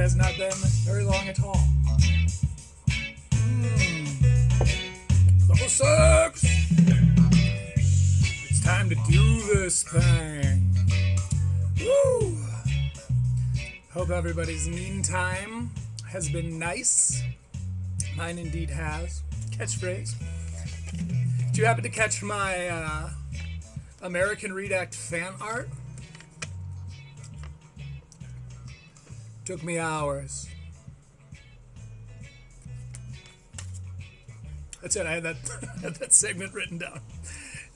has not been very long at all. Level 6! It's time to do this thing. Woo! Hope everybody's meantime has been nice. Mine indeed has. Catchphrase. Did you happen to catch my American Redact fan art? Took me hours. That's it. I had that segment written down.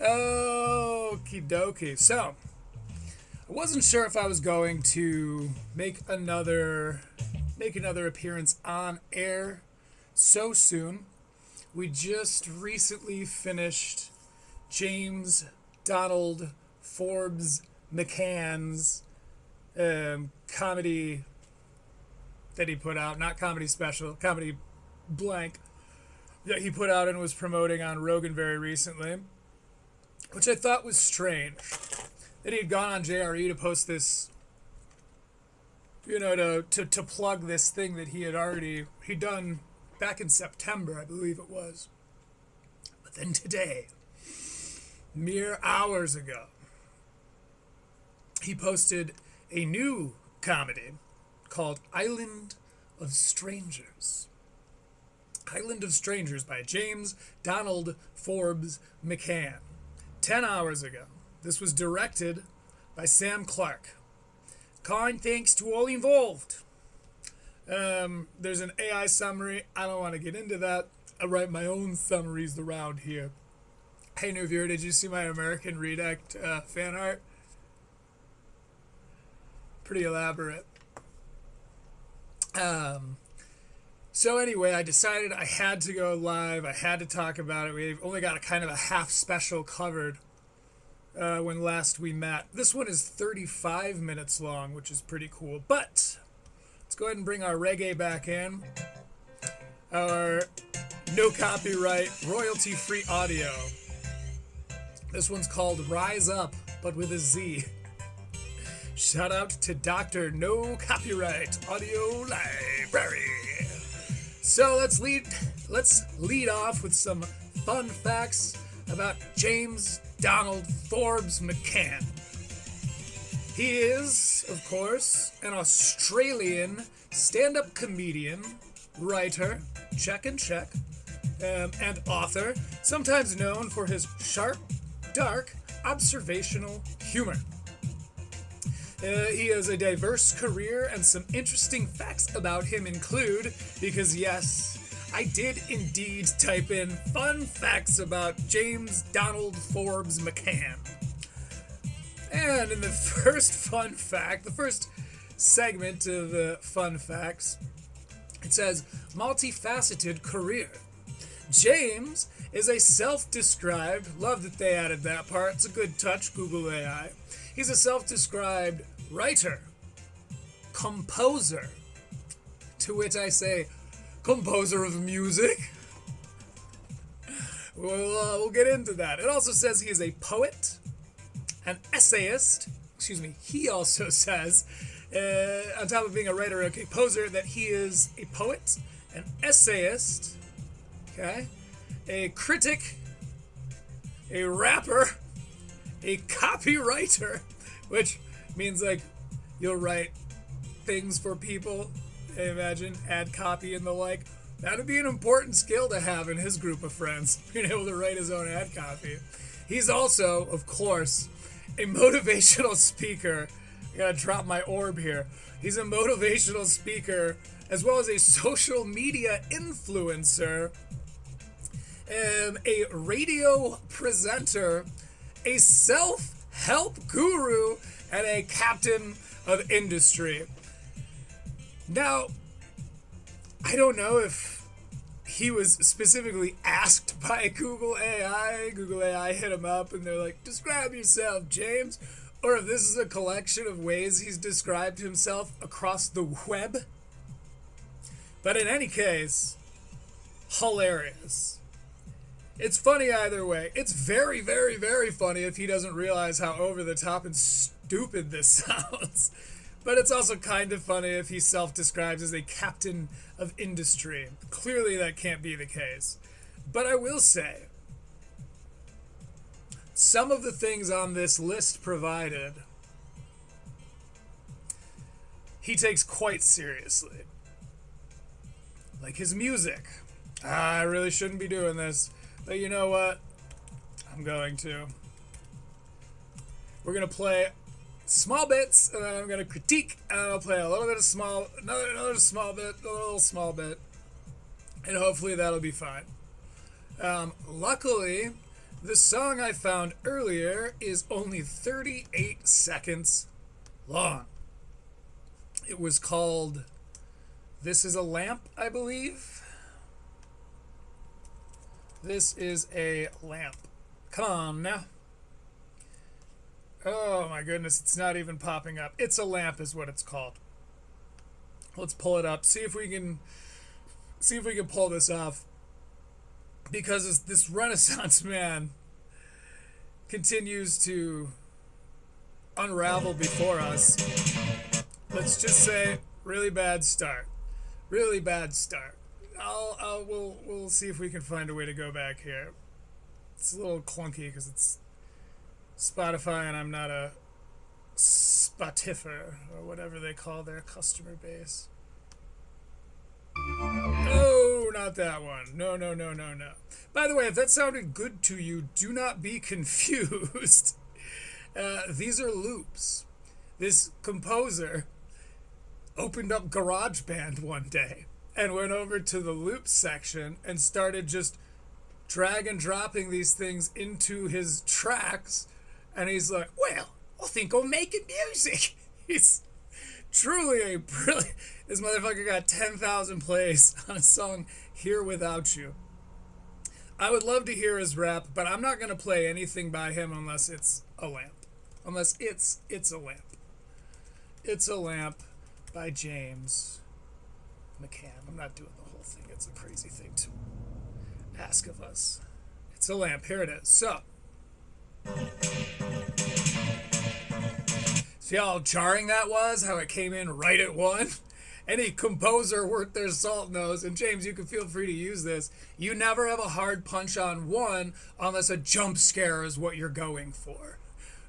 Okie dokie. So, I wasn't sure if I was going to make another appearance on air so soon. We just recently finished James Donald Forbes McCann's comedy that he put out, not comedy special, comedy blank, that he put out and was promoting on Rogan very recently, which I thought was strange. That he had gone on JRE to post this, to plug this thing that he'd done back in September, I believe it was. But then today, mere hours ago, he posted a new comedy called Island of Strangers. Island of Strangers by James Donald Forbes McCann. 10 hours ago. This was directed by Sam Clark. Kind thanks to all involved. There's an AI summary. I don't want to get into that. I write my own summaries around here. Hey, new viewer, did you see my American Redact fan art? Pretty elaborate. So anyway, I decided I had to go live. I had to talk about it. We've only got a kind of a half special covered when last we met. This one is 35 minutes long, which is pretty cool. But let's go ahead and bring our reggae back in. Our no copyright, royalty-free audio. This one's called Rise Up, but with a Z. Shout out to Dr. No Copyright Audio Library. So let's lead off with some fun facts about James Donald Forbes McCann. He is, of course, an Australian stand-up comedian, writer, check, and author, sometimes known for his sharp, dark, observational humor. He has a diverse career, and some interesting facts about him include, because yes, I did indeed type in fun facts about James Donald Forbes McCann. And in the first fun fact, the first segment of the fun facts, it says, multifaceted career. James is a self-described, love that they added that part, it's a good touch, Google AI. He's a self-described writer, composer, to which I say, composer of music. We'll get into that. It also says he is a poet, an essayist, he also says, on top of being a writer and composer, that he is a poet, an essayist, okay, a critic, a rapper, a copywriter, which means like you'll write things for people, I imagine, add copy and the like. That would be an important skill to have in his group of friends, being able to write his own ad copy. He's also, of course, a motivational speaker. I gotta drop my orb here. He's a motivational speaker as well as a social media influencer, a radio presenter, a self-help guru, and a captain of industry. Now, I don't know if he was specifically asked by Google AI. Google AI hit him up and they're like, describe yourself, James. Or if this is a collection of ways he's described himself across the web. But in any case, hilarious. It's funny either way. It's very, very, very funny if he doesn't realize how over the top and stupid this sounds. But it's also kind of funny if he self-describes as a captain of industry. Clearly that can't be the case. But I will say, some of the things on this list provided, he takes quite seriously. Like his music. I really shouldn't be doing this, but you know what? I'm going to. We're going to play small bits, and then I'm going to critique, and then I'll play a little bit of another small bit, a little small bit, and hopefully that'll be fine. Luckily, the song I found earlier is only 38 seconds long. It was called This Is a Lamp, I believe. This is a lamp. Come on now. Oh my goodness, it's not even popping up. It's a lamp is what it's called. Let's pull it up. See if we can pull this off. Because this Renaissance man continues to unravel before us. Let's just say, really bad start. Really bad start. We'll see if we can find a way to go back here. It's a little clunky because it's Spotify and I'm not a Spotiffer or whatever they call their customer base. Oh, not that one. No. By the way, if that sounded good to you, do not be confused. These are loops. This composer opened up GarageBand one day and went over to the loop section and started just drag and dropping these things into his tracks. And he's like, well, I think I'm making music. He's truly a brilliant... This motherfucker got 10,000 plays on a song, Here Without You. I would love to hear his rap, but I'm not going to play anything by him unless it's a lamp. Unless it's a lamp. It's a Lamp by James McCann. I'm not doing the whole thing. It's a crazy thing to ask of us. It's a lamp. Here it is. So, see how jarring that was? How it came in right at one? Any composer worth their salt knows, and James, you can feel free to use this, you never have a hard punch on one unless a jump scare is what you're going for.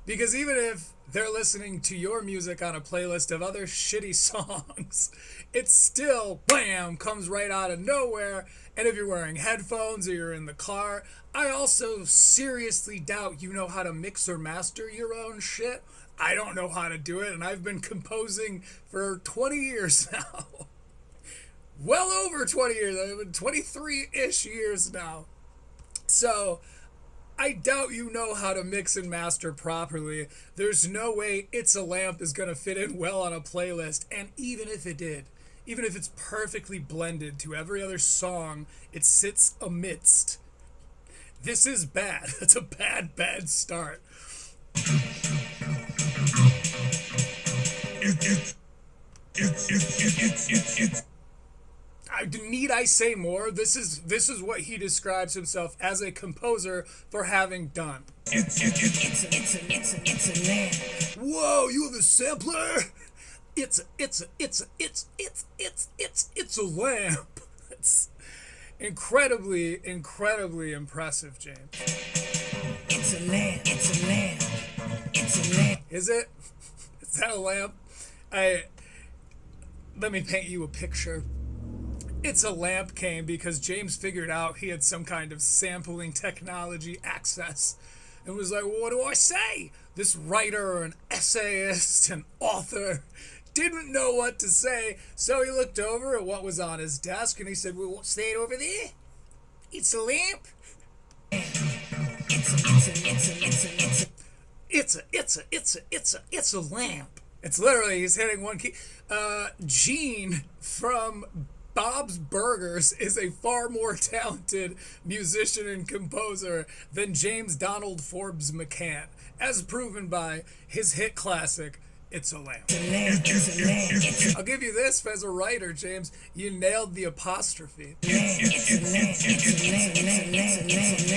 Because even if they're listening to your music on a playlist of other shitty songs, it still, bam, comes right out of nowhere. And if you're wearing headphones or you're in the car, I also seriously doubt you know how to mix or master your own shit. I don't know how to do it, and I've been composing for 20 years now. Well over 20 years. I've been 23-ish years now. So I doubt you know how to mix and master properly. There's no way It's a Lamp is going to fit in well on a playlist. And even if it did, even if it's perfectly blended to every other song it sits amidst, this is bad. That's a bad start. Need I say more? This is what he describes himself as a composer for having done. It's a lamp. Whoa, you have a sampler? It's a lamp. It's incredibly impressive, James. It's a lamp. It's a lamp. It's a lamp. Is it? Is that a lamp? Let me paint you a picture. It's a Lamp came because James figured out he had some kind of sampling technology access and was like, well, what do I say? This writer, an essayist, an author didn't know what to say, so he looked over at what was on his desk and he said, well, what's that over there? It's a lamp. It's a lamp. It's literally, he's hitting one key. Gene from Bob's Burgers is a far more talented musician and composer than James Donald Forbes McCann, as proven by his hit classic, It's a Lamp. I'll give you this, as a writer, James, you nailed the apostrophe.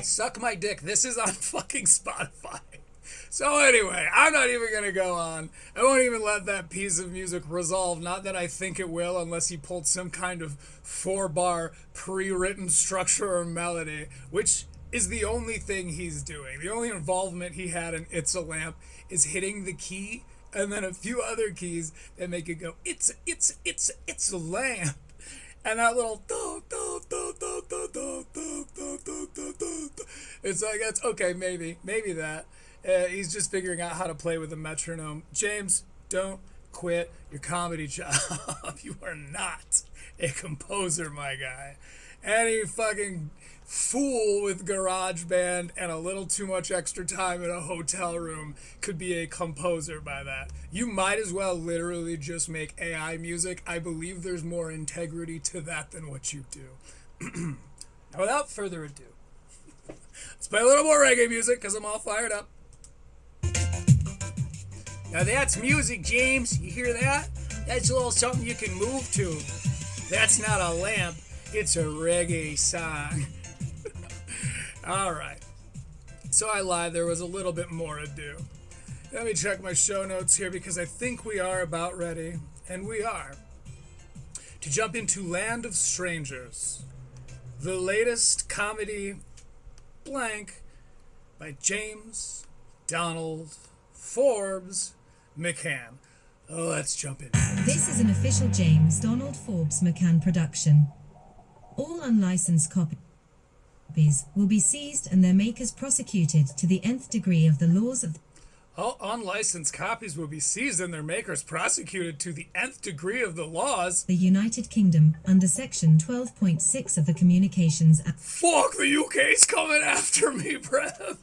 Suck my dick. This is on fucking Spotify. So anyway, I'm not even going to go on. I won't even let that piece of music resolve. Not that I think it will, unless he pulled some kind of 4-bar pre-written structure or melody, which is the only thing he's doing. The only involvement he had in It's a Lamp is hitting the key and then a few other keys that make it go, it's a lamp. And that little it's like, that's okay, maybe that. He's just figuring out how to play with a metronome. James, don't quit your comedy job. You are not a composer, my guy. Any fucking fool with GarageBand and a little too much extra time in a hotel room could be a composer by that. You might as well literally just make AI music. I believe there's more integrity to that than what you do. Now, without further ado, let's play a little more reggae music because I'm all fired up. Now that's music, James. You hear that? That's a little something you can move to. That's not a lamp. It's a reggae song. All right. So I lied. There was a little bit more ado. Let me check my show notes here because I think we are about ready, and we are, to jump into Land of Strangers, the latest comedy blank by James Donald Forbes McCann. Let's jump in. This is an official James Donald Forbes McCann production. All unlicensed copies will be seized and their makers prosecuted to the nth degree of the laws of... All unlicensed copies will be seized and their makers prosecuted to the nth degree of the laws... the United Kingdom, under Section 12.6 of the Communications Act. Fuck, the UK's coming after me, Brev.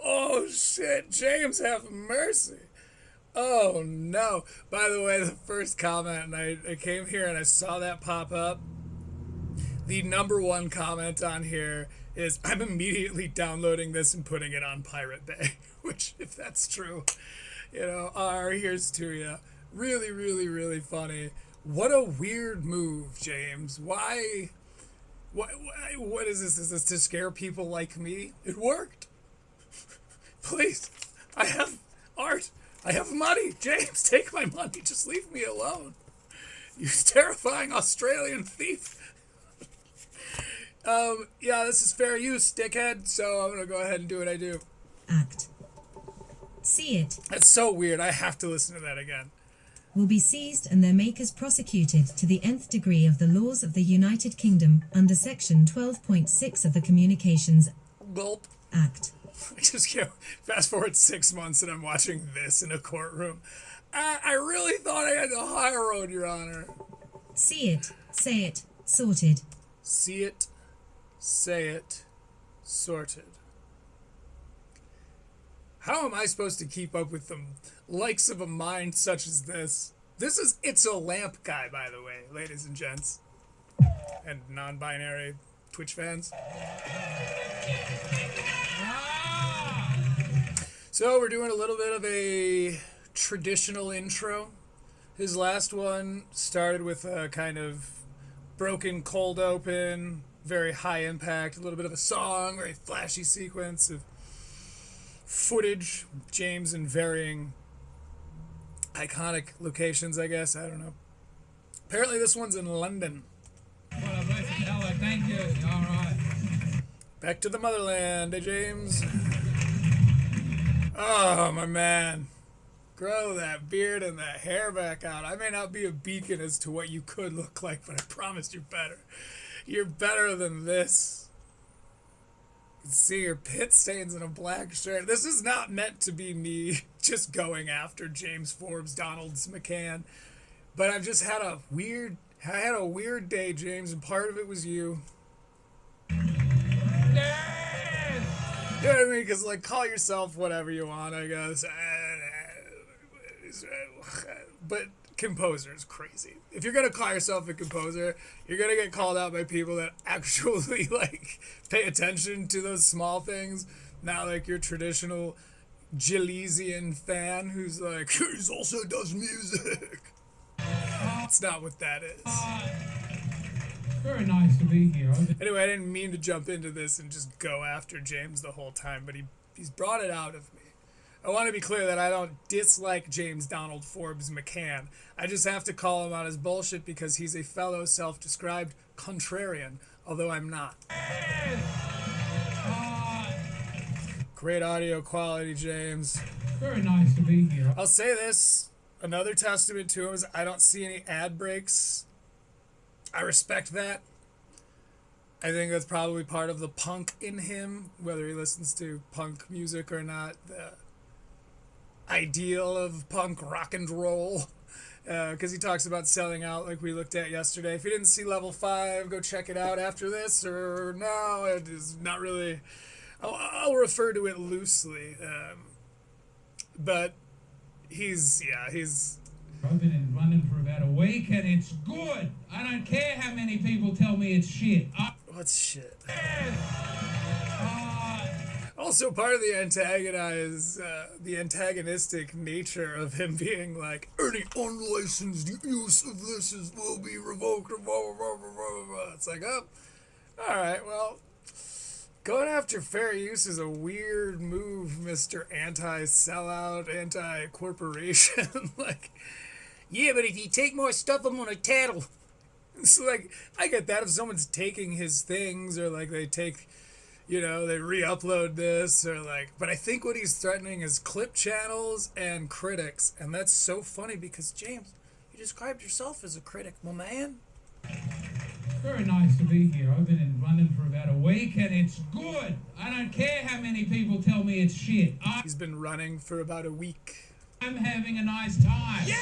Oh, shit. James, have mercy. Oh, no. By the way, the first comment, and I came here and I saw that pop up. The number one comment on here is, I'm immediately downloading this and putting it on Pirate Bay. Which, if that's true, you know, here's to you. Really, really, really funny. What a weird move, James. Why? What is this? Is this to scare people like me? It worked. Please, I have art. I have money. James, take my money. Just leave me alone. You terrifying Australian thief. Yeah, this is fair use, dickhead. So I'm gonna go ahead and do what I do. Act. See it. That's so weird. I have to listen to that again. Will be seized and their makers prosecuted to the nth degree of the laws of the United Kingdom, under Section 12.6 of the Communications Gulp. Act. I just can't fast forward 6 months and I'm watching this in a courtroom. I really thought I had the high road, Your Honor. See it, say it, sorted. See it, say it, sorted. How am I supposed to keep up with the likes of a mind such as this? This is It's a Lamp guy, by the way, ladies and gents. And non-binary Twitch fans. So we're doing a little bit of a traditional intro. His last one started with a kind of broken cold open, very high impact, a little bit of a song, very flashy sequence of footage, James in varying iconic locations, I guess. I don't know. Apparently this one's in London. What a blessing, fella. Thank you. All right. Back to the motherland, eh, James? Oh, my man. Grow that beard and that hair back out. I may not be a beacon as to what you could look like, but I promise you're better. You're better than this. You can see your pit stains in a black shirt. This is not meant to be me just going after James Forbes, Donalds McCann. But I've just had a weird day, James, and part of it was you. Yes! You know what I mean? Because, like, call yourself whatever you want, I guess. But composer is crazy. If you're going to call yourself a composer, you're going to get called out by people that actually, like, pay attention to those small things. Not like your traditional Jaleesian fan who's like, he also does music. That's not what that is. Very nice to be here. Anyway, I didn't mean to jump into this and just go after James the whole time, but he's brought it out of me. I want to be clear that I don't dislike James Donald Forbes McCann. I just have to call him on his bullshit because he's a fellow self-described contrarian, although I'm not. Great audio quality, James. Very nice to be here. I'll say this, another testament to him is I don't see any ad breaks. I respect that. I think that's probably part of the punk in him, whether he listens to punk music or not. The ideal of punk rock and roll, because he talks about selling out like we looked at yesterday. If you didn't see Level 5, go check it out after this, or no, it is not really. I'll refer to it loosely, but he's. I've been running for about a week and it's good. I don't care how many people tell me it's shit. What's shit? Also, part of the antagonistic nature of him being like, any unlicensed use of this will be revoked. Blah, blah, blah, blah, blah. It's like, oh, all right, well, going after fair use is a weird move, Mr. Anti-sellout, anti-corporation. Like, yeah, but if you take more stuff, I'm gonna tattle. So, like, I get that if someone's taking his things, or like they take, they re-upload this, or like, but I think what he's threatening is clip channels and critics, and that's so funny because, James, you described yourself as a critic, my man. Very nice to be here. I've been running for about a week and it's good. I don't care how many people tell me it's shit. He's been running for about a week. I'm having a nice time. Yeah!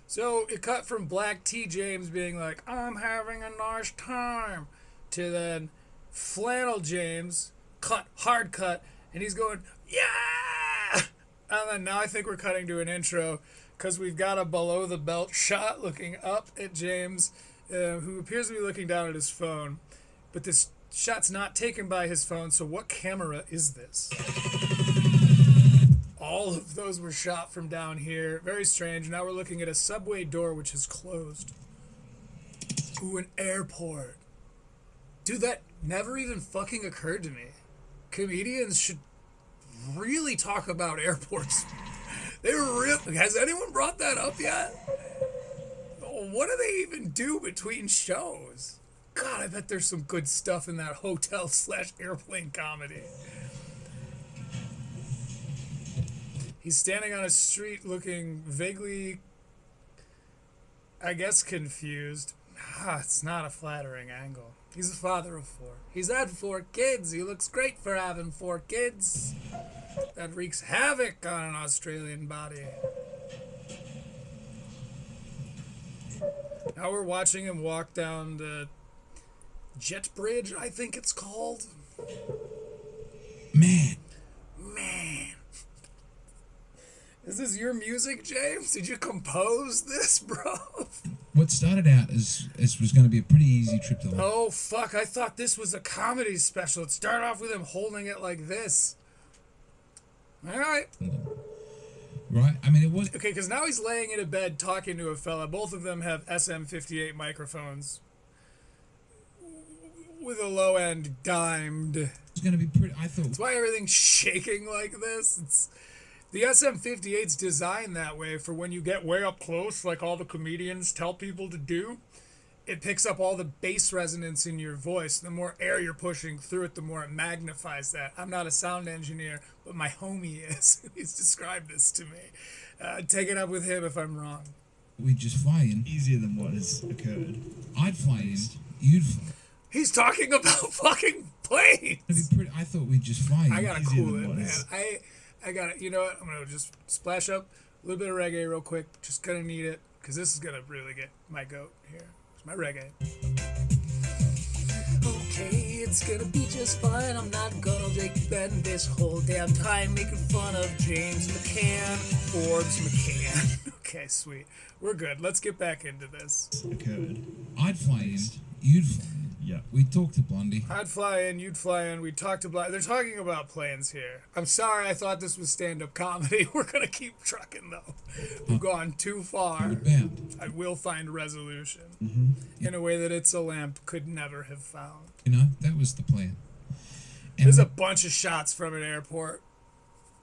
So it cut from Black T James being like, I'm having a nice time, to then Flannel James, hard cut, and he's going, yeah! And then now I think we're cutting to an intro, because we've got a below the belt shot looking up at James, who appears to be looking down at his phone. But this shot's not taken by his phone, so what camera is this? All of those were shot from down here. Very strange. Now we're looking at a subway door which is closed. Ooh, an airport. Dude, that never even fucking occurred to me. Comedians should really talk about airports. Has anyone brought that up yet? What do they even do between shows? God, I bet there's some good stuff in that hotel/airplane comedy. He's standing on a street looking vaguely, I guess, confused. It's not a flattering angle. He's a father of 4. He's had 4 kids. He looks great for having 4 kids. That wreaks havoc on an Australian body. Now we're watching him walk down the jet bridge, I think it's called. Man. Is this your music, James? Did you compose this, bro? What started out as was going to be a pretty easy trip to London. Oh, fuck. I thought this was a comedy special. It started off with him holding it like this. All right. Right? I mean, it was... Okay, because now he's laying in a bed talking to a fella. Both of them have SM58 microphones with a low end dimed. It's going to be pretty... I thought... That's why everything's shaking like this. The SM58's designed that way for when you get way up close, like all the comedians tell people to do. It picks up all the bass resonance in your voice. The more air you're pushing through it, the more it magnifies that. I'm not a sound engineer, but my homie is. He's described this to me. Take it up with him if I'm wrong. We'd just fly in. Easier than what has occurred. I'd fly in. You'd fly. He's talking about fucking planes. I thought we'd just fly in. I gotta cool it, man. I got it. You know what? I'm going to just splash up a little bit of reggae real quick. Just going to need it because this is going to really get my goat here. It's my reggae. Okay, it's going to be just fine. I'm not going to spend this whole damn time making fun of James McCann, Forbes McCann. Okay, sweet. We're good. Let's get back into this. Occurred. I'd fly in. You'd fly in. Yeah. We'd talk to Blondie. I'd fly in, you'd fly in, we'd talk to Blondie. They're talking about planes here. I'm sorry, I thought this was stand-up comedy. We're going to keep trucking, though. We've gone too far. I will find resolution in a way that It's a Lamp could never have found. You know, that was the plan. And there's a bunch of shots from an airport.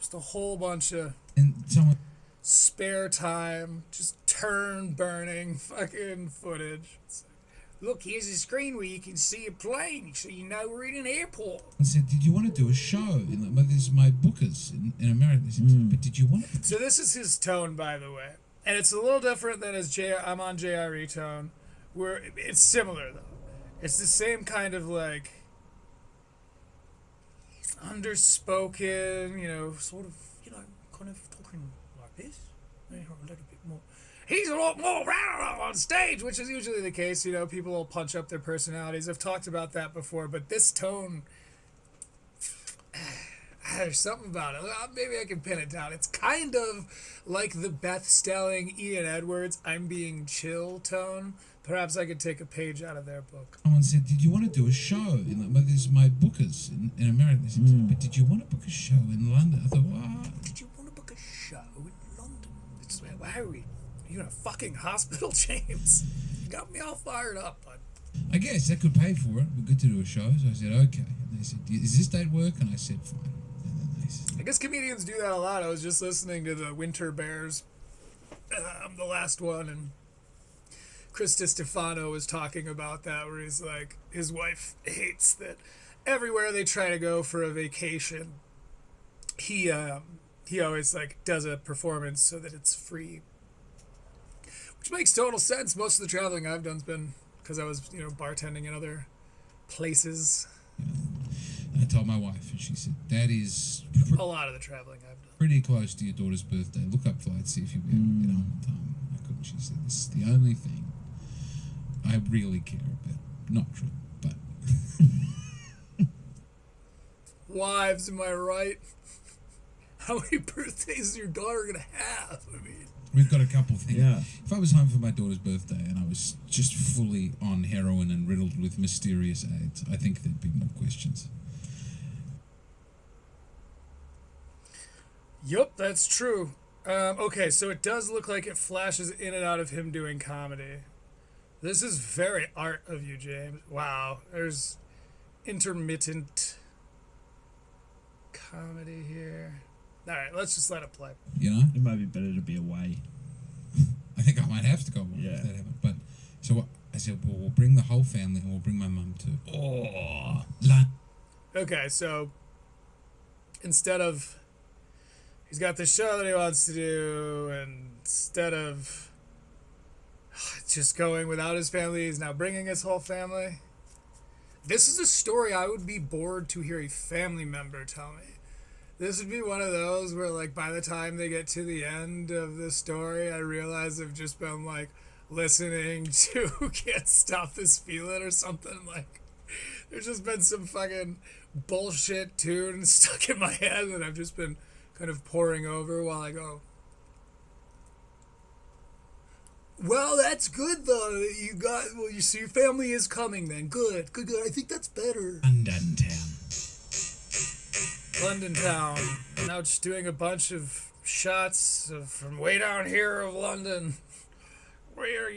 Just a whole bunch of And someone spare time, just turn burning fucking footage. It's like, look, here's a screen where you can see a plane, so you know we're in an airport. said, "Did you want to do a show?" And this is my bookers in America. They said, "But did you want to?" So this is his tone, by the way, and it's a little different than his I'm on JRE tone, where it's similar though. It's the same kind of like underspoken, sort of, kind of talking like this, a little bit more. He's a lot more on stage, which is usually the case. People will punch up their personalities. I've talked about that before, but this tone, there's something about it. Maybe I can pin it down. It's kind of like the Beth Stelling, Ian Edwards, I'm being chill tone. Perhaps I could take a page out of their book. Someone said, "Did you want to do a show?" This is my bookers in America. They said, "But did you want to book a show in London?" I thought, "Wow." Did you want to book a show in London? It's like, why are we? You in a fucking hospital, James? You got me all fired up, bud. I guess that could pay for it. We're good to do a show. So I said, "Okay." And they said, "Is this date work?" And I said, "Fine." And then they said, I guess comedians do that a lot. I was just listening to the Winter Bears, the last one, and Chris DiStefano was talking about that, where he's like, his wife hates that everywhere they try to go for a vacation, he always like does a performance so that it's free, which makes total sense. Most of the traveling I've done's been because I was bartending in other places. I told my wife, and she said, "That is A lot of the traveling I've done. pretty close to your daughter's birthday. Look up flights, see if you'll be able to get home in time." I couldn't. She said, "This is the only thing I really care about." Not true, but Wives, am I right? How many birthdays is your daughter gonna have? I mean, we've got a couple things. Yeah. If I was home for my daughter's birthday and I was just fully on heroin and riddled with mysterious AIDS, I think there'd be more questions. Yup, that's true. Okay, so it does look like it flashes in and out of him doing comedy. This is very art of you, James. Wow, there's intermittent comedy here. All right, let's just let it play. You know, It might be better to be away. I think I might have to go on Yeah. if that happens. But so I said, well, we'll bring the whole family and we'll bring my mum too. Oh, Okay, so instead of he's got the show that he wants to do, and instead of just going without his family, he's now bringing his whole family. This is a story I would be bored to hear a family member tell me. This would be one of those where, like, by the time they get to the end of the story, I realize I've just been, like, listening to Can't Stop This Feeling or something. Like, there's just been some fucking bullshit tune stuck in my head that I've just been kind of poring over while I go, well, that's good, though, that you got, well, you see your family is coming then. Good. I think that's better. London town. London town. Now just doing a bunch of shots from way down here of London. Where,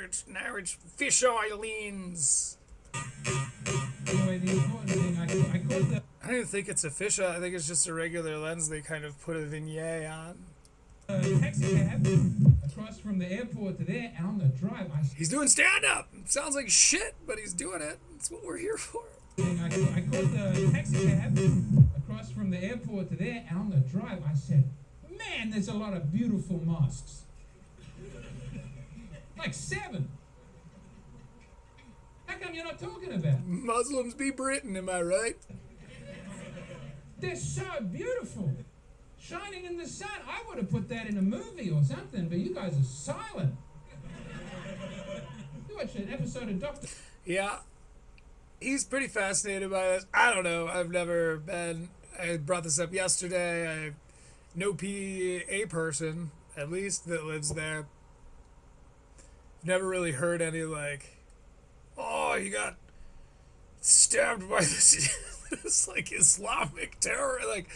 it's Fish Islands. Anyway, the important thing, I called the I don't even think it's a fish eye. I think it's just a regular lens they kind of put a vignette on. taxi cab across from the airport to there, and on the drive, He's doing stand-up. Sounds like shit, but he's doing it. That's what we're here for. I called the taxi cab across from the airport to there, and on the drive, I said, man, there's a lot of beautiful mosques. Like 7. How come you're not talking about it? Muslims be Britain, am I right? They're so beautiful. Shining in the sun. I would have put that in a movie or something, but you guys are silent. You watched an episode of Doctor... Yeah. He's pretty fascinated by this. I don't know. I've never been. I brought this up yesterday. I know a person, at least, that lives there. Never really heard any, like, oh, he got stabbed by this like, Islamic terror. Like,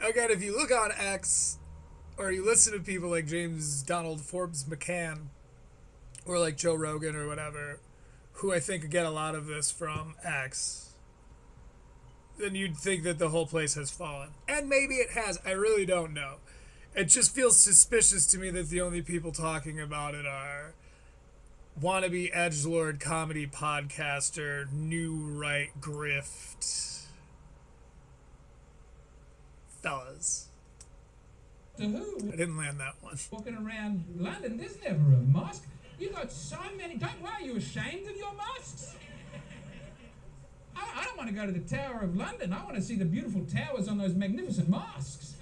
again, if you look on X, or you listen to people like James Donald Forbes McCann, or like Joe Rogan or whatever, who I think get a lot of this from X, then you'd think that the whole place has fallen. And maybe it has. I really don't know. It just feels suspicious to me that the only people talking about it are wannabe edgelord comedy podcaster, new right grift fellas. To who? I didn't land that one. Walking around London, there's never a mosque. You got so many. Why are you ashamed of your mosques? I don't want to go to the Tower of London. I want to see the beautiful towers on those magnificent mosques.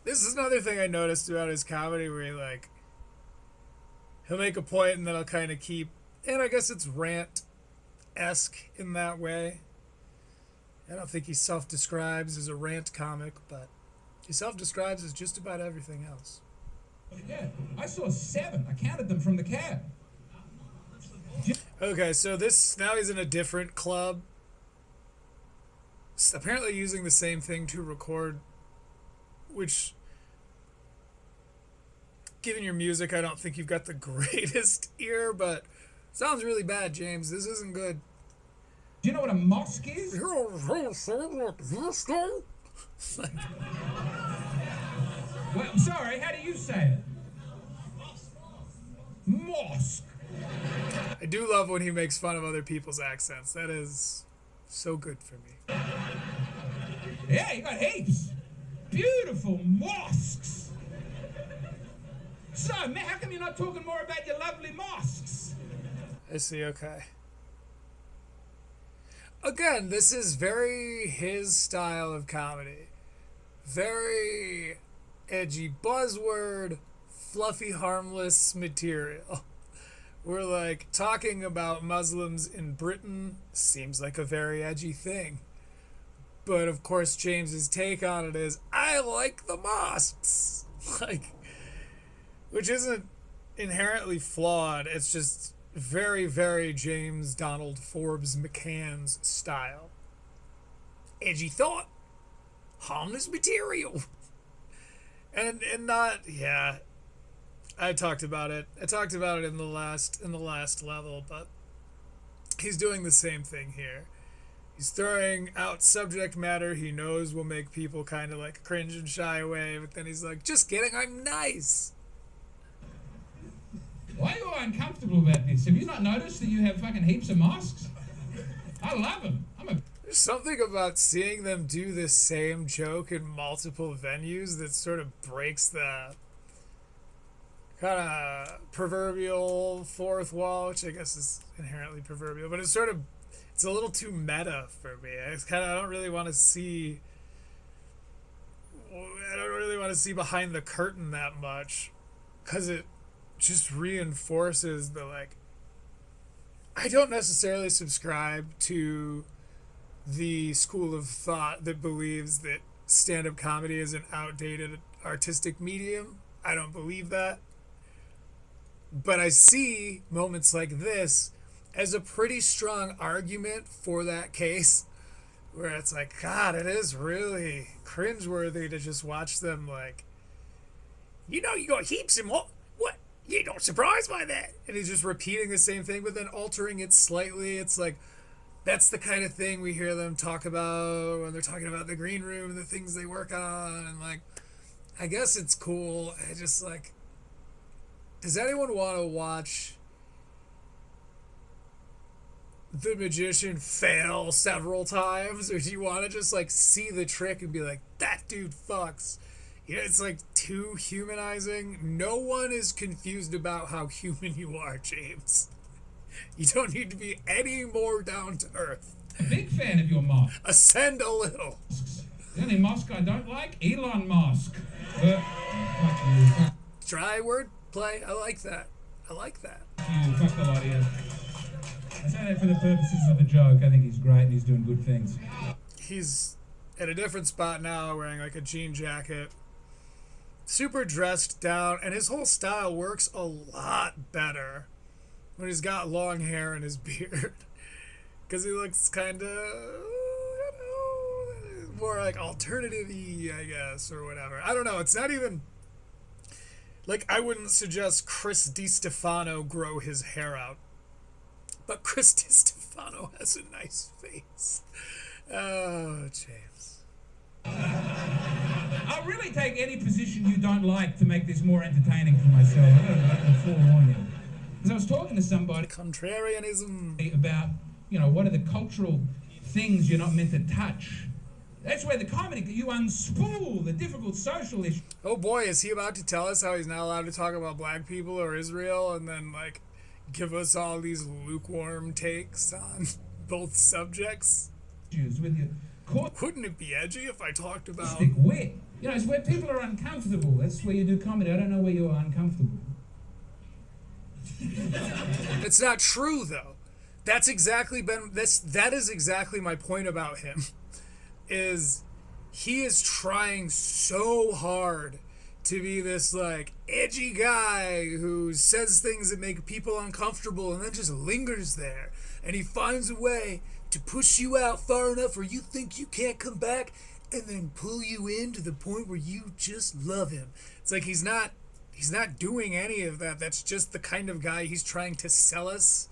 This is another thing I noticed about his comedy where he'll make a point and then he'll kind of keep, and I guess it's rant-esque in that way. I don't think he self-describes as a rant comic, but he self-describes as just about everything else. Yeah, I saw 7. I counted them from the cab. Okay, so now he's in a different club. Apparently using the same thing to record, which, given your music, I don't think you've got the greatest ear, but sounds really bad, James. This isn't good. Do you know what a mosque is? Well, I'm sorry, how do you say it? Mosque. I do love when he makes fun of other people's accents. That is so good for me. Yeah, you got heaps. Beautiful mosques. So, man, how come you're not talking more about your lovely mosques? I see, okay. Again, this is very his style of comedy. Very edgy buzzword, fluffy, harmless material. We're talking about Muslims in Britain seems like a very edgy thing. But of course, James's take on it is, I like the mosques. Which isn't inherently flawed. It's just very, very James Donald Forbes McCann's style. Edgy thought, harmless material. And not, yeah. I talked about it in the last level, but he's doing the same thing here. He's throwing out subject matter he knows will make people kind of cringe and shy away, but then he's like, just kidding, I'm nice. Why are you all uncomfortable about this? Have you not noticed that you have fucking heaps of mosques? I love them. There's something about seeing them do this same joke in multiple venues that sort of breaks the kind of proverbial fourth wall, which I guess is inherently proverbial, but it's a little too meta for me. I don't really want to see behind the curtain that much, because it just reinforces I don't necessarily subscribe to the school of thought that believes that stand-up comedy is an outdated artistic medium. I don't believe that. But I see moments like this as a pretty strong argument for that case, where it's God, it is really cringeworthy to just watch them you got heaps and what? You're not surprised by that. And he's just repeating the same thing, but then altering it slightly. It's that's the kind of thing we hear them talk about when they're talking about the green room and the things they work on. And I guess it's cool. I just does anyone want to watch the magician fail several times? Or do you want to just see the trick and be that dude fucks? It's too humanizing. No one is confused about how human you are, James. You don't need to be any more down to earth. A big fan of your mosque. Ascend a little. The only mosque I don't like, Elon Musk. Dry word play. I like that. You fuck the lot of you. I say that for the purposes of the joke. I think he's great and he's doing good things. He's at a different spot now, wearing a jean jacket. Super dressed down, and his whole style works a lot better when he's got long hair and his beard, because he looks kind of more alternative-y, I guess, or whatever. I don't know. It's not even I wouldn't suggest Chris DiStefano grow his hair out, but Chris Stefano has a nice face. Oh, James. I'll really take any position you don't like to make this more entertaining for myself. I can forewarn you. Because I was talking to somebody Contrarianism. about, what are the cultural things you're not meant to touch. That's where the comedy, you unspool the difficult social issues. Oh boy, is he about to tell us how he's not allowed to talk about black people or Israel and then, like, give us all these lukewarm takes on both subjects? With your Wouldn't it be edgy if I talked about... wit. It's where people are uncomfortable. That's where you do comedy. I don't know where you are uncomfortable. It's not true, though. That is exactly my point about him. Is he is trying so hard to be this, like, edgy guy who says things that make people uncomfortable and then just lingers there. And he finds a way to push you out far enough where you think you can't come back and then pull you in to the point where you just love him. It's like he's not doing any of that. That's just the kind of guy he's trying to sell us.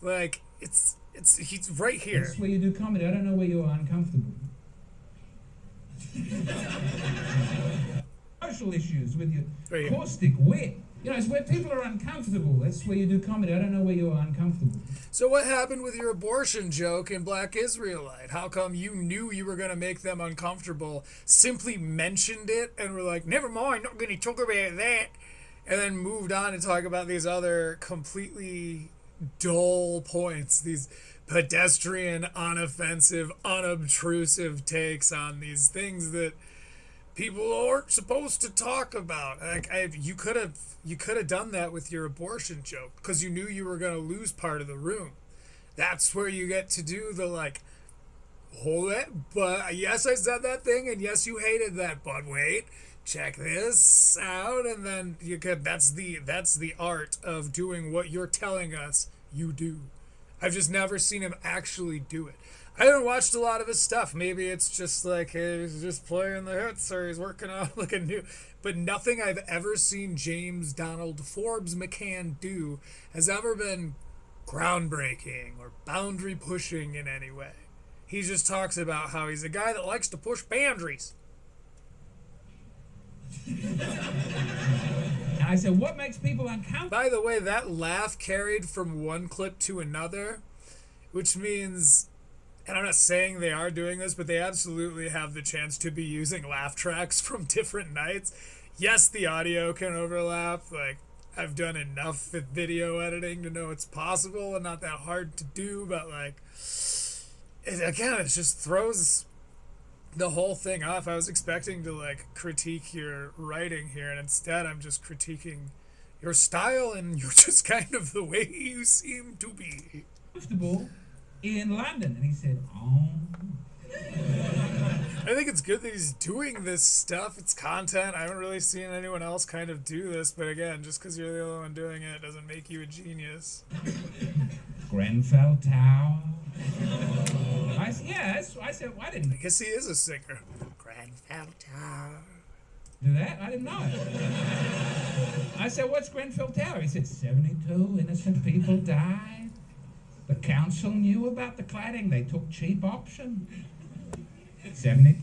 Like, he's right here. That's where you do comedy. I don't know where you are uncomfortable. Social issues with your caustic wit. It's where people are uncomfortable. That's where you do comedy. I don't know where you are uncomfortable. So what happened with your abortion joke in Black Israelite? How come you knew you were going to make them uncomfortable, simply mentioned it, and were like, never mind, not going to talk about that, and then moved on to talk about these other completely dull points, these pedestrian, unoffensive, unobtrusive takes on these things that people aren't supposed to talk about. Like, you could have done that with your abortion joke because you knew you were going to lose part of the room. That's where you get to do the, like, hold it, but yes, I said that thing, and yes, you hated that, but wait, check this out, and then you could. That's the art of doing what you're telling us you do. I've just never seen him actually do it. I haven't watched a lot of his stuff. Maybe it's just like, hey, he's just playing the hits or he's working on like a new... But nothing I've ever seen James Donald Forbes McCann do has ever been groundbreaking or boundary pushing in any way. He just talks about how he's a guy that likes to push boundaries. I said, what makes people uncomfortable? By the way, that laugh carried from one clip to another, which means... And I'm not saying they are doing this, but they absolutely have the chance to be using laugh tracks from different nights. Yes, the audio can overlap. Like, I've done enough video editing to know it's possible and not that hard to do, but, like, it just throws the whole thing off. I was expecting to, like, critique your writing here, and instead I'm just critiquing your style, and you're just kind of the way you seem to be. Comfortable in London, and he said, oh. I think it's good that he's doing this stuff. It's content. I haven't really seen anyone else kind of do this, but again, just because you're the only one doing it doesn't make you a genius. Grenfell Tower. I said, why didn't I guess he is a singer. Grenfell Tower. Do that? I didn't know. I said, what's Grenfell Tower? He said, 72 innocent people died. The council knew about the cladding. They took cheap option. 70.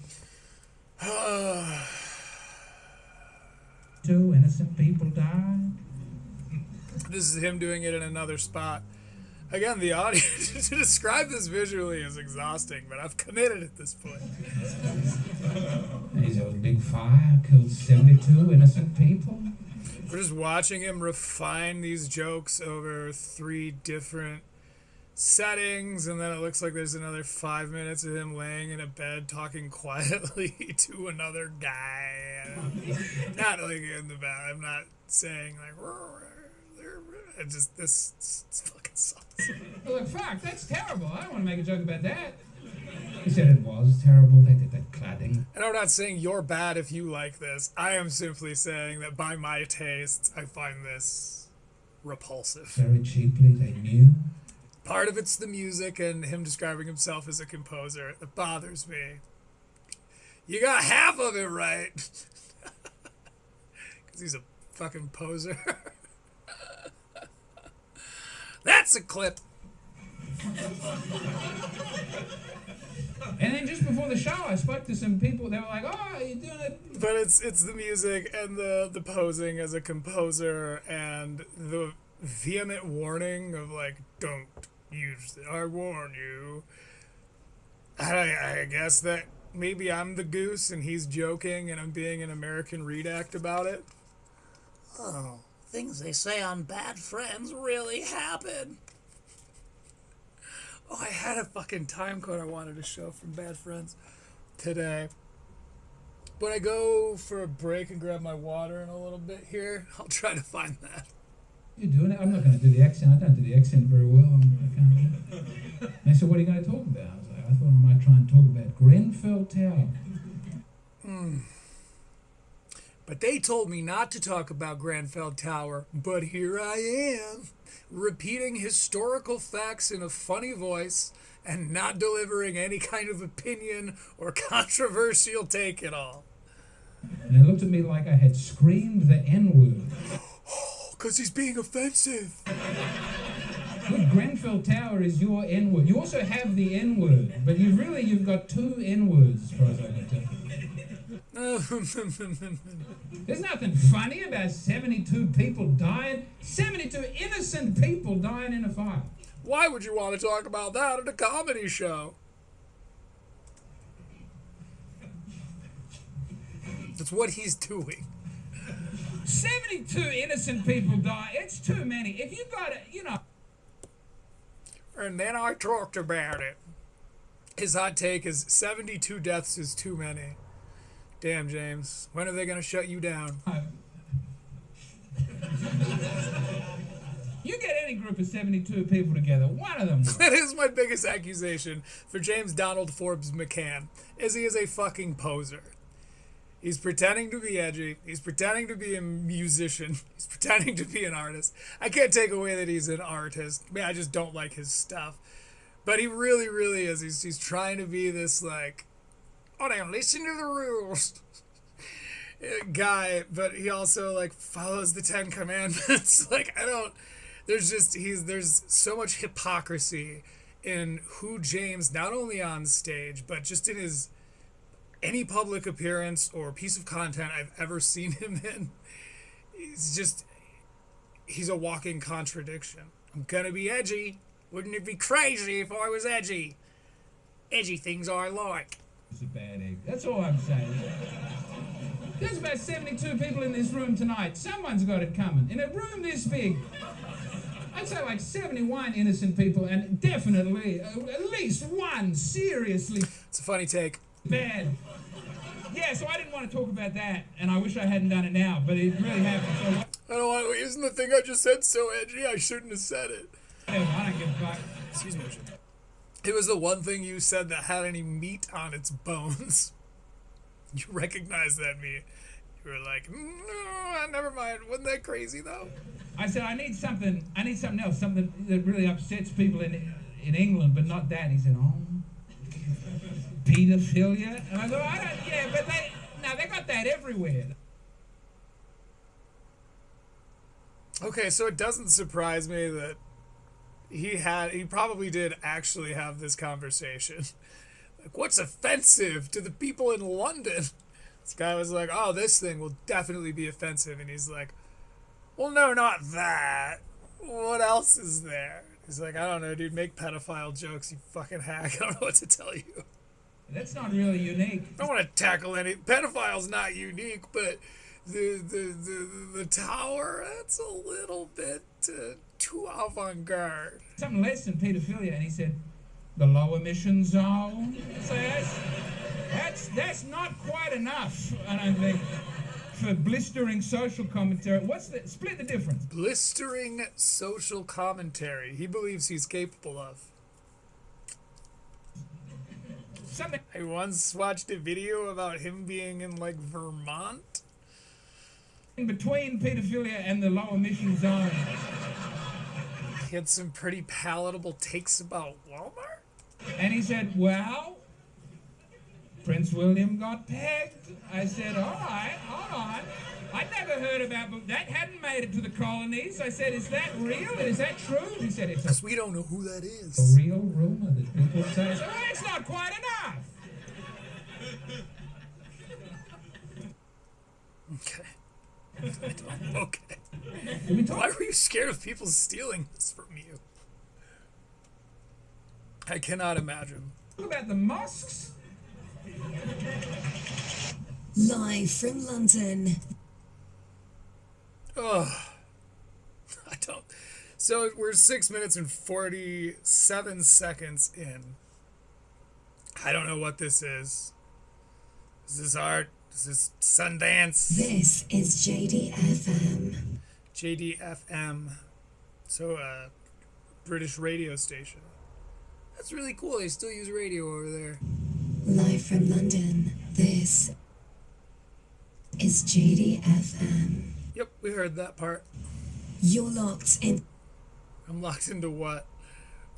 2 innocent people died. This is him doing it in another spot. Again, the audio, to describe this visually is exhausting, but I've committed at this point. There's a big fire, killed 72 innocent people. We're just watching him refine these jokes over 3 different settings, and then it looks like there's another 5 minutes of him laying in a bed talking quietly to another guy. Not like in the bed. I'm not saying like, it just, this fucking sucks. Look, fuck, that's terrible. I don't want to make a joke about that. He said it was terrible. They did that cladding. And I'm not saying you're bad if you like this. I am simply saying that by my tastes, I find this repulsive. Very cheaply, they knew. Part of it's the music and him describing himself as a composer that bothers me. You got half of it right. Because he's a fucking poser. That's That's a clip. And then just before the show, I spoke to some people. They were like, "Oh, you're doing it." But it's the music and the posing as a composer and the vehement warning of like, don't use it. I warn you. I guess that maybe I'm the goose and he's joking and I'm being an American redact about it. Oh, things they say on Bad Friends really happen. Oh, I had a fucking time code I wanted to show from Bad Friends today. But I go for a break and grab my water in a little bit here. I'll try to find that. You're doing it? I'm not going to do the accent. I don't do the accent very well. I can't do it. They said, what are you going to talk about? I was like, I thought I might try and talk about Grenfell Tower. But they told me not to talk about Grenfell Tower, but here I am, repeating historical facts in a funny voice and not delivering any kind of opinion or controversial take at all. And they looked at me like I had screamed the N-word. Because he's being offensive. Look, Grenfell Tower is your N-word. You also have the N-word, but you've got two N-words as far as I can tell. There's nothing funny about 72 people dying. 72 innocent people dying in a fire. Why would you want to talk about that at a comedy show? That's what he's doing. 72 innocent people die. It's too many. If you got it, you know. And then I talked about it. His hot take is 72 deaths is too many. Damn, James. When are they going to shut you down? You get any group of 72 people together, one of them will. That is my biggest accusation for James Donald Forbes McCann, is he is a fucking poser. He's pretending to be edgy. He's pretending to be a musician. He's pretending to be an artist. I can't take away that he's an artist. I mean, I just don't like his stuff. But he really, really is. He's trying to be this, like, oh, now listen to the rules guy, but he also, like, follows the 10 Commandments. Like, there's so much hypocrisy in who James, not only on stage, but just in any public appearance or piece of content I've ever seen him in. He's a walking contradiction. I'm gonna be edgy. Wouldn't it be crazy if I was edgy? Edgy things I like. It's a bad egg. That's all I'm saying. There's about 72 people in this room tonight. Someone's got it coming. In a room this big, I'd say like 71 innocent people, and definitely at least one seriously. It's a funny take. Bad. Yeah, so I didn't want to talk about that, and I wish I hadn't done it now, but it really happened. So I don't want to. Isn't the thing I just said so edgy? I shouldn't have said it. I don't give a fuck. Excuse me. It was the one thing you said that had any meat on its bones. You recognized that meat. You were like, no, never mind. Wasn't that crazy though? I said I need something else, something that really upsets people in England, but not that. And he said, oh, pedophilia. And I go, but they got that everywhere. Okay, so it doesn't surprise me that he probably did actually have this conversation. Like, what's offensive to the people in London? This guy was like, oh, this thing will definitely be offensive. And he's like, well, no, not that. What else is there? He's like, I don't know, dude, make pedophile jokes, you fucking hack. I don't know what to tell you. That's not really unique. I don't want to tackle any. Pedophile's not unique, but the tower, that's a little bit too avant-garde. Something less than pedophilia, and he said, the low emission zone. So that's not quite enough, I don't think, for blistering social commentary. Split the difference? Blistering social commentary. He believes he's capable of. Something. I once watched a video about him being in, like, Vermont. In between pedophilia and the low emission zone. He had some pretty palatable takes about Walmart. And he said, well, Prince William got pegged. I said, all right. I'd never heard about, but that hadn't made it to the colonies. I said, is that real? Is that true? He said, it's Because we don't know who that a is. real rumor that people say. So, well, it's not quite enough. Okay. Okay. Why were you scared of people stealing this from you? I cannot imagine. What about the mosques? Live from London. Oh, I don't. So we're 6 minutes and 47 seconds in. I don't know what this is. Is this art? Is this Sundance? This is JDFM. JDFM. So, British radio station. That's really cool. They still use radio over there. Live from London. This is JDFM. Yep, we heard that part. You're locked in. I'm locked into what?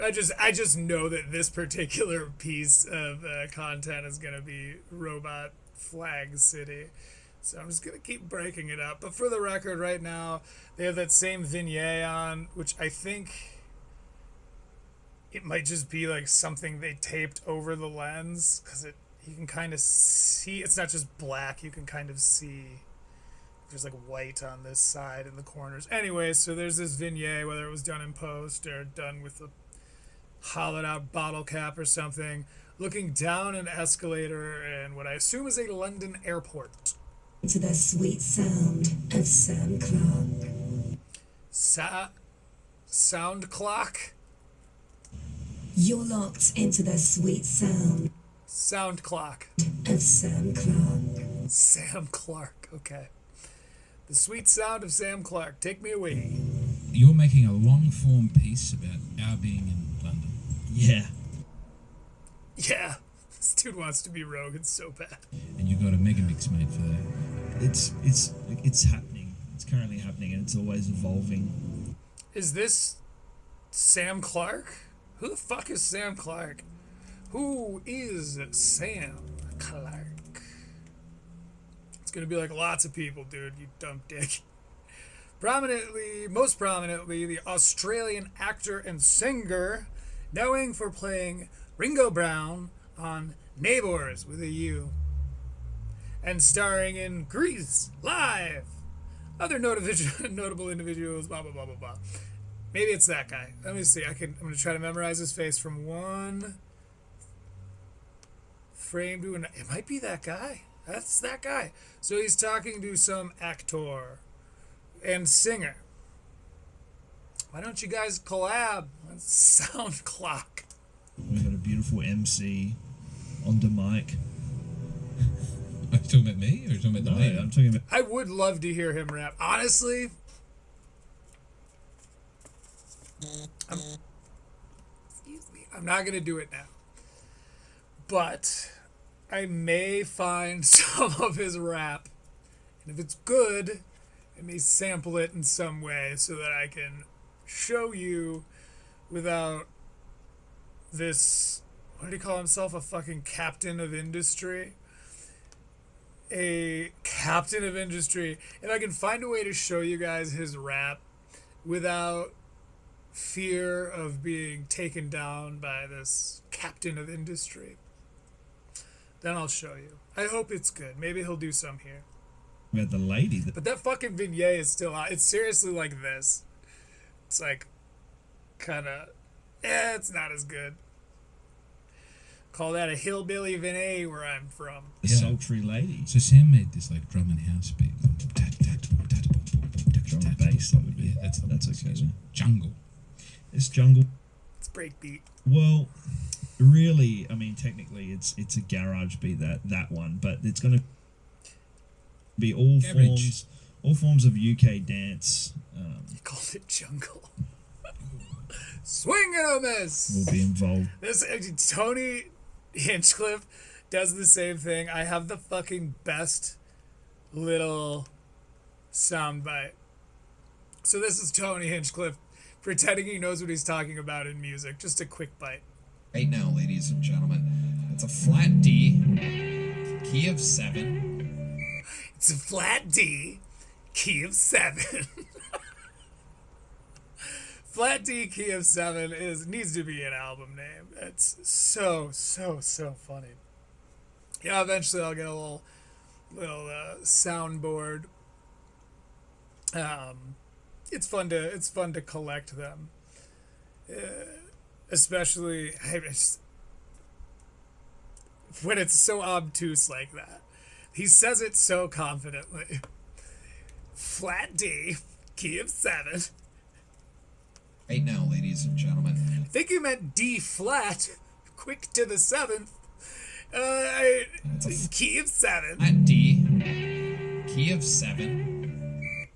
I just know that this particular piece of content is gonna be Robot Flag City, so I'm just gonna keep breaking it up. But for the record, right now they have that same vignette on, which I think it might just be like something they taped over the lens, because you can kind of see it's not just black. You can kind of see there's like white on this side in the corners. Anyway, so there's this vignette, whether it was done in post or done with a hollowed out bottle cap or something, looking down an escalator in what I assume is a London airport. To the sweet sound of Sam Clark. Sound clock? You're locked into the sweet sound Sound clock. of Sam Clark. Sam Clark, okay. The sweet sound of Sam Clark. Take me away. You're making a long-form piece about our being in London. Yeah. Yeah, this dude wants to be rogue. It's so bad. And you got a mega mix made for that. It's happening. It's currently happening, and it's always evolving. Is this Sam Clark? Who the fuck is Sam Clark? Who is Sam Clark? It's gonna be like lots of people, dude, you dumb dick. Most prominently, the Australian actor and singer, knowing for playing Ringo Brown on Neighbours with a U, and starring in Grease Live. Other notable individuals, blah blah blah blah blah. Maybe it's that guy. Let me see. I'm gonna try to memorize his face from one frame to another. It might be that guy. That's that guy. So he's talking to some actor and singer. Why don't you guys collab on Sound Clock? We've got a beautiful MC on the mic. Are you talking about me or are you talking about the lady? I'm talking about. I would love to hear him rap. Honestly, I'm not going to do it now. But I may find some of his rap. And if it's good, I may sample it in some way so that I can show you without this, what did he call himself? A fucking captain of industry? A captain of industry. If I can find a way to show you guys his rap without fear of being taken down by this captain of industry, then I'll show you. I hope it's good. Maybe he'll do some here. About the lady. But that fucking vignette is still out. It's seriously like this. It's like, kind of, it's not as good. Call that a hillbilly vignette where I'm from. The sultry lady. So Sam made this like drum and house beat. Drum and bass, that would be. Yeah, that's okay. Then. Jungle. It's jungle. It's breakbeat. Well, really, I mean, technically, it's a garage beat, that one, but it's gonna be all forms of UK dance. He called it jungle. Swing and a miss. Will be involved. This Tony Hinchcliffe does the same thing. I have the fucking best little soundbite. So this is Tony Hinchcliffe pretending he knows what he's talking about in music. Just a quick bite. Right now, ladies and gentlemen, it's a flat D, key of 7. It's a flat D, key of 7. Flat D key of 7 needs to be an album name. It's so funny. Yeah, eventually I'll get a little soundboard. It's fun to collect them, especially when it's so obtuse like that. He says it so confidently. Flat D, key of 7. Right now, ladies and gentlemen. I think you meant D flat, quick to the 7th. Key of 7. At D, key of 7.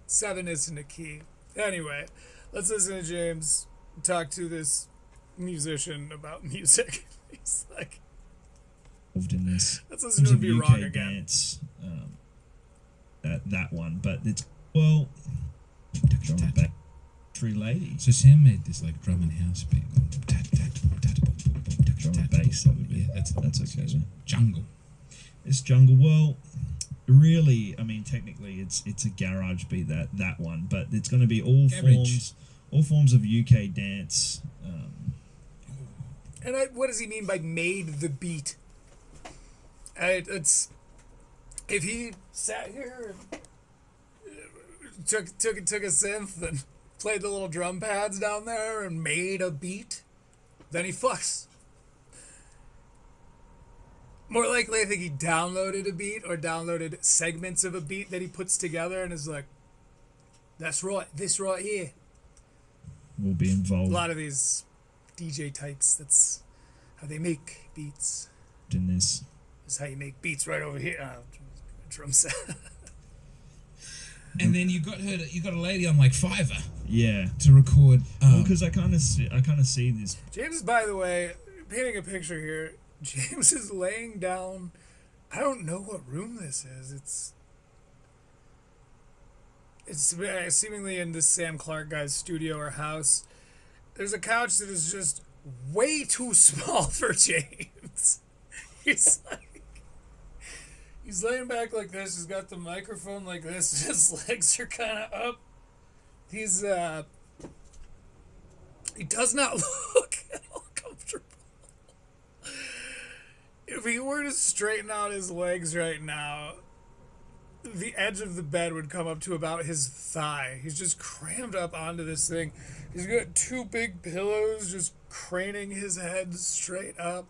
7 isn't a key. Anyway, let's listen to James talk to this musician about music. He's like, in this. Let's listen to him be UK wrong again. Dance, that one, but it's drum and bass. Three ladies. So Sam made this like drum and house beat. Drum and bass. That would be. Yeah, that's okay. Jungle. It's jungle. Well, really, I mean, technically, it's a garage beat that one, but it's going to be all forms of UK dance. And what does he mean by made the beat? It's if he sat here and took a synth and played the little drum pads down there and made a beat, then he fucks. More likely, I think he downloaded a beat or downloaded segments of a beat that he puts together and is like, that's right, this right here. Will be involved. A lot of these DJ types, that's how they make beats. In this. That's how you make beats right over here. Drum set. And then you got a lady on like Fiverr. Yeah. To record. Because I kind of see this. James, by the way, painting a picture here. James is laying down. I don't know what room this is. It's seemingly in this Sam Clark guy's studio or house. There's a couch that is just way too small for James. He's laying back like this. He's got the microphone like this. His legs are kind of up. He does not look at all comfortable. If he were to straighten out his legs right now, the edge of the bed would come up to about his thigh. He's just crammed up onto this thing. He's got two big pillows just craning his head straight up.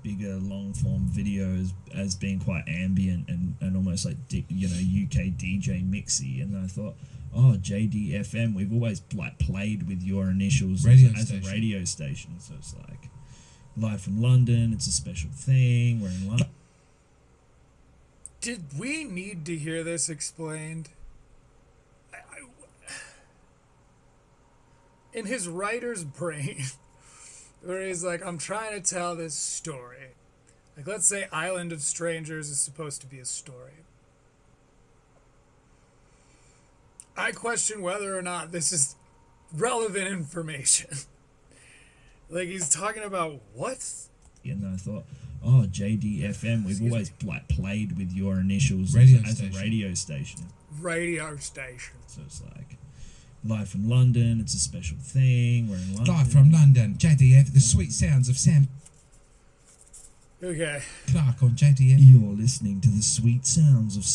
Bigger long form videos as being quite ambient and almost like UK DJ mixy, and I thought, oh, JDFM, we've always like played with your initials as a radio station, so it's like live from London. It's a special thing. We're in London. Did we need to hear this explained? In his writer's brain, where he's like, I'm trying to tell this story. Like, let's say Island of Strangers is supposed to be a story. I question whether or not this is relevant information. Like, he's talking about what? And I thought, oh, JDFM, we've always like played with your initials as a radio station. Radio station. So it's like live from London. It's a special thing. We're in London. Live from London, JDF, the sweet sounds of Sam Okay. Clark on JDF. You're listening to the sweet sounds of.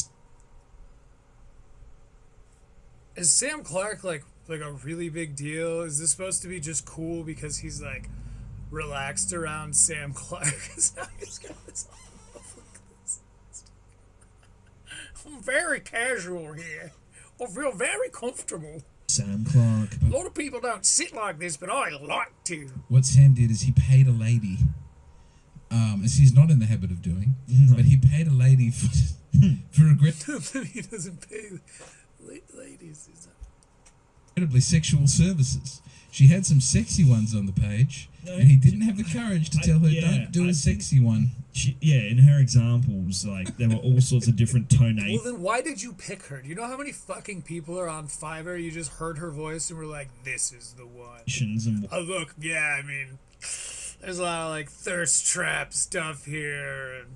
Is Sam Clark like a really big deal? Is this supposed to be just cool because he's like relaxed around Sam Clark? He's got this all like this. I'm very casual here. I feel very comfortable. Sam Clark. A lot of people don't sit like this, but I like to. What Sam did is he paid a lady, as he's not in the habit of doing, but he paid a lady for a He doesn't pay ladies. incredibly sexual services. She had some sexy ones on the page, and he didn't have the courage to tell her, don't do a sexy one. In her examples, like, there were all sorts of different tonations. Well, then why did you pick her? Do you know how many fucking people are on Fiverr? You just heard her voice and were like, this is the one. Oh, look, yeah, I mean, there's a lot of, like, thirst trap stuff here.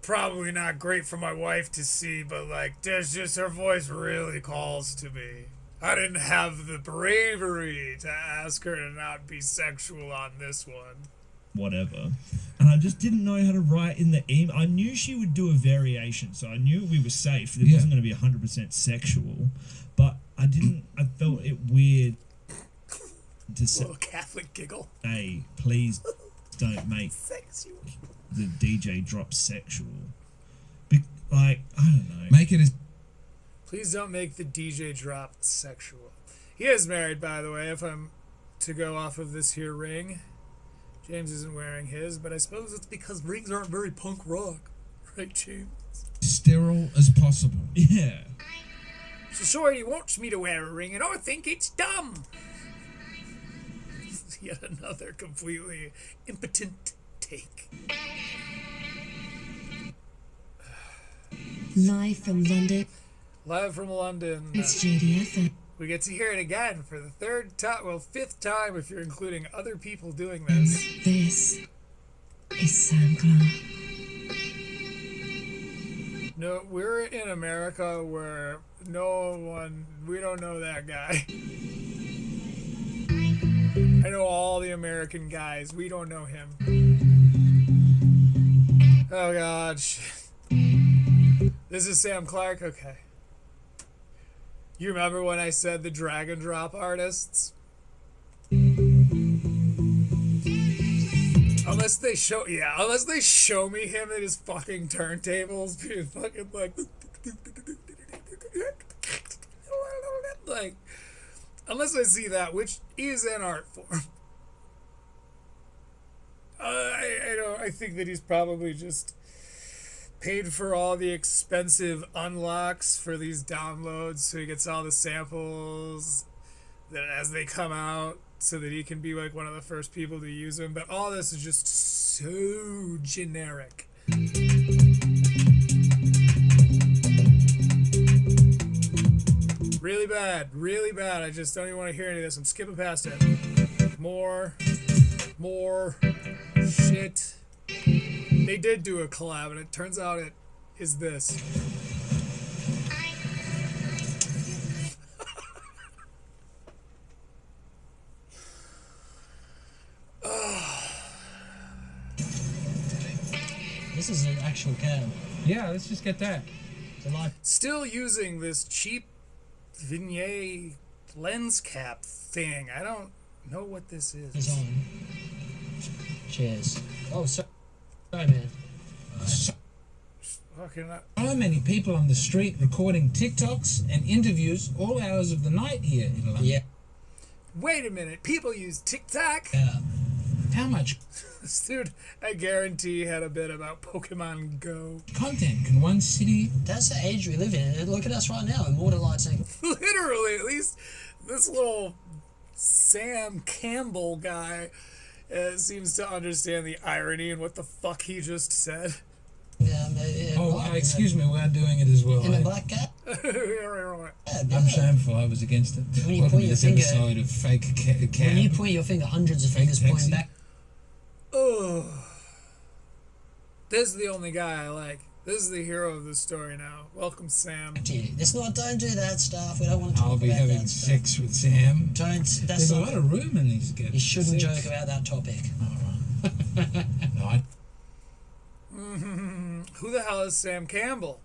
probably not great for my wife to see, but like, there's just her voice really calls to me. I didn't have the bravery to ask her to not be sexual on this one. Whatever. And I just didn't know how to write in the email. I knew she would do a variation, so I knew we were safe. It wasn't going to be 100% sexual, but I felt it weird to say, Little Catholic giggle. hey, please don't make Sexual. the DJ drop sexual. I don't know. Make it as Please don't make the DJ drop sexual. He is married, by the way, if I'm to go off of this here ring. James isn't wearing his, but I suppose it's because rings aren't very punk rock. Right, James? sterile as possible. Yeah. So Shorty wants me to wear a ring, and I think it's dumb. Yet another completely impotent take. Live from London, Live from London. it's JDFM. We get to hear it again for the fifth time if you're including other people doing this. This is Sam Clark. No, we're in America where we don't know that guy. I know all the American guys. We don't know him. Oh, God. Shit. This is Sam Clark? Okay. You remember when I said the drag and drop artists? Unless they show me him at his fucking turntables being fucking like unless I see that, which is an art form. I think that he's probably just paid for all the expensive unlocks for these downloads, so he gets all the samples that as they come out, so that he can be like one of the first people to use them. But all this is just so generic. Really bad, really bad. I just don't even want to hear any of this. I'm skipping past it. More shit. They did do a collab, and it turns out it is this. This is an actual cam. Yeah, let's just get that. It's a live. Still using this cheap Vignette lens cap thing. I don't know what this is. It's on. Cheers. Oh, sorry, man. Fucking So many people on the street recording TikToks and interviews all hours of the night here in London. Yeah. Wait a minute. People use TikTok? Yeah. How much This dude, I guarantee, had a bit about Pokemon Go. content can one city... That's the age we live in. Look at us right now, immortalizing. Literally, at least this little Sam Campbell guy seems to understand the irony in what the fuck he just said. Yeah, excuse me, we're doing it as well. In a black cat? I'm shameful, I was against it. When you Welcome point to your this finger- episode of Fake Cab. When you point your finger, hundreds of fingers taxi. pointing back. Oh. This is the only guy I like. This is the hero of the story now. Welcome, Sam. To you. It's not. Don't do that stuff. We don't want to talk I'll be about having that stuff. sex with Sam. Don't. That's There's a not. lot of room in these gaps. You shouldn't Sex. joke about that topic. No, I Who the hell is Sam Campbell?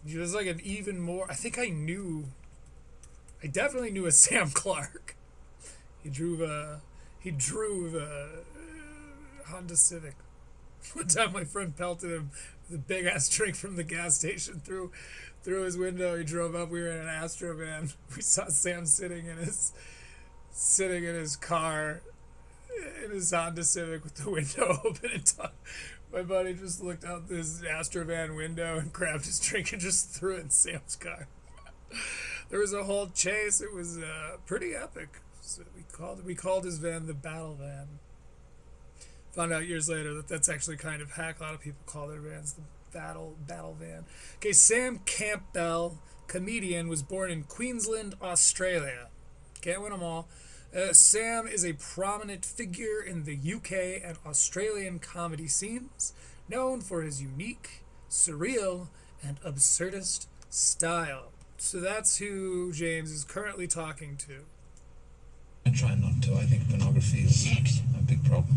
He was like an even more... I definitely knew a Sam Clark. He drove a Honda Civic. One time my friend pelted him with a big ass drink from the gas station through his window. He drove up. We were in an Astro van. We saw Sam sitting in his car in his Honda Civic with the window open and my buddy just looked out this Astro van window and grabbed his drink and just threw it in Sam's car. There was a whole chase. It was pretty epic. So we called his van the Battle Van. Found out years later that that's actually kind of hack. A lot of people call their vans the Battle Van. Okay, Sam Campbell, comedian, was born in Queensland, Australia. Can't win them all. Sam is a prominent figure in the UK and Australian comedy scenes, known for his unique, surreal, and absurdist style. So that's who James is currently talking to. I try not to. I think pornography is a big problem.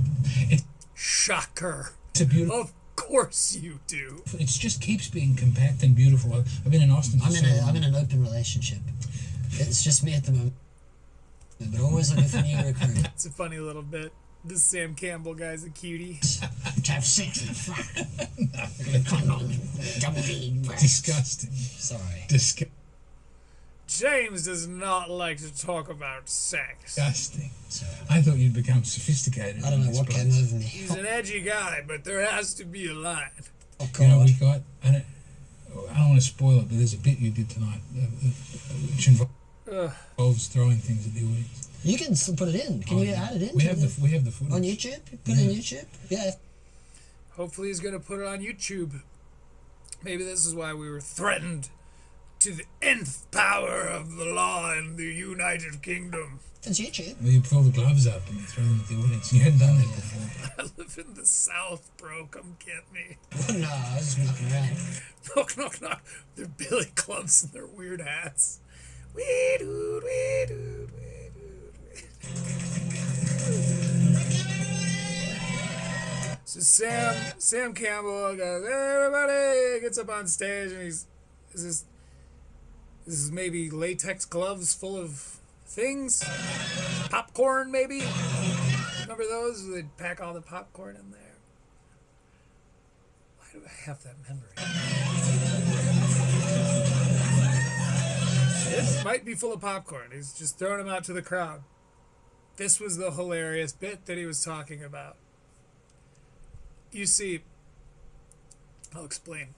Shocker. It's a beautiful... Of course you do. It just keeps being compact and beautiful. I've been in Austin for so long. I'm in an open relationship. It's just me at the moment. But always looking for new recruits. It's a funny little bit. This Sam Campbell guy's a cutie. To have sex and fuck. Double D. Disgusting. Sorry. James does not like to talk about sex. Disgusting. Sorry. I thought you'd become sophisticated. I don't know what came over me. He's an edgy guy, but there has to be a line. Oh, You know, God. we got... I don't want to spoil it, but there's a bit you did tonight which involves throwing things at the audience. You can still put it in. Can you add it in? We have the footage. On YouTube? Put it on YouTube? Yeah. Hopefully he's going to put it on YouTube. Maybe this is why we were threatened to the nth power of the law in the United Kingdom. It's YouTube. Well, you pull the gloves up and you throw them at the audience. You hadn't done that before. I live in the South, bro. Come get me. No, I was just knocking around. Knock, knock, knock. They're billy clubs and their weird hats. Wee dood, wee dood, wee dood. So Sam Campbell goes, "Hey, everybody," gets up on stage and this is maybe latex gloves full of things, popcorn maybe. Remember those? They'd pack all the popcorn in there. Why do I have that memory? This might be full of popcorn. He's just throwing them out to the crowd. This was the hilarious bit that he was talking about. You see, I'll explain.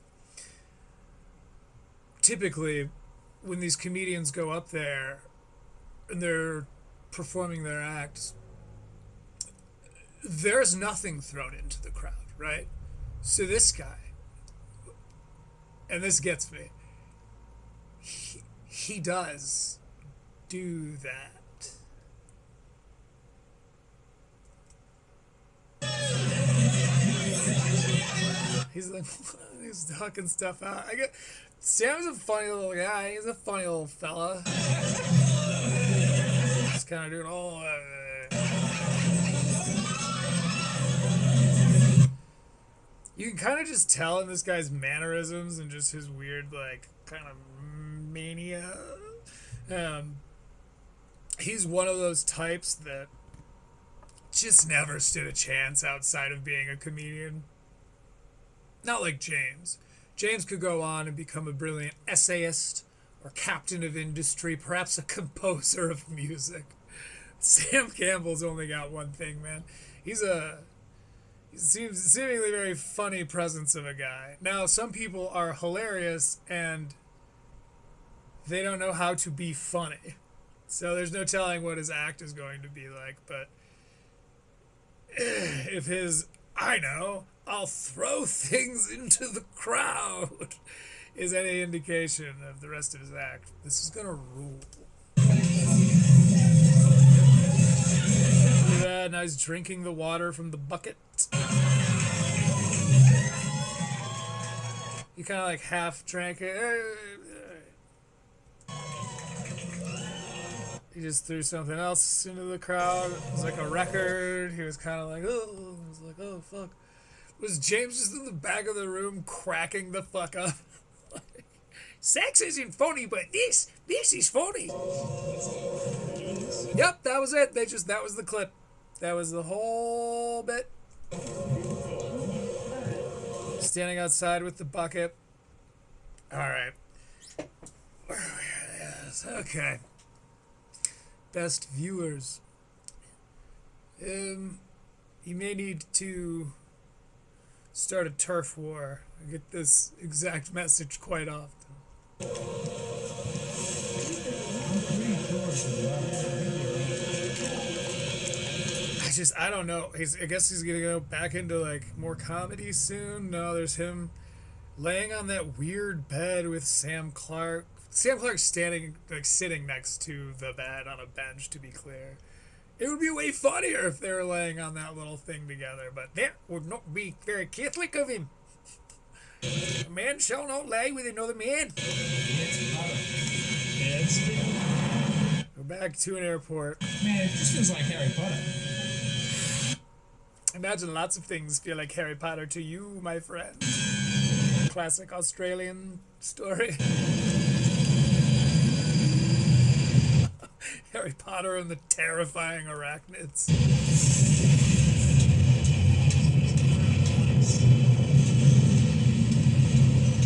Typically, when these comedians go up there and they're performing their acts, there's nothing thrown into the crowd, right? So this guy, and this gets me, he does do that. He's like, he's talking stuff out. Sam's a funny little guy. He's a funny little fella. He's kind of doing all you can kind of just tell in this guy's mannerisms and just his weird, like, kind of mania. He's one of those types that just never stood a chance outside of being a comedian. Not like James. James could go on and become a brilliant essayist or captain of industry, perhaps a composer of music. Sam Campbell's only got one thing, man. He seems seemingly very funny presence of a guy. Now, some people are hilarious and they don't know how to be funny. So there's no telling what his act is going to be like, but if his, I know, I'll throw things into the crowd is any indication of the rest of his act, this is gonna rule. Look at that, now he's drinking the water from the bucket. He kind of like half drank it. He just threw something else into the crowd. It was like a record. He was kind of like, oh, I was like, oh, fuck. Was James just in the back of the room cracking the fuck up? Like, sex isn't funny, but this is funny. Yep, that was it. That was the clip. That was the whole bit. Standing outside with the bucket. All right. Where are we? Yes. Okay. Best viewers. You may need to start a turf war. I get this exact message quite often. I don't know. I guess he's gonna go back into like more comedy soon. No, there's him laying on that weird bed with Sam Clark. Sam Clark's standing, like sitting next to the bed on a bench, to be clear. It would be way funnier if they were laying on that little thing together, but that would not be very Catholic of him. A man shall not lie with another man. We're back to an airport. Man, it just feels like Harry Potter. Imagine lots of things feel like Harry Potter to you, my friend. Classic Australian story. Harry Potter and the terrifying arachnids.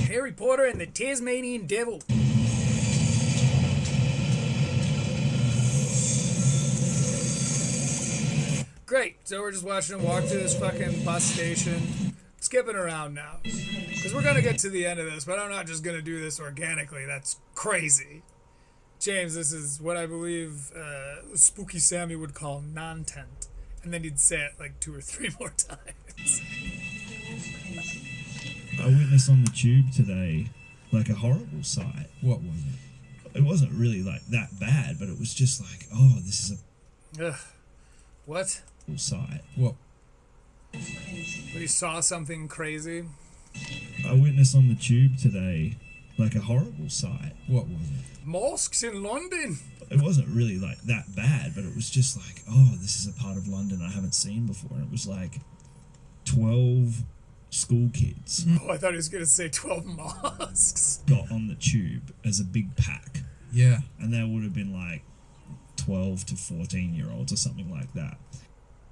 Harry Potter and the Tasmanian Devil. Great, so we're just watching him walk through this fucking bus station. Skipping around now. Because we're going to get to the end of this, but I'm not just going to do this organically. That's crazy. James, this is what I believe Spooky Sammy would call non-tent. And then he'd say it like 2 or 3 more times. I witnessed on the tube today, like a horrible sight. What was it? It wasn't really like that bad, but it was just like, oh, this is Ugh. What? a sight. What? When you saw something crazy? I witnessed on the tube today, like a horrible sight. What was it? Mosques in London. It wasn't really like that bad, but it was just like, oh, this is a part of London I haven't seen before. And it was like 12 school kids Oh, I thought he was going to say 12 mosques. got on the tube as a big pack. Yeah. And there would have been like 12 to 14-year-olds or something like that.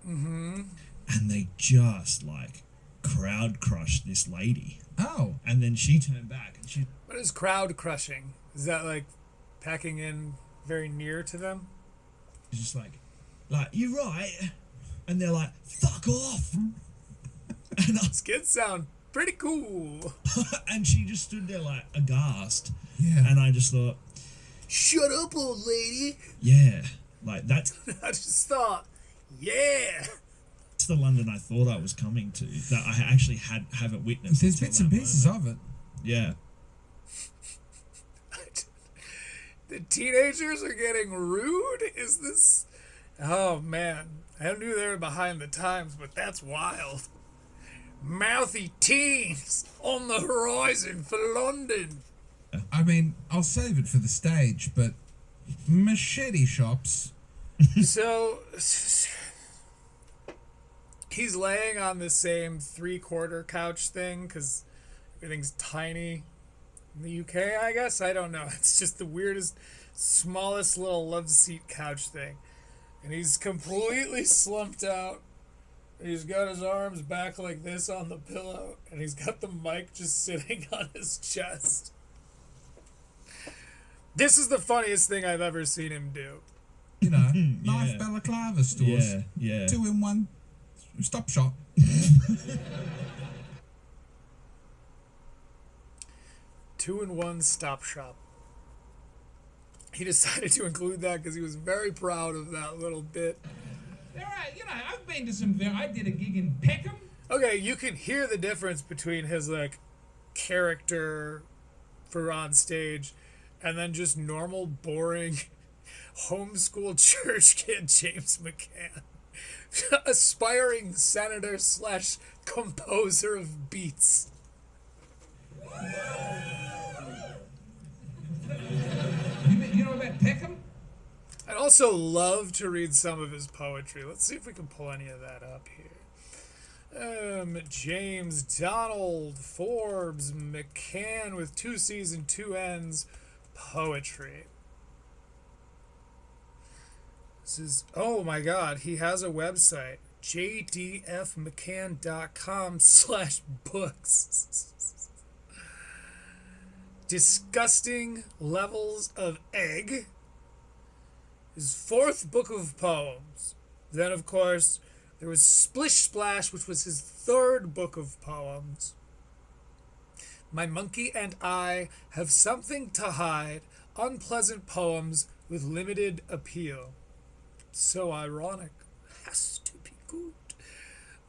Mm-hmm. And they just like crowd crushed this lady. Oh. And then she turned back and she What is crowd crushing? Is that like packing in very near to them? was just like, you're right. And they're like, fuck off. And, These kids sound pretty cool. and she just stood there like aghast. Yeah. And I just thought, Shut up, old lady. yeah, like that's I just thought, yeah. the London I thought I was coming to, that I actually haven't witnessed. There's until bits and that pieces moment. of it. Yeah. The teenagers are getting rude? Is this... Oh, man. I knew they were behind the times, but that's wild. Mouthy teens on the horizon for London. I mean, I'll save it for the stage, but machete shops. So... He's laying on the same 3/4 couch thing, because everything's tiny. In the UK, I guess? I don't know. It's just the weirdest, smallest little love seat couch thing. And he's completely slumped out. He's got his arms back like this on the pillow. And he's got the mic just sitting on his chest. This is the funniest thing I've ever seen him do. You know, Yeah. nice balaclava stores. Yeah. 2-in-1 stop shop. 2-in-1 stop shop. He decided to include that because he was very proud of that little bit. All right, you know, I've been to some. I did a gig in Peckham. Okay, you can hear the difference between his like character for on stage and then just normal, boring homeschool church kid James McCann. Aspiring senator / composer of beats. You know about Peckham? I'd also love to read some of his poetry. Let's see if we can pull any of that up here. James Donald Forbes McCann with 2 C's and 2 N's poetry. This is, oh my god, he has a website. jdfmccann.com/books. Disgusting Levels of Egg. His 4th book of poems. Then, of course, there was Splish Splash, which was his 3rd book of poems. My Monkey and I Have Something to Hide. Unpleasant poems with limited appeal. So ironic. Has to be good.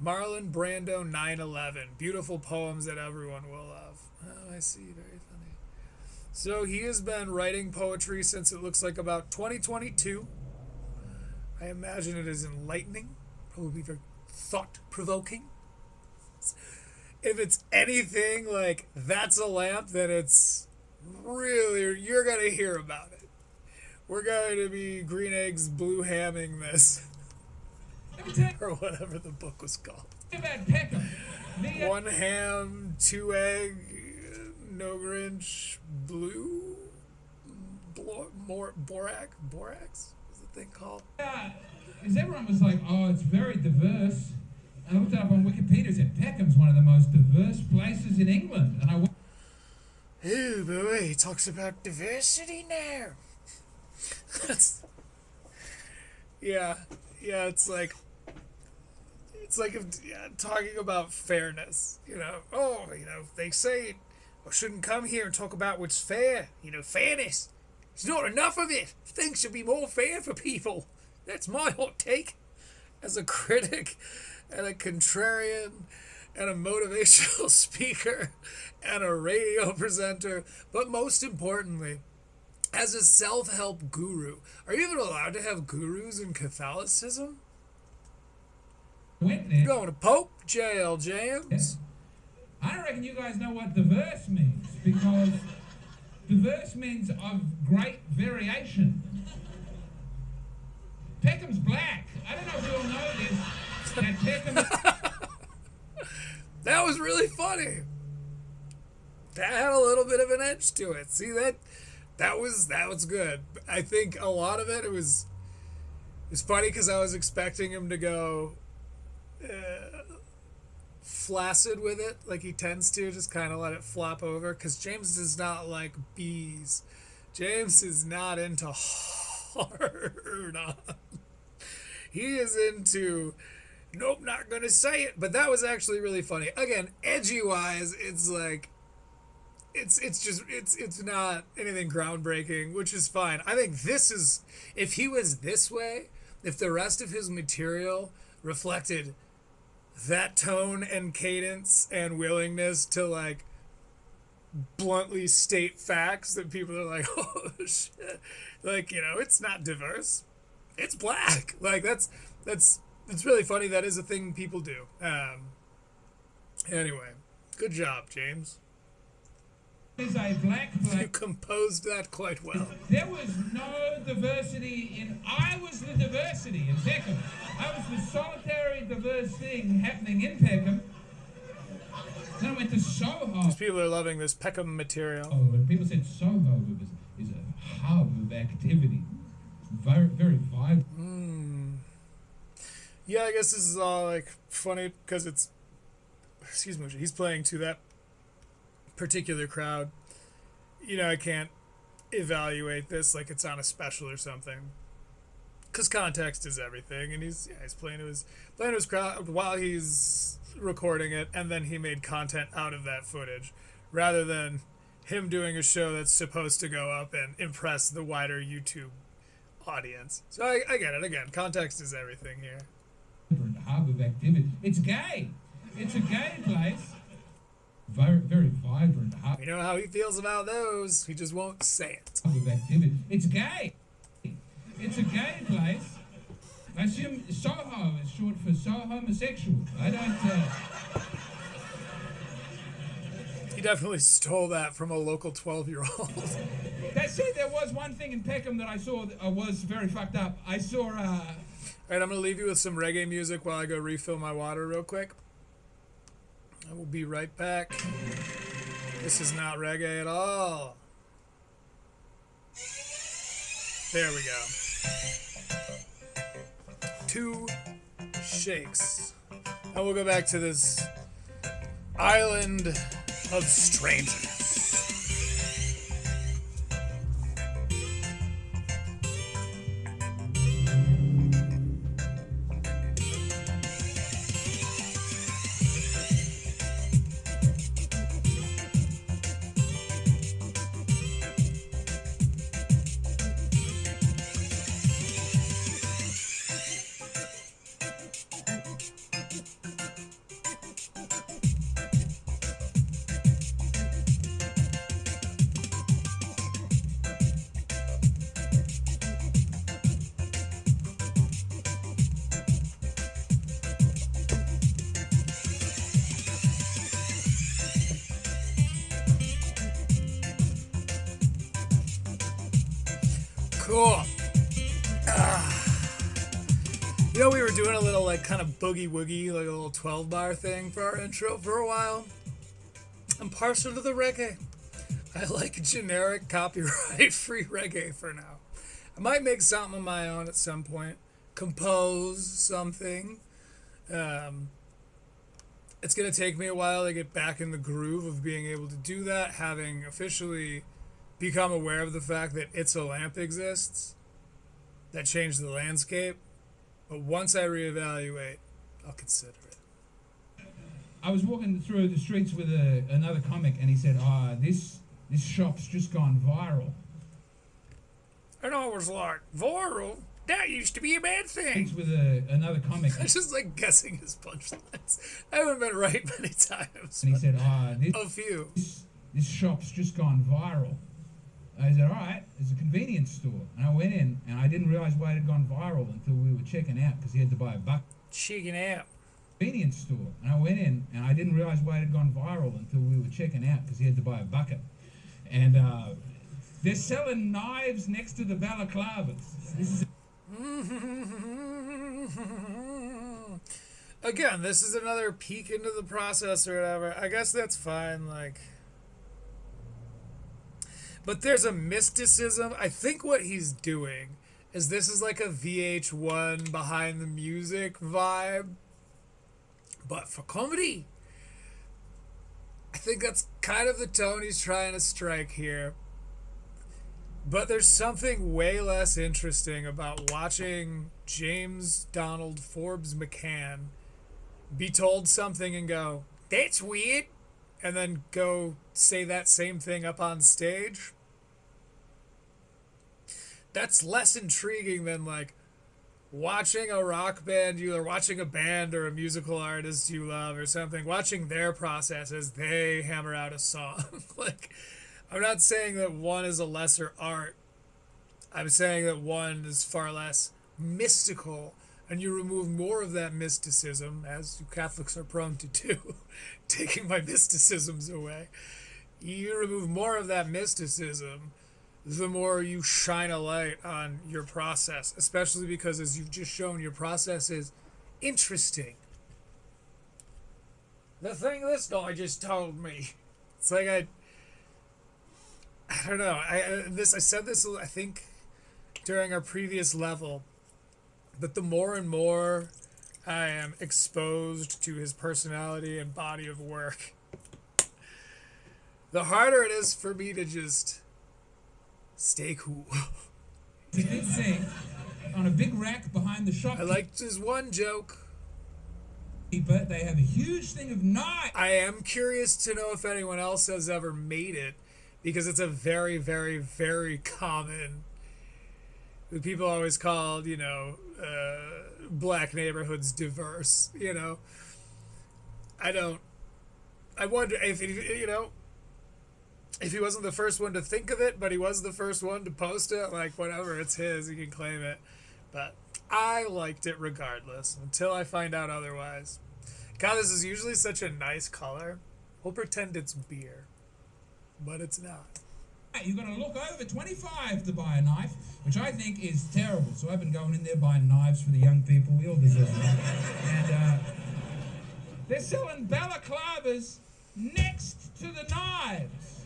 Marlon Brando 9/11. Beautiful poems that everyone will love. Oh, I see. Very funny. So he has been writing poetry since it looks like about 2022. I imagine it is enlightening, probably very thought-provoking. If it's anything like That's a Lamp, then it's really, you're going to hear about it. We're going to be green eggs blue hamming this. Or whatever the book was called. One ham, two egg, no Grinch, blue, borax is the thing called? Because everyone was like, oh, it's very diverse. And I looked it up on Wikipedia and said Peckham's one of the most diverse places in England. And I went, oh boy, he talks about diversity now. Yeah, it's like if, talking about fairness, they say I shouldn't come here and talk about what's fair, fairness. There's not enough of it. Things should be more fair for people. That's my hot take as a critic and a contrarian and a motivational speaker and a radio presenter, but most importantly, as a self-help guru. Are you even allowed to have gurus in Catholicism? You're going to Pope jail, James. I don't reckon you guys know what diverse means, because diverse means of great variation. Peckham's black. I don't know if you all know this. That Peckham... That was really funny. That had a little bit of an edge to it. See, that was good. I think a lot of it was funny because I was expecting him to go flaccid with it, like he tends to, just kind of let it flop over, because James does not like bees. James is not into hard on. He is into, nope, not gonna say it. But that was actually really funny. Again, edgy wise, it's like, it's not anything groundbreaking, which is fine. I think this is, if he was this way, if the rest of his material reflected that tone and cadence and willingness to like bluntly state facts that people are like, oh shit, like, it's not diverse, it's black. Like it's really funny. That is a thing people do. Anyway, good job, James. Is a black place. You composed that quite well. There was no diversity I was the diversity in Peckham. I was the solitary diverse thing happening in Peckham. Then I went to Soho. These people are loving this Peckham material. Oh, and people said Soho is a hub of activity. Very, very vibrant. Yeah, I guess this is all like funny because he's playing to that particular crowd. I can't evaluate this like it's on a special or something, because context is everything, and he's playing to his crowd while he's recording it, and then he made content out of that footage rather than him doing a show that's supposed to go up and impress the wider YouTube audience. So I get it. Again, context is everything here. Hub of activity. It's gay. It's a gay place. Very, very vibrant hub. You know how he feels about those. He just won't say it. Hub of activity. It's gay. It's a gay place. I assume Soho is short for so homosexual. I don't. He definitely stole that from a local 12-year-old. That said, there was one thing in Peckham that I saw that was very fucked up. I saw. All right, I'm gonna leave you with some reggae music while I go refill my water real quick. I will be right back. This is not reggae at all. There we go. 2 shakes. And we'll go back to this island of strangers. Cool. You know, we were doing a little, like, kind of boogie woogie, like a little 12 bar thing for our intro for a while. I'm partial to the reggae. I like generic, copyright-free reggae for now. I might make something of my own at some point. Compose something. It's going to take me a while to get back in the groove of being able to do that, having officially become aware of the fact that It's a Lamp exists. That changed the landscape. But once I reevaluate, I'll consider it. I was walking through the streets with another comic, and he said, this shop's just gone viral. And I was like, viral? That used to be a bad thing. With another comic. I just like guessing his punchlines. I haven't been right many times. And he said, a few. This shop's just gone viral. I said, all right, it's a convenience store. And I went in, and I didn't realize why it had gone viral until we were checking out, because he had to buy a bucket. Checking out. Convenience store. And I went in, and I didn't realize why it had gone viral until we were checking out, because he had to buy a bucket. And they're selling knives next to the balaclavas. This is Again, this is another peek into the process or whatever. I guess that's fine, like... But there's a mysticism. I think what he's doing is this is like a VH1 behind the music vibe, but for comedy. I think that's kind of the tone he's trying to strike here. But there's something way less interesting about watching James Donald Forbes McCann be told something and go, that's weird, and then go say that same thing up on stage. That's less intriguing than, like, watching a rock band or watching a band or a musical artist you love or something, watching their process as they hammer out a song. Like, I'm not saying that one is a lesser art. I'm saying that one is far less mystical, and you remove more of that mysticism, as you Catholics are prone to do, taking my mysticisms away. You remove more of that mysticism, the more you shine a light on your process, especially because, as you've just shown, your process is interesting. The thing this guy just told me. It's like I don't know. I said this, I think, during our previous level, but the more and more I am exposed to his personality and body of work, the harder it is for me to just stay cool. He did say, on a big rack behind the shop. I liked his one joke. But they have a huge thing of knives. I am curious to know if anyone else has ever made it, because it's a very, very, very common. People always called, black neighborhoods diverse. I wonder if if he wasn't the first one to think of it, but he was the first one to post it. Like, whatever, it's his, he can claim it. But I liked it regardless until I find out otherwise. God, this is usually such a nice color. We'll pretend it's beer, but it's not. You've got to look over 25 to buy a knife, which I think is terrible. So I've been going in there buying knives for the young people. We all deserve them. And they're selling balaclavas next to the knives.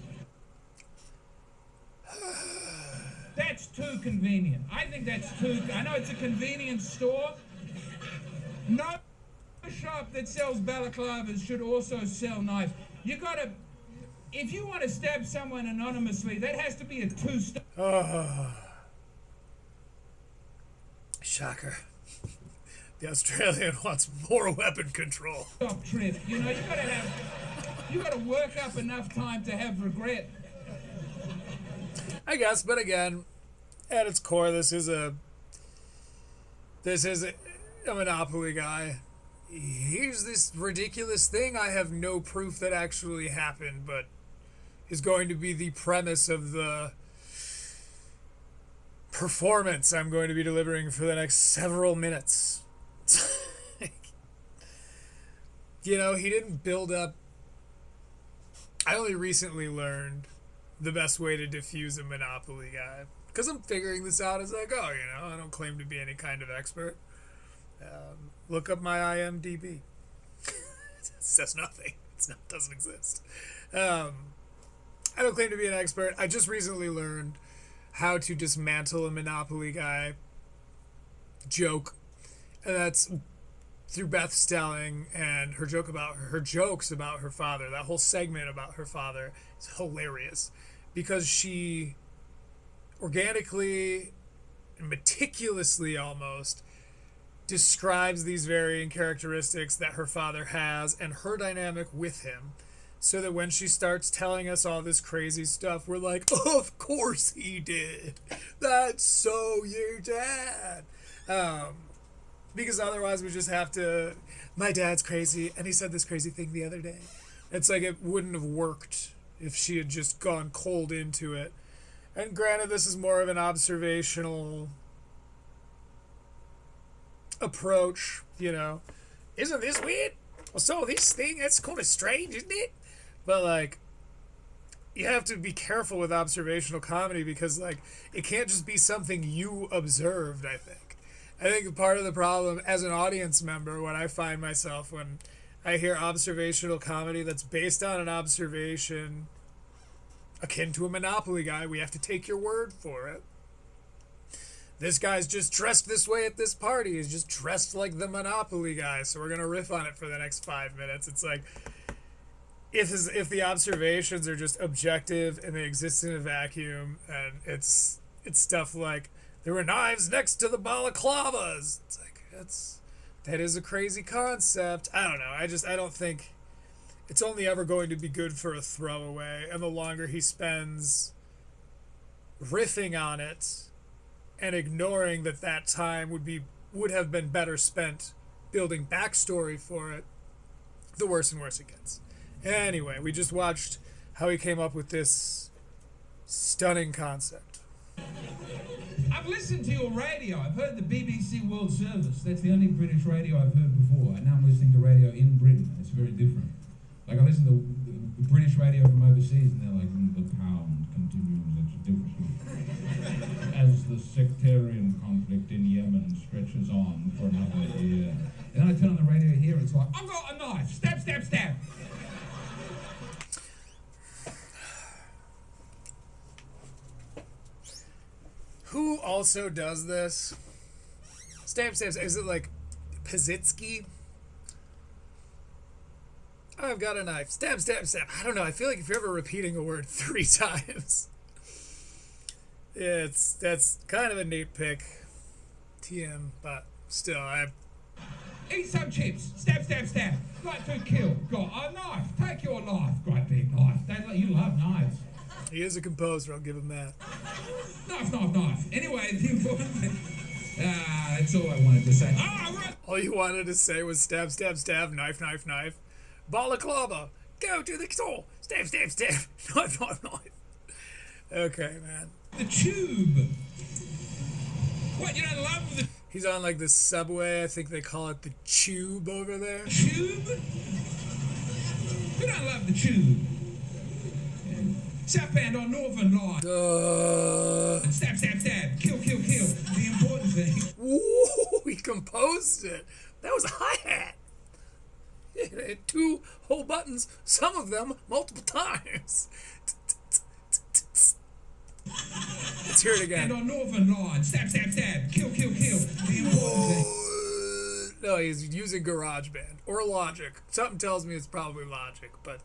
That's too convenient. I think that's too... I know it's a convenience store. No shop that sells balaclavas should also sell knives. You got to... If you want to stab someone anonymously, that has to be a two-step... Shocker. The Australian wants more weapon control. Trip. You got to work up enough time to have regret. I guess, but again, at its core, this is a Monopoly guy. Here's this ridiculous thing I have no proof that actually happened, but is going to be the premise of the performance I'm going to be delivering for the next several minutes. He didn't build up. I only recently learned the best way to diffuse a Monopoly guy, because I'm figuring this out as I go, you know. I don't claim to be any kind of expert. Look up my IMDb. It says nothing. Doesn't exist. I don't claim to be an expert. I just recently learned how to dismantle a Monopoly guy joke, and that's through Beth Stelling and her jokes about her father. That whole segment about her father is hilarious because she organically and meticulously almost describes these varying characteristics that her father has and her dynamic with him, so that when she starts telling us all this crazy stuff, we're like, oh, of course he did. That's so your dad. Because otherwise we just have to, my dad's crazy and he said this crazy thing the other day. It's like it wouldn't have worked if she had just gone cold into it. And granted, this is more of an observational approach, you know. Isn't this weird? Well, so this thing, that's kind of strange, isn't it? But, like, you have to be careful with observational comedy because, like, it can't just be something you observed, I think. I think part of the problem as an audience member, when I find myself when I hear observational comedy that's based on an observation akin to a Monopoly guy, we have to take your word for it. This guy's just dressed this way at this party. He's just dressed like the Monopoly guy, so we're going to riff on it for the next 5 minutes. It's like, if the observations are just objective and they exist in a vacuum, and it's stuff like, there were knives next to the balaclavas. It's like, that is a crazy concept. I don't know. I don't think it's only ever going to be good for a throwaway. And the longer he spends riffing on it and ignoring that time would have been better spent building backstory for it, the worse and worse it gets. Anyway, we just watched how he came up with this stunning concept. I've listened to your radio. I've heard the BBC World Service. That's the only British radio I've heard before. And now I'm listening to radio in Britain. It's very different. Like, I listen to the British radio from overseas, and they're like, the pound continues its difficulty as the sectarian conflict in Yemen stretches on for another year. And then I turn on the radio here, it's like, I've got a knife. Stab, stab, stab. Who also does this? Stab, stab, stab. Is it like Pazitsky? I've got a knife. Stab, stab, stab. I don't know. I feel like if you're ever repeating a word 3 times, that's kind of a neat pick. TM, but still, Eat some chips. Stab, stab, stab. Like to kill. Got a knife. Take your life. Great big knife. You love knives. He is a composer, I'll give him that. Knife, knife, knife. Anyway, the important thing... that's all I wanted to say. Right. All you wanted to say was stab, stab, stab, knife, knife, knife. Balaclava, go to the store. Stab, stab, stab, knife, knife, knife. Okay, man. The tube. What, you don't love the... He's on, like, the subway. I think they call it the tube over there. Tube? Who don't love the tube? Southbound on Northern Line. Stab, stab, stab. Kill, kill, kill. The important thing. Ooh, he composed it. That was a hi-hat. It had 2 whole buttons, some of them multiple times. Let's hear it again. And on Northern Line. Stab, stab, stab. Kill, kill, kill. The important thing. No, he's using GarageBand or Logic. Something tells me it's probably Logic, but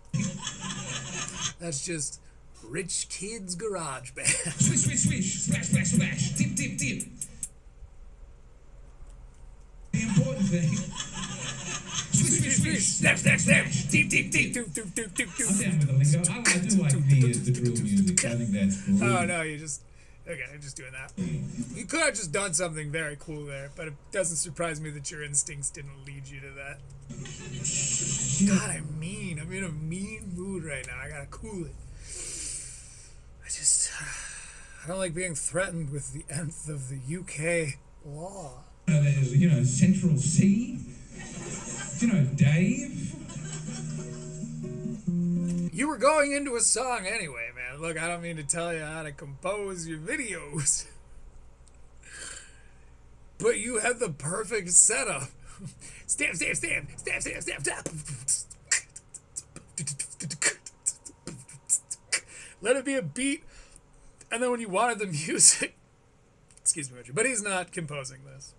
that's just rich kids GarageBand. Swish, swish, swish. Splash, splash, splash. Dip, dip, dip. The important thing. Swish, swish, swish. Snap, snap, snap. Dip, dip, dip. I'm down with the lingo. I do like the drill music. I think that's cool. Oh, no, you just... Okay, I'm just doing that. You could have just done something very cool there, but it doesn't surprise me that your instincts didn't lead you to that. God, I'm mean. I'm in a mean mood right now. I gotta cool it. I don't like being threatened with the nth of the UK law. You know, Central C? You know, Dave? You were going into a song anyway, man. Look, I don't mean to tell you how to compose your videos. But you had the perfect setup. Stamp, stamp, stamp, stamp, stamp, stamp, stamp. Let it be a beat. And then when you wanted the music, excuse me, Richard, but he's not composing this.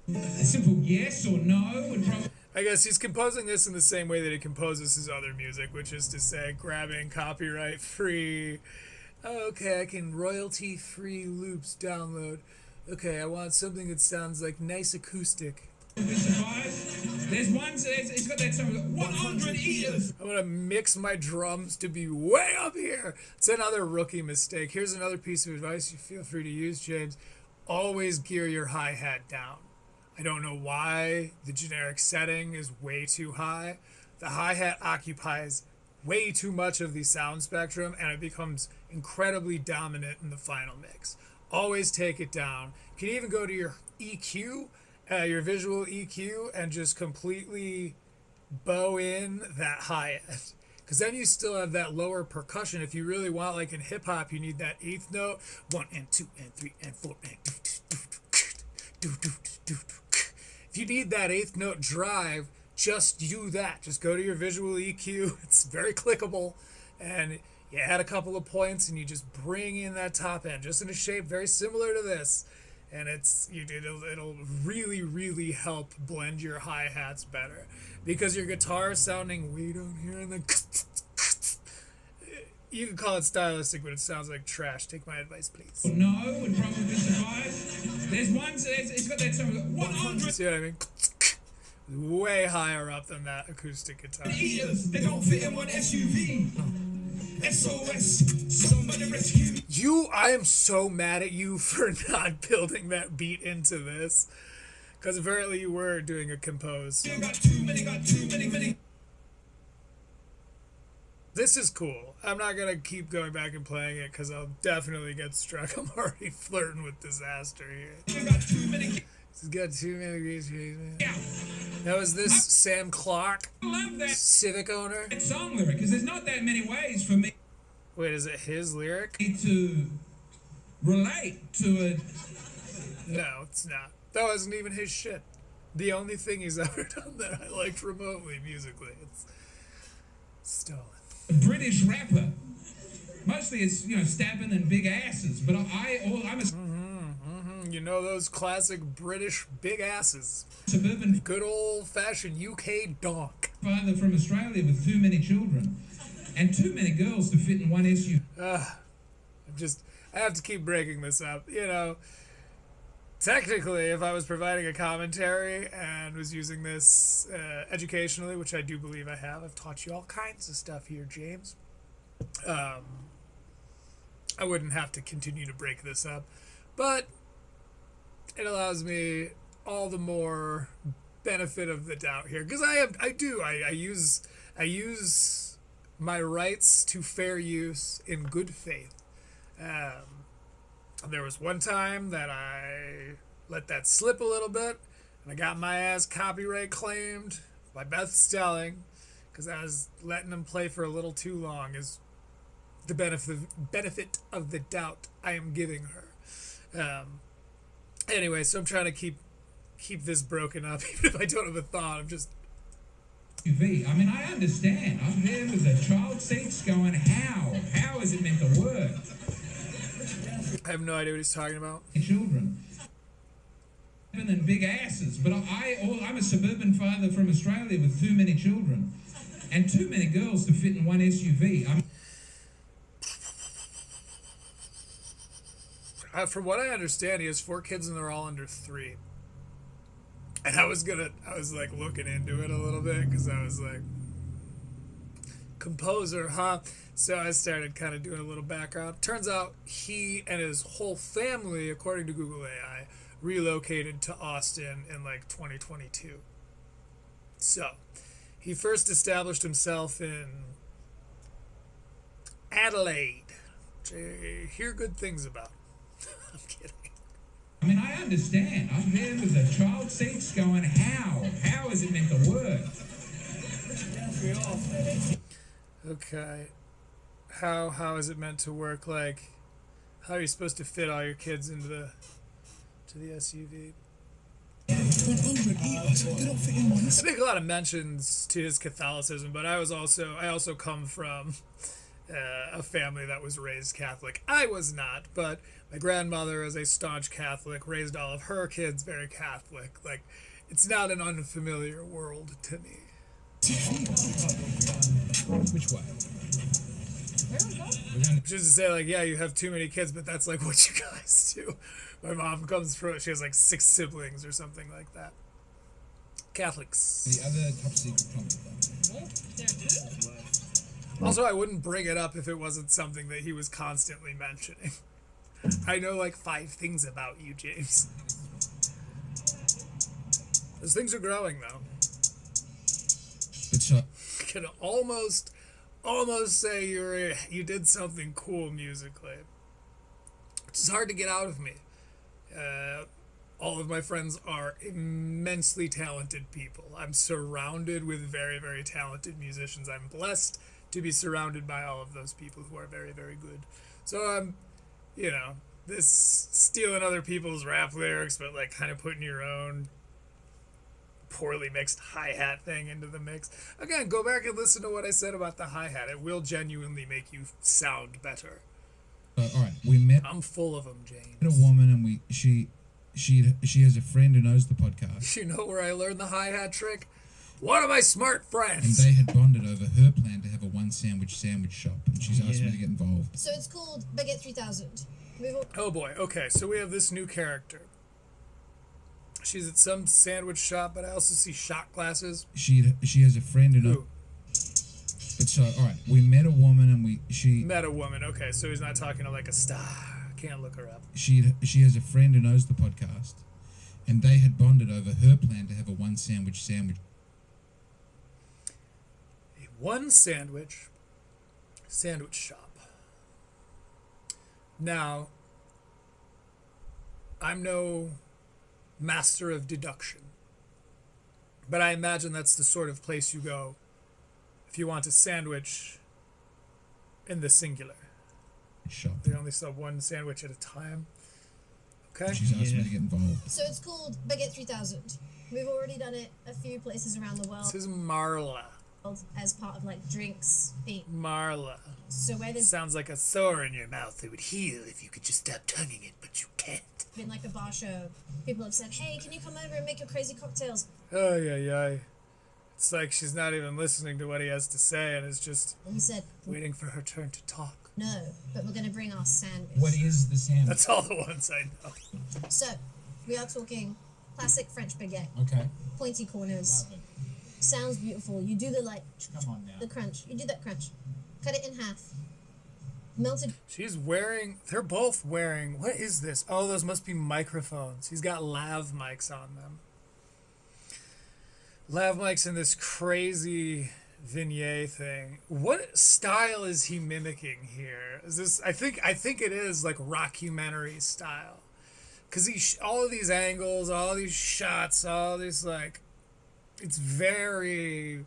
A simple yes or no would probably... I guess he's composing this in the same way that he composes his other music, which is to say, grabbing copyright-free. Oh, okay, I can royalty-free loops download. Okay, I want something that sounds like nice acoustic. There's one, it's got that song, 100 eaters. I'm gonna mix my drums to be way up here. It's another rookie mistake. Here's another piece of advice you feel free to use, James. Always gear your hi-hat down. I don't know why the generic setting is way too high. The hi-hat occupies way too much of the sound spectrum, and it becomes incredibly dominant in the final mix. Always take it down. You can even go to your EQ, your visual EQ, and just completely bow in that hi-hat. Because then you still have that lower percussion. If you really want, like in hip-hop, you need that eighth note. 1 and 2 and 3 and 4 and If you need that eighth note drive, just do that. Just go to your visual EQ. It's very clickable. And you add a couple of points and you just bring in that top end, just in a shape very similar to this. And it'll really, really help blend your hi-hats better. Because your guitar is sounding way down here and then you can call it stylistic, but it sounds like trash. Take my advice, please. No would probably survive. There's one, it's got that song, 100 See what I mean? Way higher up than that acoustic guitar. eaters. They don't fit in one SUV. SOS, somebody rescue me. I am so mad at you for not building that beat into this. Because apparently you were doing a compose. Got too many. This is cool. I'm not going to keep going back and playing it because I'll definitely get struck. I'm already flirting with disaster here. Got too many. He's got too many grease, man. Yeah. Now, is this Sam Clark, I love that Civic owner? song lyric, because there's not that many ways for me Wait, is it his lyric? to relate to it. No, it's not. That wasn't even his shit. The only thing he's ever done that I liked remotely musically. It's stolen. A British rapper. Mostly it's, stabbing and big asses, but I'm a You know those classic British big asses. suburban Good old-fashioned UK donk. father from Australia with too many children and too many girls to fit in one SUV. I have to keep breaking this up. Technically, if I was providing a commentary and was using this educationally, which I do believe I have, I've taught you all kinds of stuff here, James. I wouldn't have to continue to break this up, but it allows me all the more benefit of the doubt here, because I use my rights to fair use in good faith. There was one time that I let that slip a little bit, and I got my ass copyright claimed by Beth Stelling because I was letting them play for a little too long. Is the benefit of the doubt I am giving her. Anyway, so I'm trying to keep this broken up, even if I don't have a thought. I'm just. I mean, I understand. I'm there with the child seats going, how is it meant to work? I have no idea what he's talking about. Children and big asses, but I'm a suburban father from Australia with too many children and too many girls to fit in one SUV. From what I understand, he has 4 kids and they're all under 3. And I was like looking into it a little bit because I was like, composer, huh? So I started kind of doing a little background. Turns out he and his whole family, according to Google AI, relocated to Austin in like 2022. So he first established himself in Adelaide, which I hear good things about. I'm kidding. I mean, I understand. I'm there with the child seats going, how is it meant to work? Okay. How is it meant to work? Like, how are you supposed to fit all your kids into the SUV? They don't fit in one. I think a lot of mentions to his Catholicism, but I also come from a family that was raised Catholic. I was not, but my grandmother is a staunch Catholic, raised all of her kids very Catholic. Like, it's not an unfamiliar world to me. Which way? Which is to say, like, yeah, you have too many kids, but that's like what you guys do. My mom comes from, she has like 6 siblings or something like that. Catholics. The other top secret comment. Also, I wouldn't bring it up if it wasn't something that he was constantly mentioning. I know like 5 things about you, James. Those things are growing, though. It's I can almost say you did something cool musically, which is hard to get out of me. All of my friends are immensely talented people. I'm surrounded with very, very talented musicians. I'm blessed to be surrounded by all of those people who are very, very good. So this stealing other people's rap lyrics, but like kind of putting your own poorly mixed hi-hat thing into the mix. Again, go back and listen to what I said about the hi-hat. It will genuinely make you sound better. all right. We met I'm full of them, James. a woman, and she has a friend who knows the podcast, You know where I learned the hi-hat trick? One of my smart and friends. they had bonded over her plan to have a one sandwich shop, and she's asked me to get involved. So it's called Baguette 3000. Oh boy. Okay, so we have this new character. She's at some sandwich shop, but I also see shot glasses. She has a friend who knows. Ooh, But so, all right, we met a woman, and she met a woman. Okay, so he's not talking to like a star. Can't look her up. she has a friend who knows the podcast, and they had bonded over her plan to have a one sandwich. One sandwich shop. Now, I'm no master of deduction, but I imagine that's the sort of place you go if you want a sandwich in the singular. Shop. They only sell one sandwich at a time. Okay. She's asked me to get involved. So it's called Baguette 3000. We've already done it a few places around the world This is Marla. as part of like drinks theme. Marla. So where there's Sounds like a sore in your mouth that would heal if you could just stop tonguing it, but you can't. been like a bar show, people have said, "Hey, can you come over and make your crazy cocktails?" Oh, yeah. It's like she's not even listening to what he has to say and is just And we said, waiting for her turn to talk. "No, but we're gonna bring our sandwich." What is the sandwich? That's all the ones I know. So we are talking classic French baguette, Okay. pointy corners. Love it. Sounds beautiful. You do the like Come on now. the crunch. You do that crunch. Cut it in half. Melted They're both wearing, what is this? Oh, those must be microphones. He's got lav mics on them. Lav mics in this crazy vignette thing. What style is he mimicking here? Is this, I think it is like rockumentary style. Because all of these angles, all these shots, all these like, it's very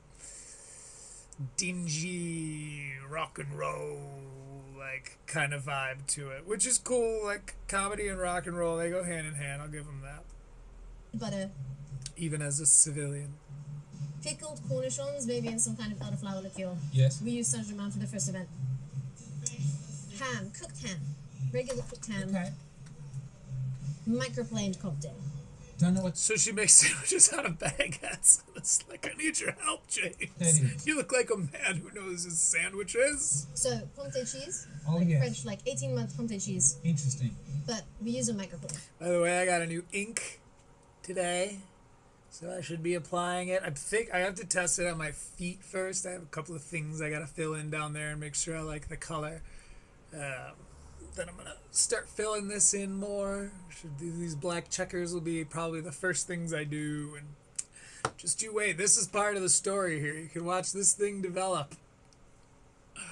dingy rock and roll like kind of vibe to it, which is cool. Like comedy and rock and roll, they go hand in hand. I'll give them that. butter, Even as a civilian. pickled cornichons, maybe in some kind of elderflower liqueur. Yes. We used Saint-Germain for the first event. Ham, cooked ham, regular cooked ham, Okay. microplaned Comté. Don't know what's. So she makes sandwiches out of baguettes. It's like, I need your help, James. That is. You look like a man who knows his sandwiches. So Comté cheese, Oh, like yes. French, like 18-month Comté cheese, Interesting. but we use a microplane. By the way, I got a new ink today, so I should be applying it. I think I have to test it on my feet first. I have a couple of things I gotta fill in down there and make sure I like the color. Then I'm gonna start filling this in more. These black checkers will be probably the first things I do, and just you wait. This is part of the story here. You can watch this thing develop. I'm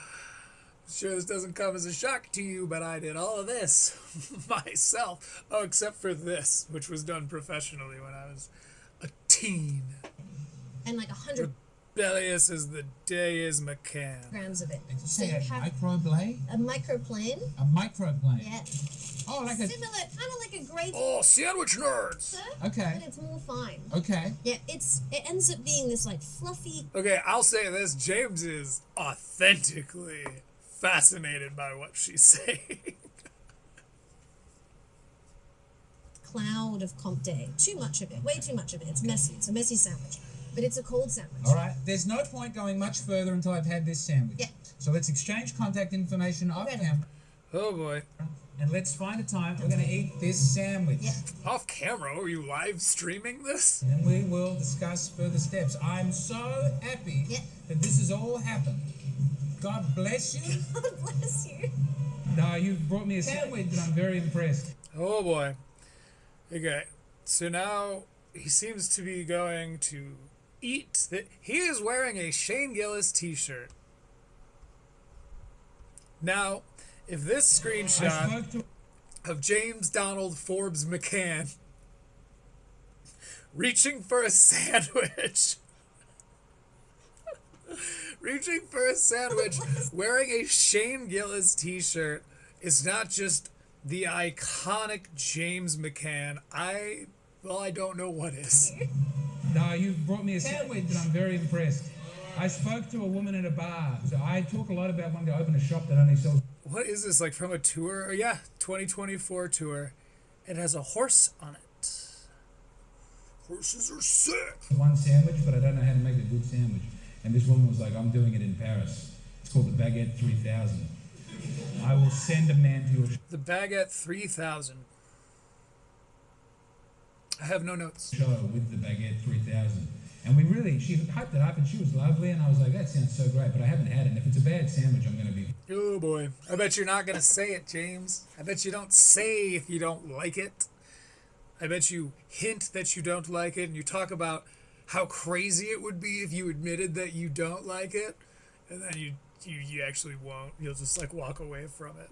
sure this doesn't come as a shock to you, but I did all of this myself. Oh, except for this, which was done professionally when I was a teen. And like 100 Bellius as the day is McCann. Grams of it. Did you So say you a have microblade? a microplane. A microplane? Yeah. Oh, like a... Similar, kind of like a grater, Oh, sandwich nerds! sir, Okay. but it's more fine. Okay. Yeah, it ends up being this like fluffy. Okay, I'll say this. James is authentically fascinated by what she's saying. Cloud of comp day. Too much of it. Way too much of it. It's messy. It's a messy sandwich. But it's a cold sandwich. All right. There's no point going much further until I've had this sandwich. Yeah. So let's exchange contact information off Ready. camera, Oh boy. and let's find a time we're going to eat this sandwich. Yeah. Off camera? Are you live streaming this? And then we will discuss further steps. I'm so happy Yeah. that this has all happened. God bless you. God bless you. No, you've brought me a sandwich, and I'm very impressed. Oh boy. Okay. So now he seems to be going to eat. He is wearing a Shane Gillis t-shirt. Now, if this I screenshot spoke to... of James Donald Forbes McCann reaching for a sandwich, wearing a Shane Gillis t-shirt is not just the iconic James McCann. I don't know what is. No, you've brought me a sandwich, and I'm very impressed. I spoke to a woman at a bar. So I talk a lot about wanting to open a shop that only sells What is this, like from a tour? Oh, yeah, 2024 tour. It has a horse on it. Horses are sick. one sandwich, but I don't know how to make a good sandwich. And this woman was like, I'm doing it in Paris. It's called the Baguette 3000. I will send a man to your The Baguette 3000. I have no notes. show with the Baguette 3000. And she hyped it up, and she was lovely, and I was like, that sounds so great, but I haven't had it. And if it's a bad sandwich, I'm going to be... Oh boy. I bet you're not going to say it, James. I bet you don't say if you don't like it. I bet you hint that you don't like it, and you talk about how crazy it would be if you admitted that you don't like it, and then you actually won't. You'll just like walk away from it.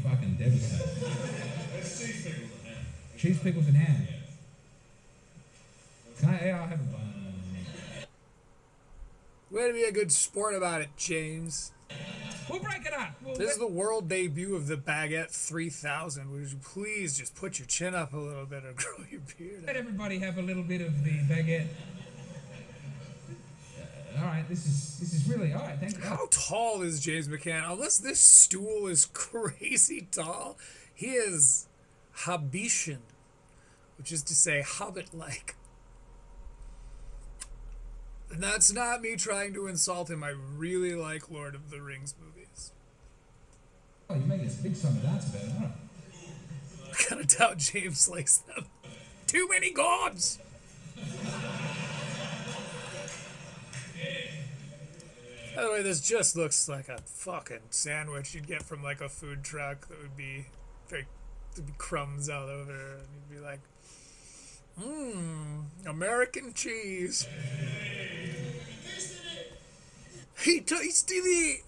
fucking devastated. Cheese pickles and ham. I'll have a bun. Way to be a good sport about it, James. We'll break it up. This is the world debut of the Baguette 3000. Would you please just put your chin up a little bit or grow your beard Let out? everybody have a little bit of the baguette. All right, this is really all right. Thank you. How tall is James McCann? Unless this stool is crazy tall, he is Habitian, which is to say hobbit-like. And that's not me trying to insult him. I really like Lord of the Rings movies. Oh, you're making a big song and dance about it. All right. I kind of doubt James likes them. Too many gods! By the way, this just looks like a fucking sandwich you'd get from like a food truck that would be there'd be crumbs all over and you'd be like, American cheese. He tasted it!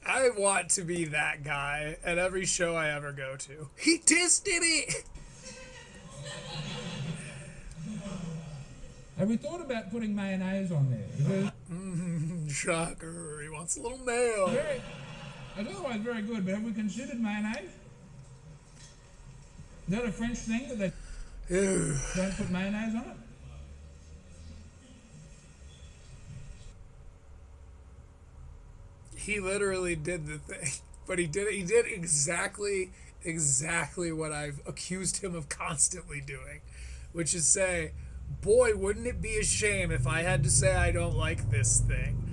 I want to be that guy at every show I ever go to. He tasted it! Have we thought about putting mayonnaise on there? Because Shocker, he wants a little mayo. it's otherwise very good, but have we considered mayonnaise? Is that a French thing that they Ew. don't put mayonnaise on it? He literally did the thing, but he did exactly what I've accused him of constantly doing, which is say, boy, wouldn't it be a shame if I had to say I don't like this thing,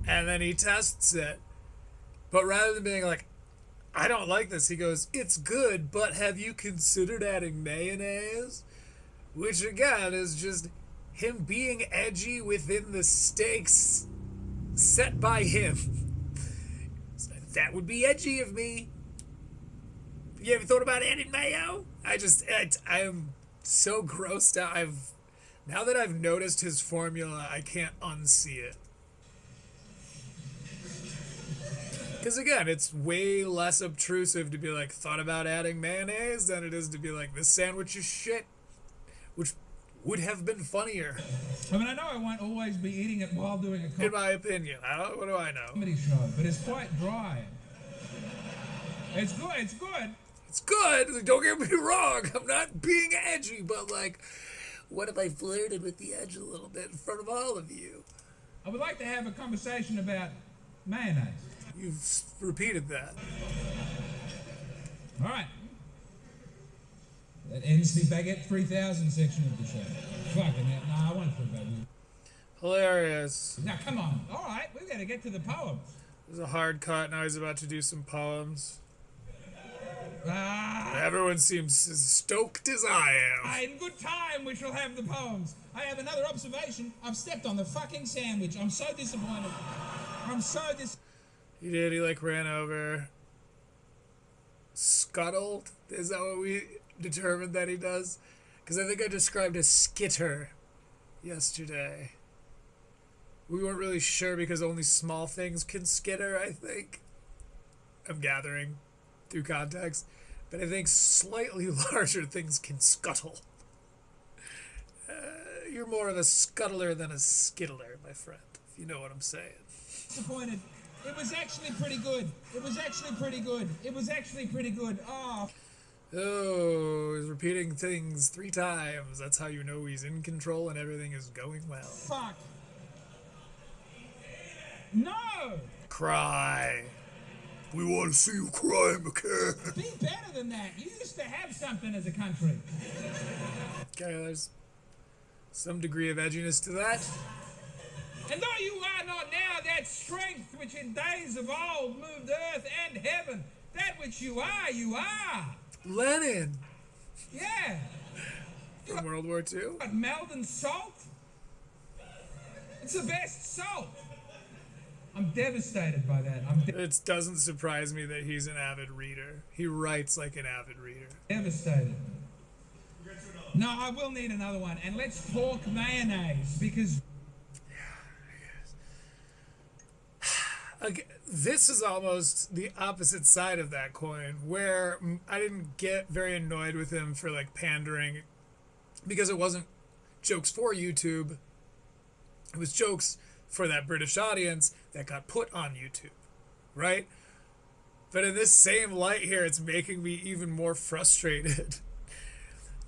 and then he tests it, but rather than being like, I don't like this, he goes, it's good, but have you considered adding mayonnaise? Which again is just him being edgy within the stakes set by him. That would be edgy of me. You ever thought about adding mayo? I am so grossed out. Now that I've noticed his formula, I can't unsee it. Because again, it's way less obtrusive to be like, thought about adding mayonnaise than it is to be like, this sandwich is shit, which would have been funnier. I mean, I know I won't always be eating it while doing a In my opinion. What do I know? comedy show, but it's quite dry. It's good. It's good. It's good. Don't get me wrong. I'm not being edgy, but like, what if I flirted with the edge a little bit in front of all of you? I would like to have a conversation about mayonnaise. You've repeated that. All right. That ends the Baguette 3000 section of the show. Fucking hell. No, I want to talk about it. Hilarious. Now, come on. All right, we've got to get to the poems. There's a hard cut. Now he's about to do some poems. Ah, Everyone seems as stoked as I am. in good time we shall have the poems. I have another observation. I've stepped on the fucking sandwich. I'm so disappointed. I'm so He did. He like ran over. Scuttled? Is that what we determined that he does? Because I think I described a skitter yesterday. We weren't really sure because only small things can skitter, I think. I'm gathering through context. But I think slightly larger things can scuttle. You're more of a scuttler than a skittler, my friend, if you know what I'm saying. disappointed. It was actually pretty good. It was actually pretty good. It was actually pretty good. Oh. Oh, he's repeating things 3 times. That's how you know he's in control and everything is going well. Fuck. No! Cry. We want to see you cry, McCann. Be better than that. You used to have something as a country. Okay, there's some degree of edginess to that. And though you are not now that strength which in days of old moved earth and heaven, that which you are, you are. Lenin. Yeah. From World War II. What, Meldon salt? It's the best salt. I'm devastated by that. It doesn't surprise me that he's an avid reader. He writes like an avid reader. Devastated. No, I will need another one. And let's talk mayonnaise, because... This is almost the opposite side of that coin, where I didn't get very annoyed with him for like pandering, because it wasn't jokes for YouTube. It was jokes for that British audience that got put on YouTube, right? But in this same light here, it's making me even more frustrated.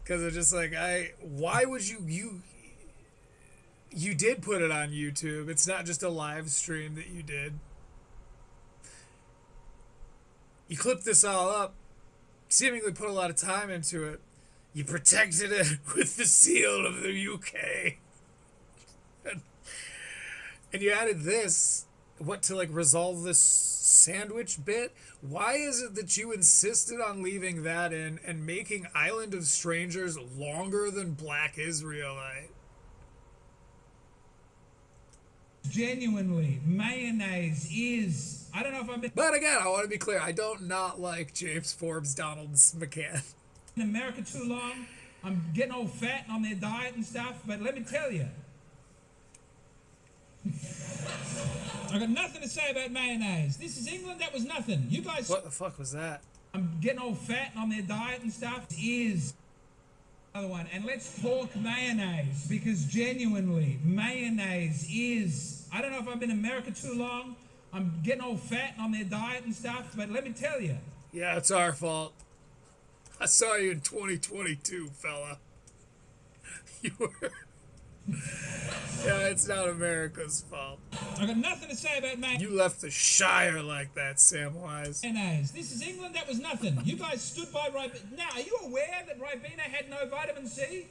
Because it's just like, why would you did put it on YouTube. It's not just a live stream that you did. You clipped this all up, seemingly put a lot of time into it. You protected it with the seal of the UK. And you added this, to like resolve this sandwich bit? Why is it that you insisted on leaving that in and making Island of Strangers longer than Black Israelite? Genuinely, mayonnaise is... I don't know if I've been But again, I want to be clear. I don't not like James Forbes Donald McCann. in America too long. I'm getting all fat on their diet and stuff, but let me tell you. I got nothing to say about mayonnaise. This is England, that was nothing. You guys... What the fuck was that? I'm getting all fat on their diet and stuff. Is... Another one. And let's talk mayonnaise, because genuinely, mayonnaise is... I don't know if I've been in America too long. I'm getting all fat on their diet and stuff, but let me tell you. Yeah, it's our fault. I saw you in 2022, fella. You were... Yeah, it's not America's fault. I got nothing to say about mayonnaise. You left the Shire like that, Samwise. This is England, that was nothing. You guys stood by Ribena. Now, are you aware that Ribena had no vitamin C?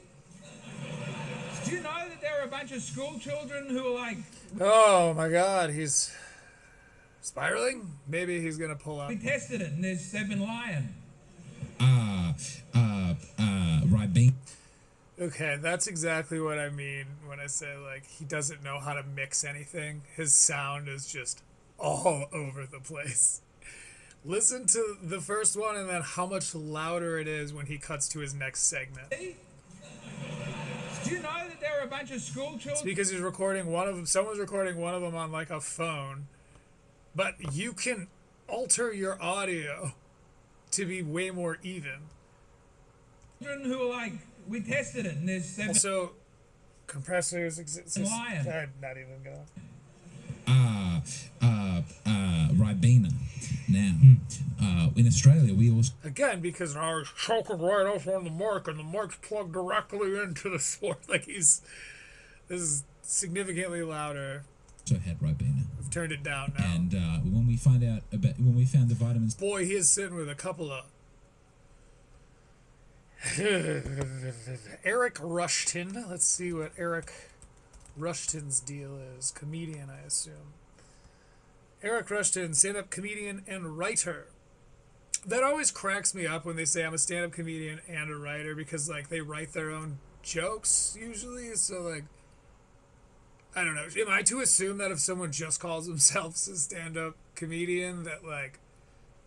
Do you know that there are a bunch of school children who are like... Oh my god, he's spiraling? Maybe he's gonna pull up. We tested it and they've been lying. Ribena. Okay, that's exactly what I mean when I say, like, he doesn't know how to mix anything. His sound is just all over the place. Listen to the first one and then how much louder it is when he cuts to his next segment. Do you know that there are a bunch of school children? It's because he's recording one of them. Someone's recording one of them on, like, a phone. But you can alter your audio to be way more even. Children who are like, we tested it and there's 7 Also, compressors exist. Lion. I'm not even going. Ribena. Now, in Australia, we also Again, because I was choking right off on the mic and the mic's plugged directly into the sword. Like this is significantly louder. had Ribena. I've turned it down now. And when we found the vitamins, boy, he is sitting with a couple of Eric Rushton. Let's see what Eric Rushton's deal is. Comedian, I assume. Eric Rushton, stand-up comedian and writer. That always cracks me up when they say I'm a stand-up comedian and a writer, because like they write their own jokes usually. So like, I don't know. Am I to assume that if someone just calls themselves a stand-up comedian that like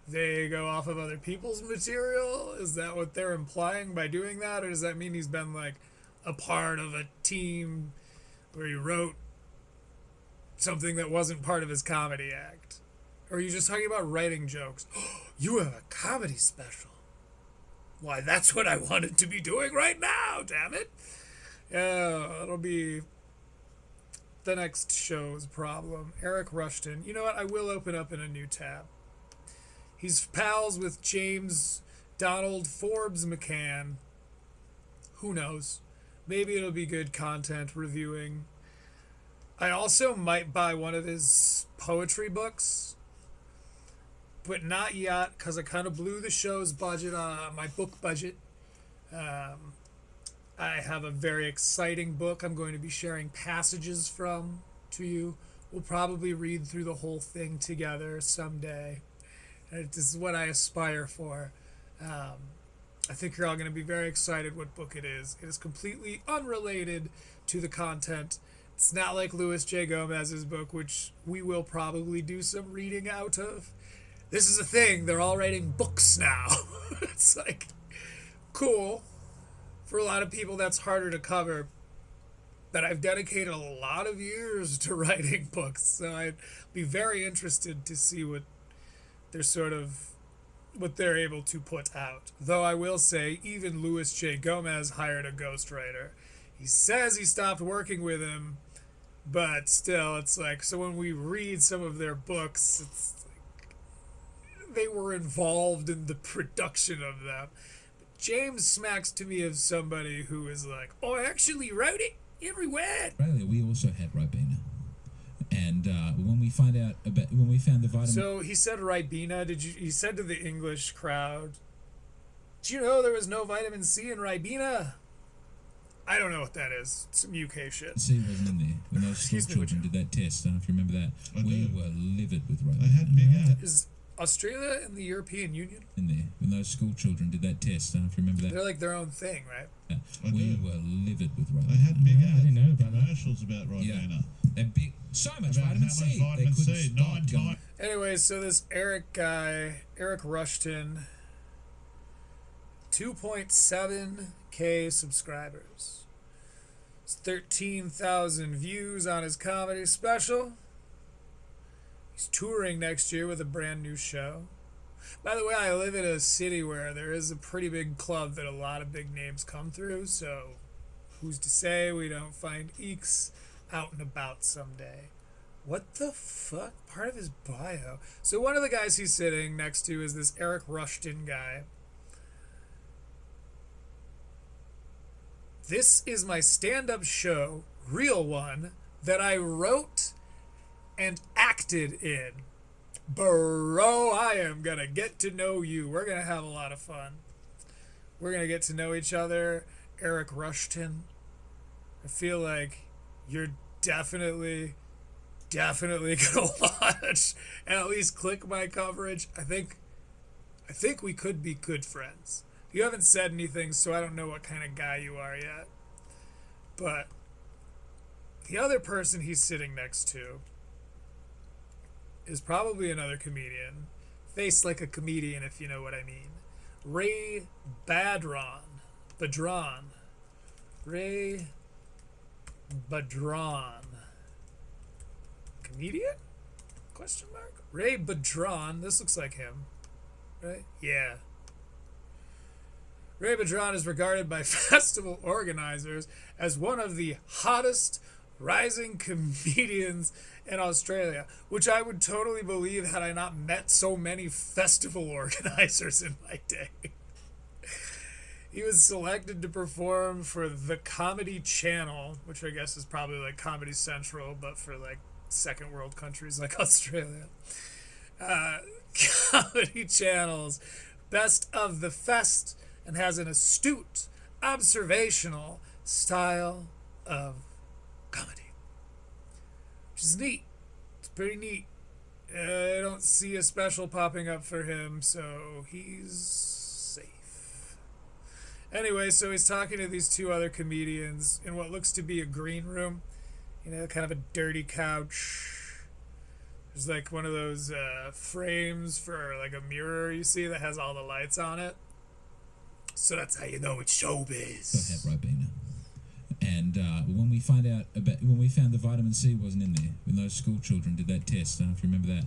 they go off of other people's material? Is that what they're implying by doing that? Or does that mean he's been like a part of a team where he wrote something that wasn't part of his comedy act? Or are you just talking about writing jokes? You have a comedy special. Why, that's what I wanted to be doing right now, damn it. Yeah, it'll be the next show's problem. Eric Rushton. You know what? I will open up in a new tab. He's pals with James Donald Forbes McCann. Who knows? Maybe it'll be good content reviewing. I also might buy one of his poetry books, but not yet, because I kind of blew the show's budget, my book budget. I have a very exciting book I'm going to be sharing passages from to you. We'll probably read through the whole thing together someday. This is what I aspire for. I think you're all going to be very excited what book it is. It is completely unrelated to the content. It's not like Louis J. Gomez's book, which we will probably do some reading out of. This is a thing. They're all writing books now. It's like, cool. For a lot of people, that's harder to cover. But I've dedicated a lot of years to writing books, so I'd be very interested to see what they're able to put out. Though I will say, even Louis J. Gomez hired a ghostwriter. He says he stopped working with him, but still, it's like, so when we read some of their books, it's like they were involved in the production of them. But James smacks to me of somebody who is like, oh, I actually wrote it every word. Australia, we also had Ribena. And when we found the vitamin, so he said Ribena. He said to the English crowd, "Did you know there was no vitamin C in Ribena?" I don't know what that is. Some UK shit. C wasn't in there when those school children did that test. I don't know if you remember that. We were livid with Ribena. I had big eyes. Is Australia in the European Union? In there when those school children did that test. I don't know if you remember that. They're like their own thing, right? Yeah. We were livid with Ribena. I had big I didn't know about that. commercials about Ribena. Yeah. And big, so much About vitamin how C. much vitamin They couldn't C, stop 9 going. times. Anyway, so this Eric guy, Eric Rushton, 2.7K subscribers. 13,000 views on his comedy special. He's touring next year with a brand new show. By the way, I live in a city where there is a pretty big club that a lot of big names come through, so who's to say we don't find Eeks out and about someday. What the fuck? Part of his bio. So one of the guys he's sitting next to is this Eric Rushton guy. This is my stand-up show, real one, that I wrote and acted in. Bro, I am gonna get to know you. We're gonna have a lot of fun. We're gonna get to know each other. Eric Rushton. I feel like you're definitely gonna watch and at least click my coverage. I think we could be good friends. You haven't said anything, so I don't know what kind of guy you are yet. But the other person he's sitting next to is probably another comedian. Faced like a comedian, if you know what I mean. Ray Badron. Ray Badron. Comedian? Question mark? Ray Badran. This looks like him. Right? Yeah. Ray Badran is regarded by festival organizers as one of the hottest rising comedians in Australia, which I would totally believe had I not met so many festival organizers in my day. He was selected to perform for the Comedy Channel, which I guess is probably like Comedy Central, but for like second world countries like Australia. Comedy Channel's Best of the Fest, and has an astute, observational style of comedy, which is neat. It's pretty neat. I don't see a special popping up for him, so he's safe. Anyway, so he's talking to these two other comedians in what looks to be a green room, you know, kind of a dirty couch. There's like one of those frames for like a mirror you see that has all the lights on it. So that's how you know it's showbiz. So had Ribena. And when we found the vitamin C wasn't in there, when those school children did that test, I don't know if you remember that.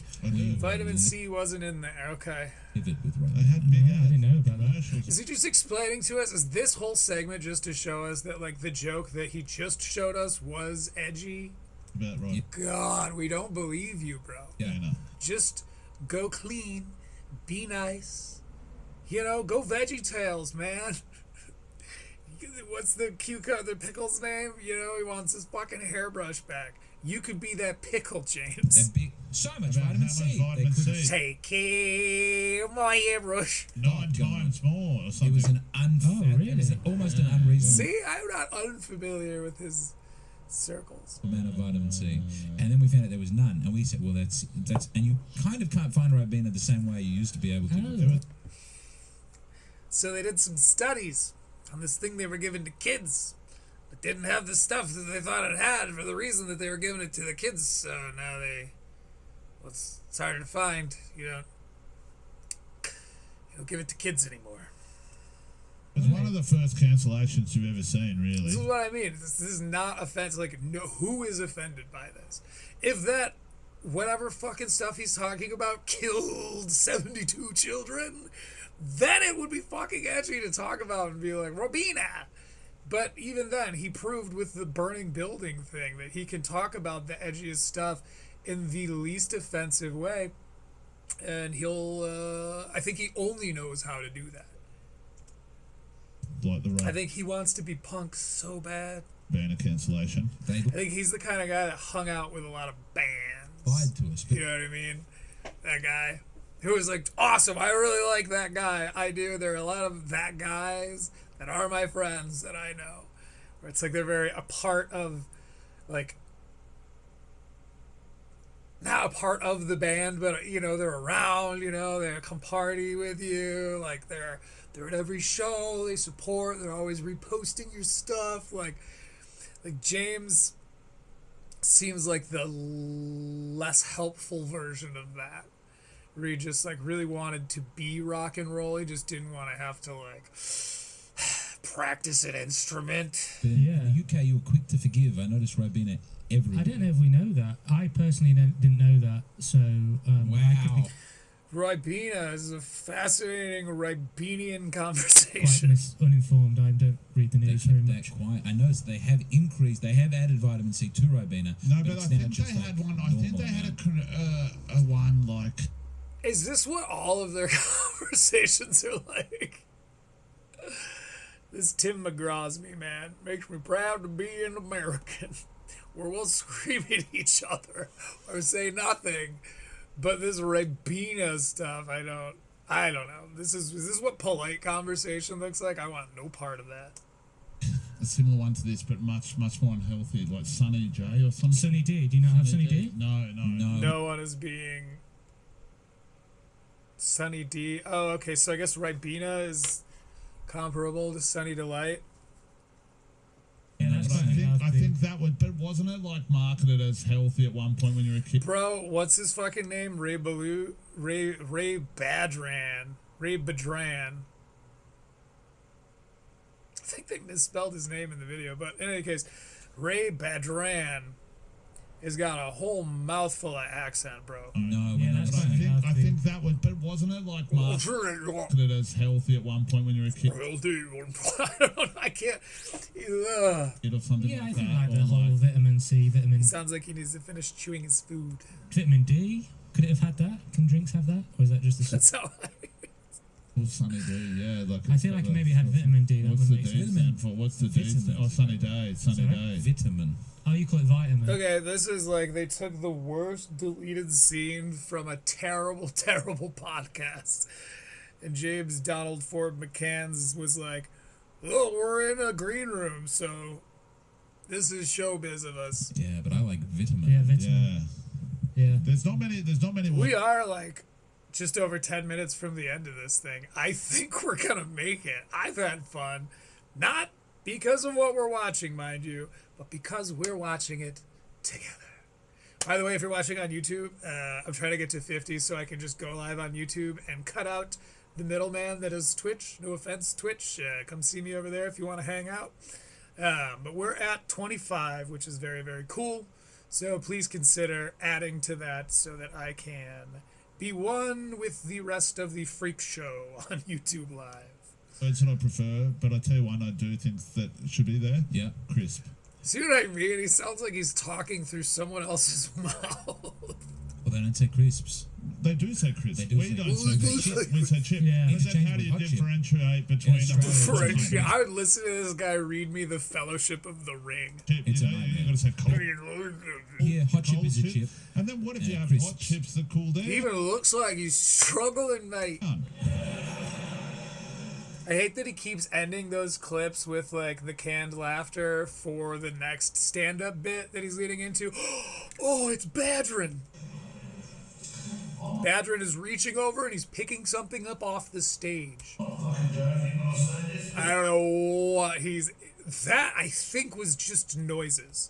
Vitamin C wasn't in there. Okay. With I had big I didn't know about that. Is he just explaining to us? Is this whole segment just to show us that like the joke that he just showed us was edgy? About right. God, we don't believe you, bro. Yeah, I know. Just go clean, be nice. You know, go Veggie Tales, man. What's the cucumber, the pickle's name? You know, he wants his fucking hairbrush back. You could be that pickle, James. That big, so much vitamin C. Vitamin C. Take care of my hairbrush. 9 times more or something. It was an really? It was almost an unreasonable See, I'm not unfamiliar with his circles. amount of vitamin C. And then we found out there was none. And we said, well, that's and you kind of can't find Ribena the same way you used to be able to. So they did some studies on this thing they were giving to kids, but didn't have the stuff that they thought it had for the reason that they were giving it to the kids. So now it's harder to find. You don't give it to kids anymore. It was one of the first cancellations you've ever seen, really. This is what I mean. This is not offensive. Like, no, who is offended by this? If that whatever fucking stuff he's talking about killed 72 children, then it would be fucking edgy to talk about and be like, Robina. But even then, he proved with the burning building thing that he can talk about the edgiest stuff in the least offensive way. And I think he only knows how to do that. Like the I think he wants to be punk so bad. ban of cancellation. I think he's the kind of guy that hung out with a lot of bands. Lied to us. You know what I mean? That guy who was like, awesome, I really like that guy. I do. There are a lot of that guys that are my friends that I know. Where it's like they're very a part of, like, not a part of the band, but, you know, they're around, you know, they come party with you. Like, they're at every show, they support, they're always reposting your stuff. Like James seems like the less helpful version of that. Where he just like really wanted to be rock and roll. He just didn't want to have to like practice an instrument. But in the UK, you were quick to forgive. I noticed Ribena everywhere. I don't know if we know that. I personally didn't know that. So I could be Ribena is a fascinating Ribenian quite conversation. uninformed. I don't read the They news very kept much. that quiet. I noticed they have increased. They have added vitamin C to Ribena. No, but I it's now think just they like had one. I think normal they had amount. a one like. Is this what all of their conversations are like? This Tim McGraw's me, man. Makes me proud to be an American. Where we'll scream at each other or say nothing. But this Ribena stuff, I don't know. Is this what polite conversation looks like? I want no part of that. A similar one to this, but much more unhealthy, like Sunny J or something. Sunny D. Do you not have Sunny D? No. No one is being Sunny D. Oh, okay. So I guess Ribena is comparable to Sunny Delight. Yeah, that's But quite unhealthy. I think that would, but wasn't it like marketed as healthy at one point when you were a kid? Bro, what's his fucking name? Ray Badran. Ray Badran. I think they misspelled his name in the video, but in any case, Ray Badran has got a whole mouthful of accent, bro. No, Yeah, but that's I quite think healthy. I think that was, but wasn't it like Mark looked at it as healthy at one point when you were a kid I don't know, I can't. or something Yeah, I like think that? like the or whole vitamin C, vitamin Sounds like he needs to finish chewing his food. vitamin D. Could it have had that? Can drinks have that, or is that just a? That's how Or Sunny D, yeah. Like I feel like it maybe had vitamin D. That What's would the make D sense. stand for? What's the D stand? Oh, Sunny Day. Sunny Sorry? Day. Vitamin. Oh, you call it vitamin. Okay, this is like they took the worst deleted scene from a terrible, terrible podcast. And James Donald Ford McCann's was like, oh, we're in a green room, so this is showbiz of us. Yeah, but I like vitamin. Yeah, vitamin. Yeah. Yeah. There's not many. We are like just over 10 minutes from the end of this thing. I think we're gonna make it. I've had fun. Not because of what we're watching, mind you, but because we're watching it together. By the way, if you're watching on YouTube, I'm trying to get to 50 so I can just go live on YouTube and cut out the middleman that is Twitch. No offense, Twitch. Come see me over there if you want to hang out. But we're at 25, which is very, very cool. So please consider adding to that so that I can be one with the rest of the freak show on YouTube Live. Words that I prefer, but I tell you one I do think that should be there. Yeah. Crisp. See what I mean? He sounds like he's talking through someone else's mouth. Well, they don't say crisps. They do say crisp. They do we say don't crisp. say chip. We say chip. Yeah. But then how do you Hot chip. differentiate between Australia, French. I would listen to this guy read me the Fellowship of the Ring. chip? It's You a know, nightmare. you got to say cold. Yeah, hot chip cold is a chip. And then what if you Yeah, have crisps. hot chips that cool down? He even looks like he's struggling, mate. Oh. I hate that he keeps ending those clips with like the canned laughter for the next stand-up bit that he's leading into. Oh, it's Badrin. Badrin is reaching over and he's picking something up off the stage. I don't know what he's... That, I think, was just noises.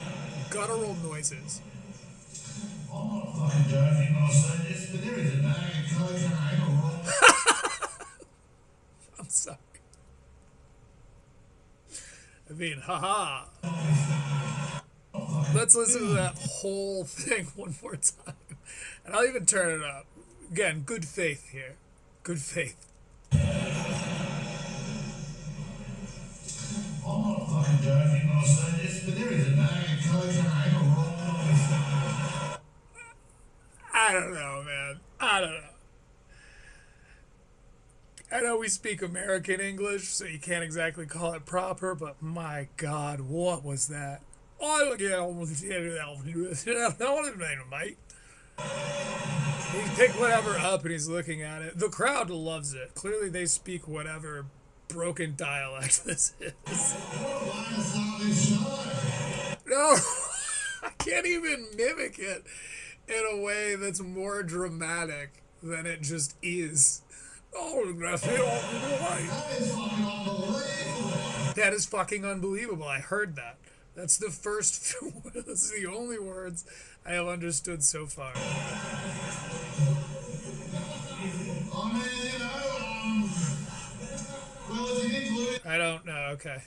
Guttural noises. I'm sorry. I mean, haha. Let's listen to that whole thing one more time. And I'll even turn it up. Again, good faith here. Good faith. I don't know, man. I don't know. I know we speak American English, so you can't exactly call it proper, but my God, what was that? Oh, yeah, mate. He picked whatever up and he's looking at it. The crowd loves it. Clearly they speak whatever broken dialect this is. No, I can't even mimic it in a way that's more dramatic than it just is. Oh, that is fucking unbelievable. I heard that. That's the first, that's the only words I have understood so far. I don't know, okay.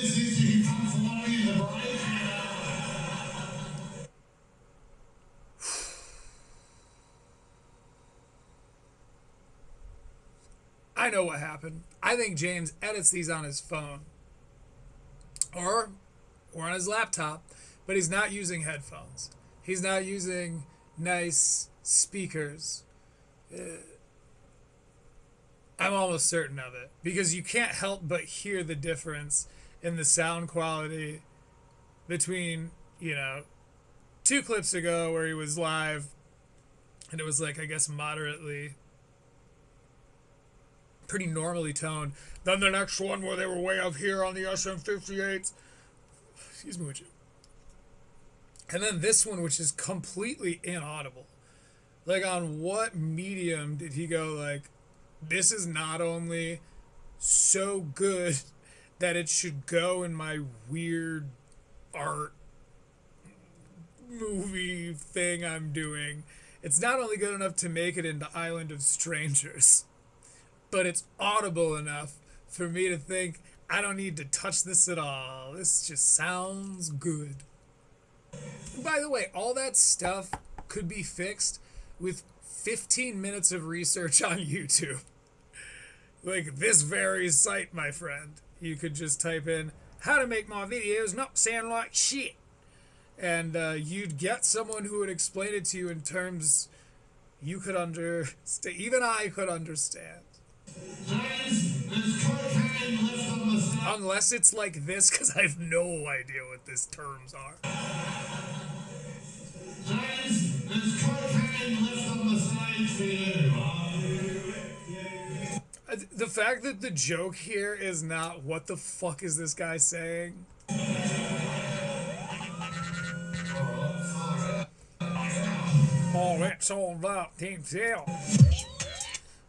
I know what happened. I think James edits these on his phone. Or on his laptop, but he's not using headphones. He's not using nice speakers. I'm almost certain of it, because you can't help but hear the difference in the sound quality between, you know, 2 clips ago where he was live and it was like, I guess, moderately, pretty normally toned. Then the next one where they were way up here on the SM58s. Excuse me, would you? And then this one, which is completely inaudible. Like, on what medium did he go, like, this is not only so good that it should go in my weird art movie thing I'm doing. It's not only good enough to make it into Island of Strangers, but it's audible enough for me to think, I don't need to touch this at all. This just sounds good. By the way, all that stuff could be fixed with 15 minutes of research on YouTube. Like this very site, my friend. You could just type in how to make my videos not sound like shit. And you'd get someone who would explain it to you in terms you could understand. Even I could understand. Unless it's like this, because I have no idea what these terms are. The fact that the joke here is not what the fuck is this guy saying? Oh, it's all about Team Tail.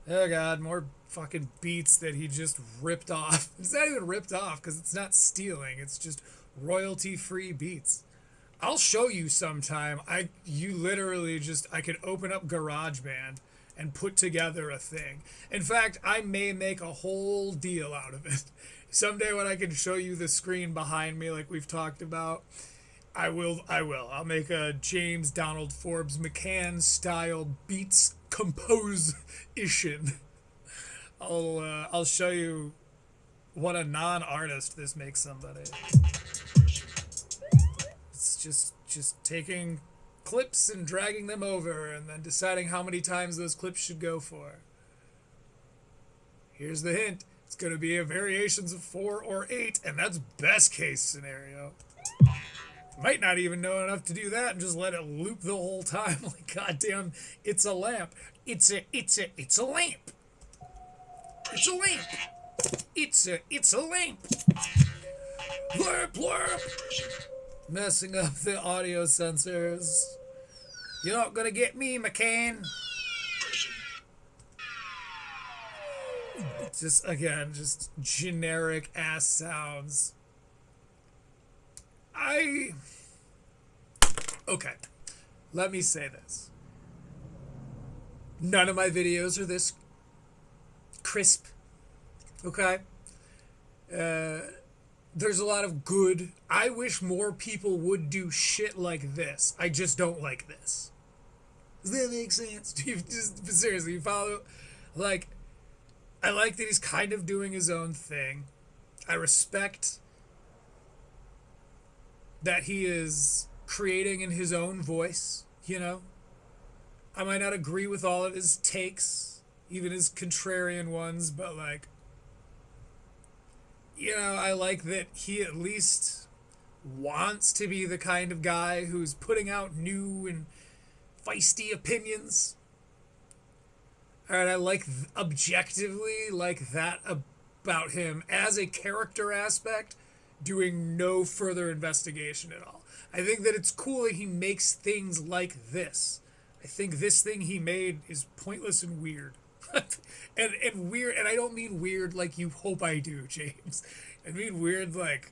Oh god, more fucking beats that he just ripped off. It's not even ripped off because it's not stealing. It's just royalty-free beats. I'll show you sometime. You literally just, I could open up GarageBand and put together a thing. In fact, I may make a whole deal out of it. Someday when I can show you the screen behind me like we've talked about, I will. I'll make a James Donald Forbes McCann style beats composition. I'll show you what a non-artist this makes somebody. It's just taking clips and dragging them over and then deciding how many times those clips should go for. Here's the hint. It's going to be a variations of 4 or 8, and that's best case scenario. Might not even know enough to do that and just let it loop the whole time. Like, goddamn, it's a lamp. It's a lamp. It's a lamp. It's a lamp. Blurp, blurp. Messing up the audio sensors. You're not gonna get me, McCann. Just, again, just generic ass sounds. Okay, let me say this. None of my videos are this crisp, okay? There's a lot of good. I wish more people would do shit like this. I just don't like this. Does that make sense? Seriously, you follow? Like, I like that he's kind of doing his own thing. I respect that he is creating in his own voice, you know? I might not agree with all of his takes, even his contrarian ones, but like, you know, I like that he at least wants to be the kind of guy who's putting out new and feisty opinions. And I like objectively like that about him as a character aspect, doing no further investigation at all. I think that it's cool that he makes things like this. I think this thing he made is pointless and weird. and weird, and I don't mean weird like you hope I do, James. I mean weird like,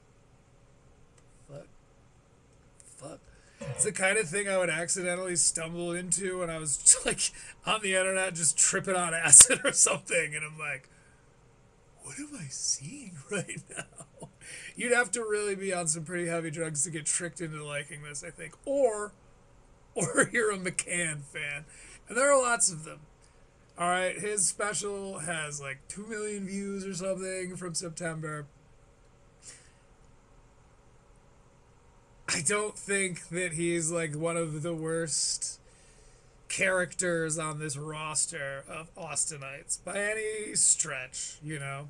fuck. It's the kind of thing I would accidentally stumble into when I was like on the internet just tripping on acid or something, and I'm like, what am I seeing right now? You'd have to really be on some pretty heavy drugs to get tricked into liking this, I think. Or you're a McCann fan. And there are lots of them. Alright, his special has like 2 million views or something from September. I don't think that he's like one of the worst characters on this roster of Austinites by any stretch, you know.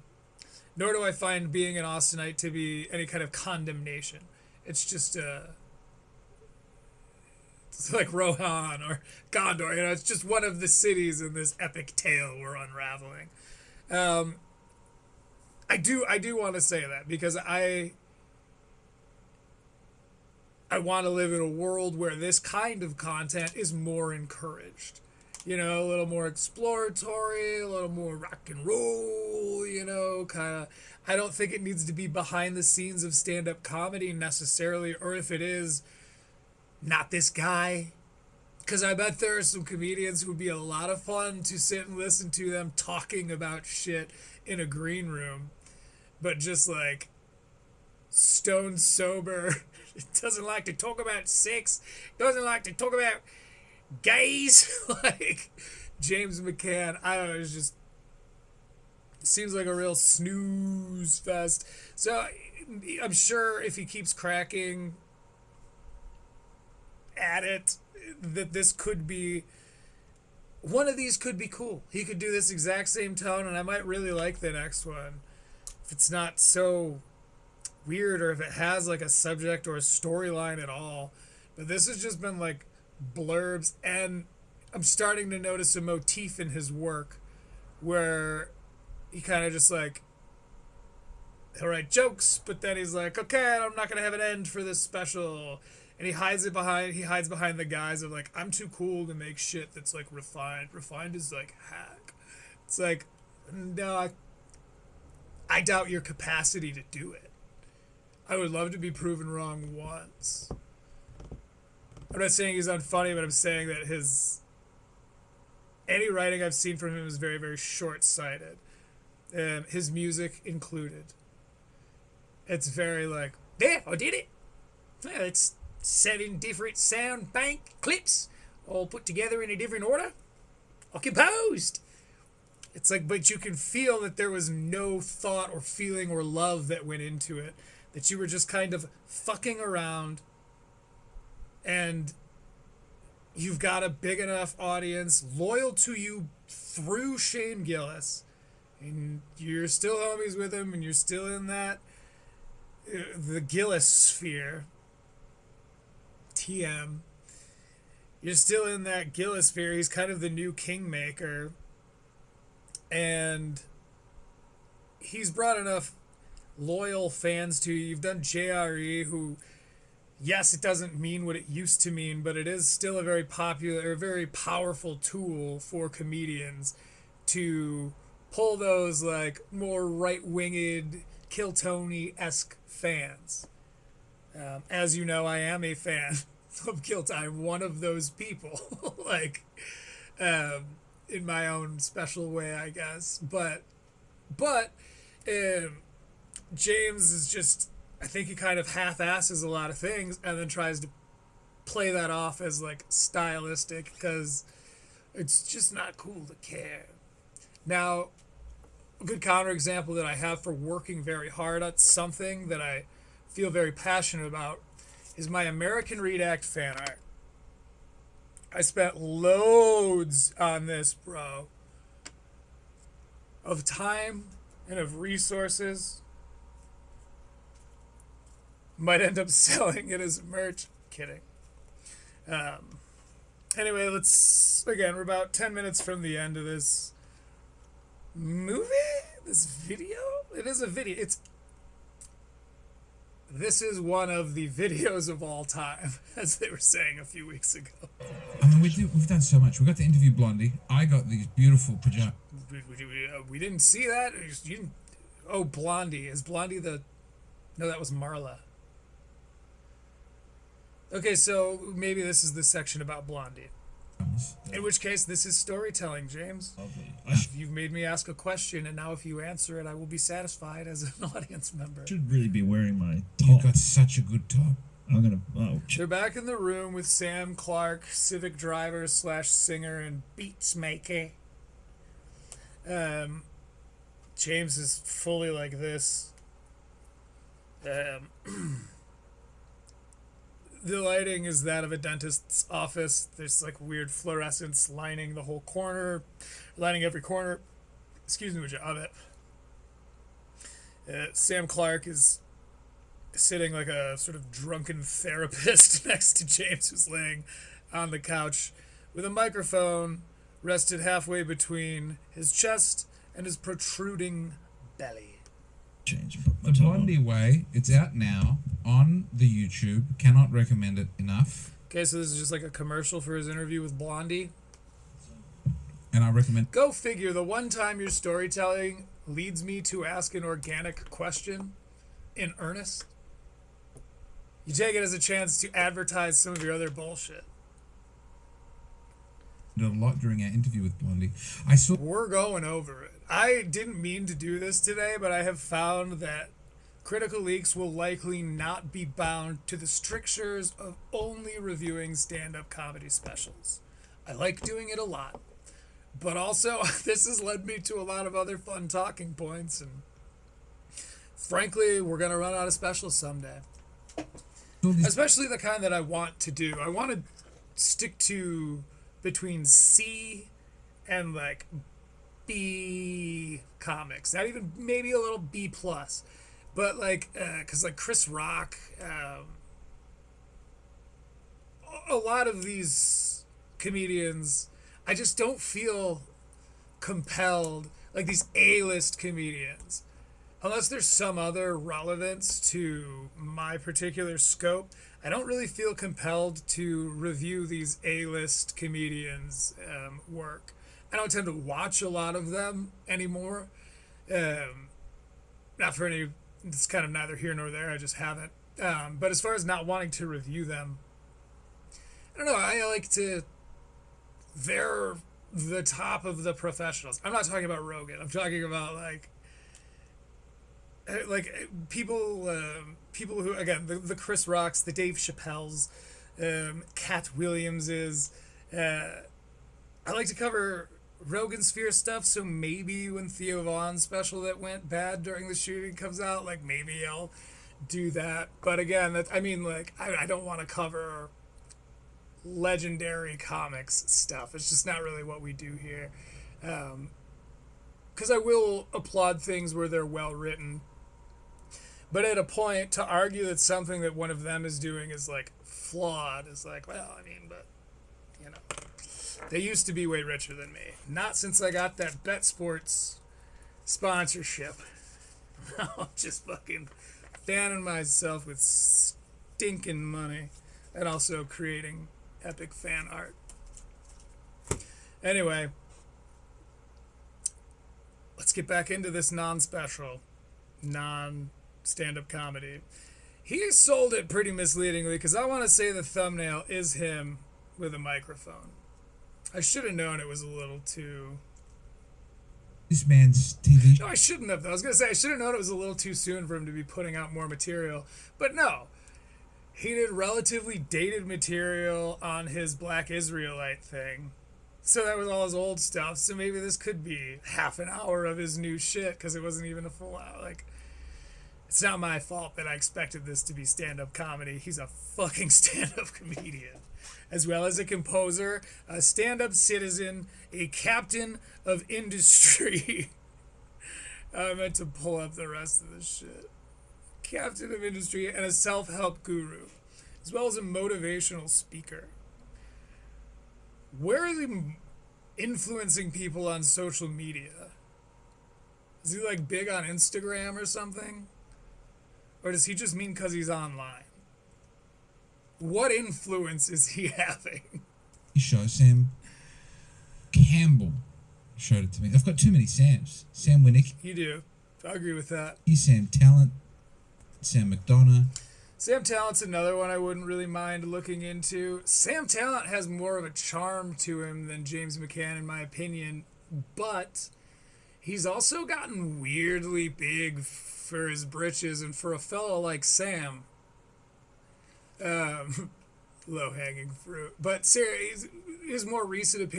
Nor do I find being an Austinite to be any kind of condemnation. It's just it's like Rohan or Gondor, you know, it's just one of the cities in this epic tale we're unraveling. I do want to say that because I want to live in a world where this kind of content is more encouraged. You know, a little more exploratory, a little more rock and roll, you know, kind of. I don't think it needs to be behind the scenes of stand-up comedy necessarily, or if it is, not this guy. Because I bet there are some comedians who would be a lot of fun to sit and listen to them talking about shit in a green room. But just like, stone sober, doesn't like to talk about sex, doesn't like to talk about gays. Like James McCann, I don't know, it's just seems like a real snooze fest. So I'm sure if he keeps cracking at it, that this could be one of these could be cool. He could do this exact same tone, and I might really like the next one if it's not so weird, or if it has like a subject or a storyline at all. But this has just been like blurbs, and I'm starting to notice a motif in his work where he kind of just like, he'll write jokes, but then he's like, okay, I'm not gonna have an end for this special, and he hides behind the guise of like, I'm too cool to make shit that's like refined is like hack. It's like, no, I doubt your capacity to do it. I would love to be proven wrong once. I'm not saying he's unfunny, but I'm saying that any writing I've seen from him is very, very short-sighted. His music included. It's very like, there, I did it. Yeah, it's 7 different sound bank clips all put together in a different order. I composed. It's like, but you can feel that there was no thought or feeling or love that went into it. That you were just kind of fucking around, and you've got a big enough audience loyal to you through Shane Gillis, and you're still homies with him, and you're still in that the Gillis sphere. TM. You're still in that Gillis sphere. He's kind of the new kingmaker, and he's brought enough loyal fans to you. You've done JRE, who, yes, it doesn't mean what it used to mean, but it is still a very popular, a very powerful tool for comedians to pull those like more right-winged, Kill Tony-esque fans. As you know, I am a fan of Kill Tony. I'm one of those people, like, in my own special way, I guess. But James is just, I think he kind of half-asses a lot of things and then tries to play that off as like stylistic, because it's just not cool to care. Now, a good counterexample that I have for working very hard at something that I feel very passionate about is my American Redact fan art. I spent loads on this, bro, of time and of resources. Might end up selling it as merch. Kidding. Anyway, we're about 10 minutes from the end of this movie? This video? It is a video. This is one of the videos of all time, as they were saying a few weeks ago. I mean, we've done so much. We got to interview Blondie. I got these beautiful pajamas. We didn't see that? You didn't... Oh, Blondie. Is Blondie the... No, that was Marla. Okay, so maybe this is the section about Blondie. In which case, this is storytelling, James. Lovely. You've made me ask a question, and now if you answer it, I will be satisfied as an audience member. Should really be wearing my top. You got such a good top. I'm gonna. Oh, They're back in the room with Sam Clark, Civic driver / singer and beats maker. James is fully like this. The lighting is that of a dentist's office. There's like weird fluorescence lining the whole corner, lining every corner. Excuse me, of it. Sam Clark is sitting like a sort of drunken therapist next to James, who's laying on the couch with a microphone rested halfway between his chest and his protruding belly. The Blondie Way, it's out now on the YouTube. Cannot recommend it enough. Okay, so this is just like a commercial for his interview with Blondie. And I recommend... Go figure, the one time your storytelling leads me to ask an organic question in earnest, you take it as a chance to advertise some of your other bullshit. A lot during our interview with Blondie. We're going over it. I didn't mean to do this today, but I have found that Critical Leaks will likely not be bound to the strictures of only reviewing stand-up comedy specials. I like doing it a lot. But also, this has led me to a lot of other fun talking points, and frankly, we're going to run out of specials someday. Especially the kind that I want to do. I want to stick to between C and like B comics. Not even, maybe a little B plus. But like, because like Chris Rock, a lot of these comedians, I just don't feel compelled, like these A-list comedians, unless there's some other relevance to my particular scope, I don't really feel compelled to review these A-list comedians' work. I don't tend to watch a lot of them anymore. Not for any, it's kind of neither here nor there, I just haven't. But as far as not wanting to review them, I don't know, I like to, they're the top of the professionals. I'm not talking about Rogan. I'm talking about like people who, again, the Chris Rocks, the Dave Chappelles, Cat Williamses. I like to cover Rogan Sphere stuff, so maybe when Theo Vaughn's special that went bad during the shooting comes out, like maybe I'll do that. But again, I don't want to cover legendary comics stuff. It's just not really what we do here. Because I will applaud things where they're well written. But at a point, to argue that something that one of them is doing is like flawed is like, well, I mean, but you know, they used to be way richer than me. Not since I got that Bet Sports sponsorship. I'm just fucking fanning myself with stinking money and also creating epic fan art. Anyway, let's get back into this non-special, non-stand-up comedy. He sold it pretty misleadingly because I want to say the thumbnail is him with a microphone. I should have known it was a little too... This man's TV... No, I shouldn't have, though. I was going to say, I should have known it was a little too soon for him to be putting out more material. But no. He did relatively dated material on his Black Israelite thing. So that was all his old stuff. So maybe this could be half an hour of his new shit because it wasn't even a full hour. Like, it's not my fault that I expected this to be stand-up comedy. He's a fucking stand-up comedian. As well as a composer, a stand-up citizen, a captain of industry. I meant to pull up the rest of this shit. Captain of industry and a self-help guru, as well as a motivational speaker. Where is he influencing people on social media? Is he like big on Instagram or something? Or does he just mean because he's online? What influence is he having? You show Sam Campbell showed it to me. I've got too many Sams. Sam Winnick. You do. I agree with that. He's Sam Talent. Sam McDonough. Sam Talent's another one I wouldn't really mind looking into. Sam Talent has more of a charm to him than James McCann, in my opinion, but he's also gotten weirdly big for his britches, and for a fellow like Sam, low-hanging fruit. But seriously, his more recent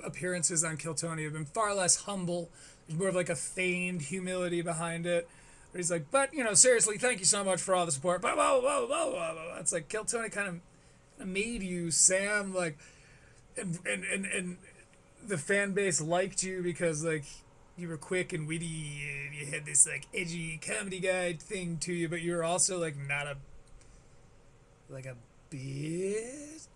appearances on Kill Tony have been far less humble. There's more of like a feigned humility behind it. Where he's like, but, you know, seriously, thank you so much for all the support. Blah, blah, blah, blah, blah, blah. It's like Kill Tony kind of made you, Sam, like, and the fan base liked you because, like, you were quick and witty and you had this, like, edgy comedy guy thing to you, but you were also, like, not a bitch.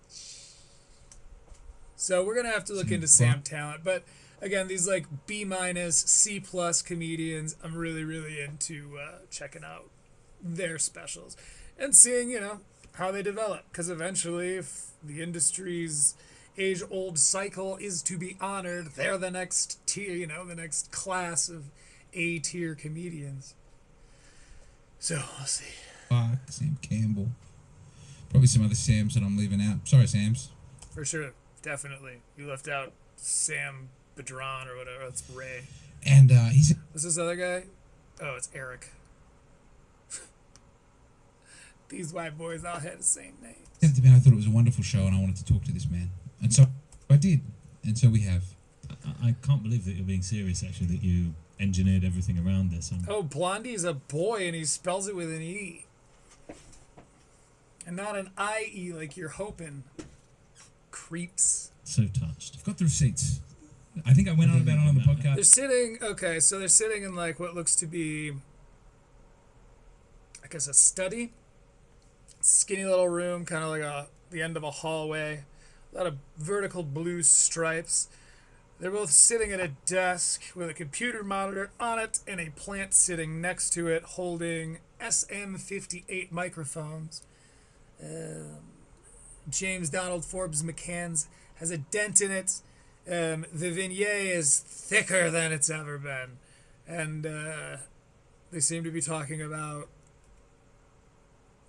So we're going to have to look into Sam Talent, but... Again, these like B-, C+ comedians, I'm really, really into checking out their specials and seeing, you know, how they develop. Because eventually, if the industry's age-old cycle is to be honored, they're the next tier, you know, the next class of A-tier comedians. So, we'll see. Sam Campbell. Probably some other Sams that I'm leaving out. Sorry, Sams. For sure. Definitely. You left out Sam Badran or whatever. That's Ray. And he's... What's this other guy? Oh, it's Eric. These white boys all had the same name. I thought it was a wonderful show, and I wanted to talk to this man, and so I did, and so we have. I can't believe that you're being serious. Actually, that you engineered everything around this. Oh, Blondie's a boy, and he spells it with an E, and not an IE like you're hoping. Creeps. So touched. I've got the receipts. I think I went on about it on the podcast. They're sitting. Okay, so they're sitting in like what looks to be, I guess, a study. Skinny little room, kind of like the end of a hallway. A lot of vertical blue stripes. They're both sitting at a desk with a computer monitor on it and a plant sitting next to it holding SM58 microphones. James Donald Forbes McCann's has a dent in it. The vignette is thicker than it's ever been. And they seem to be talking about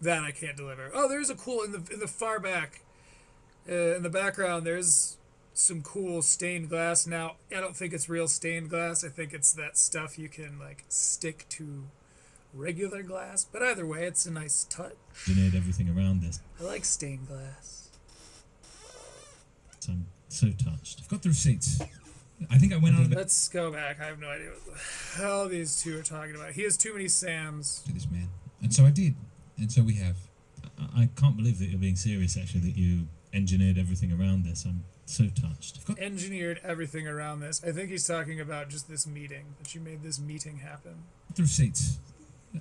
that I can't deliver. Oh, there's a cool, in the far back, in the background, there's some cool stained glass. Now, I don't think it's real stained glass. I think it's that stuff you can, like, stick to regular glass. But either way, it's a nice touch. Engineered everything around this. I like stained glass. So I'm so touched. I've got the receipts. I think I went on about... Let's go back. I have no idea what the hell these two are talking about. He has too many Sams. To this man. And so I did. And so we have. I can't believe that you're being serious, actually, that you engineered everything around this. I'm so touched. Engineered everything around this. I think he's talking about just this meeting, that you made this meeting happen. The receipts.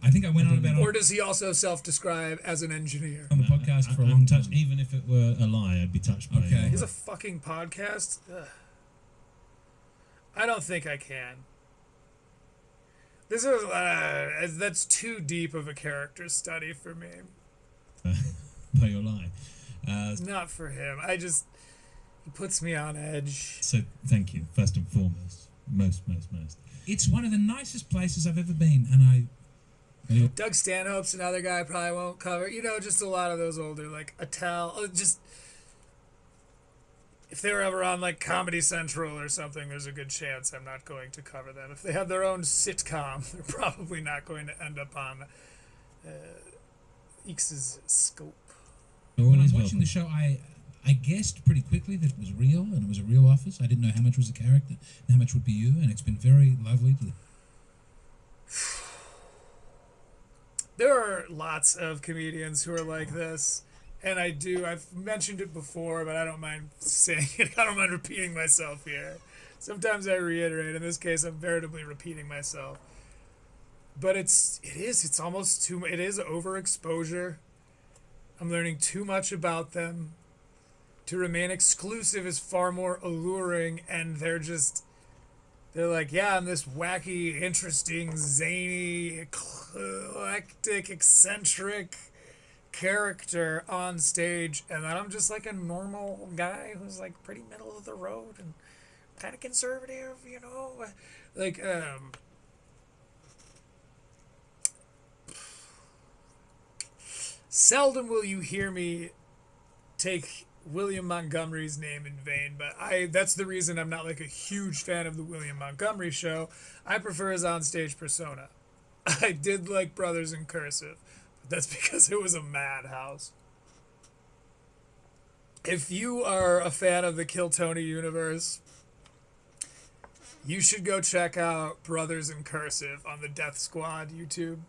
I think I went on about... Or does he also self-describe as an engineer? On the podcast for a long time. Even if it were a lie, I'd be touched by it. He's a fucking podcast? Ugh. I don't think I can. This is that's too deep of a character study for me. By your lie. Not for him. He puts me on edge. So thank you, first and foremost. Most. It's one of the nicest places I've ever been, and Doug Stanhope's another guy I probably won't cover. You know, just a lot of those older, like Attell. Just if they were ever on like Comedy Central or something, there's a good chance I'm not going to cover them. If they have their own sitcom, they're probably not going to end up on Eeks' scope. When I was watching the show, I guessed pretty quickly that it was real and it was a real office. I didn't know how much was a character and how much would be you, and it's been very lovely to... There are lots of comedians who are like this, and I've mentioned it before, but I don't mind saying it. I don't mind repeating myself here. Sometimes I reiterate. In this case, I'm veritably repeating myself. But it's almost too... It is overexposure. I'm learning too much about them. To remain exclusive is far more alluring, and they're like, yeah, I'm this wacky, interesting, zany, eclectic, eccentric character on stage, and then I'm just like a normal guy who's like pretty middle of the road and kind of conservative, you know? Like, seldom will you hear me take William Montgomery's name in vain, but that's the reason I'm not like a huge fan of the William Montgomery show. I prefer his onstage persona. I did like Brothers in Cursive, but that's because it was a madhouse. If you are a fan of the Kill Tony universe, you should go check out Brothers in Cursive on the Death Squad YouTube.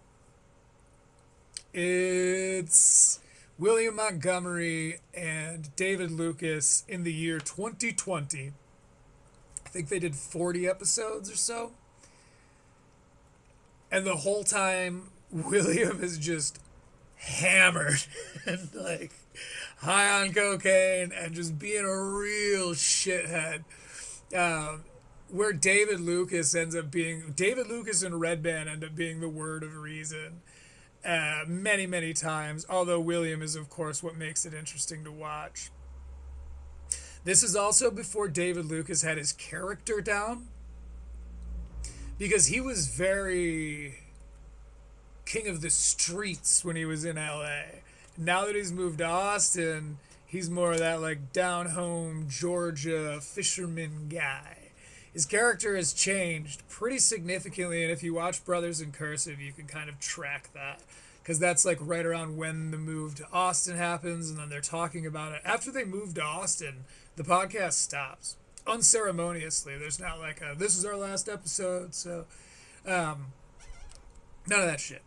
It's William Montgomery and David Lucas in the year 2020. I think they did 40 episodes or so. And the whole time, William is just hammered and like high on cocaine and just being a real shithead. Where David Lucas and Red Band end up being the word of reason. Many, many times, although William is, of course, what makes it interesting to watch. This is also before David Lucas had his character down, because he was very king of the streets when he was in LA. Now that he's moved to Austin, he's more of that, like, down-home Georgia fisherman guy. His character has changed pretty significantly, and if you watch Brothers in Cursive, you can kind of track that because that's like right around when the move to Austin happens, and then they're talking about it. After they move to Austin, the podcast stops unceremoniously. There's not like a, this is our last episode, so none of that shit.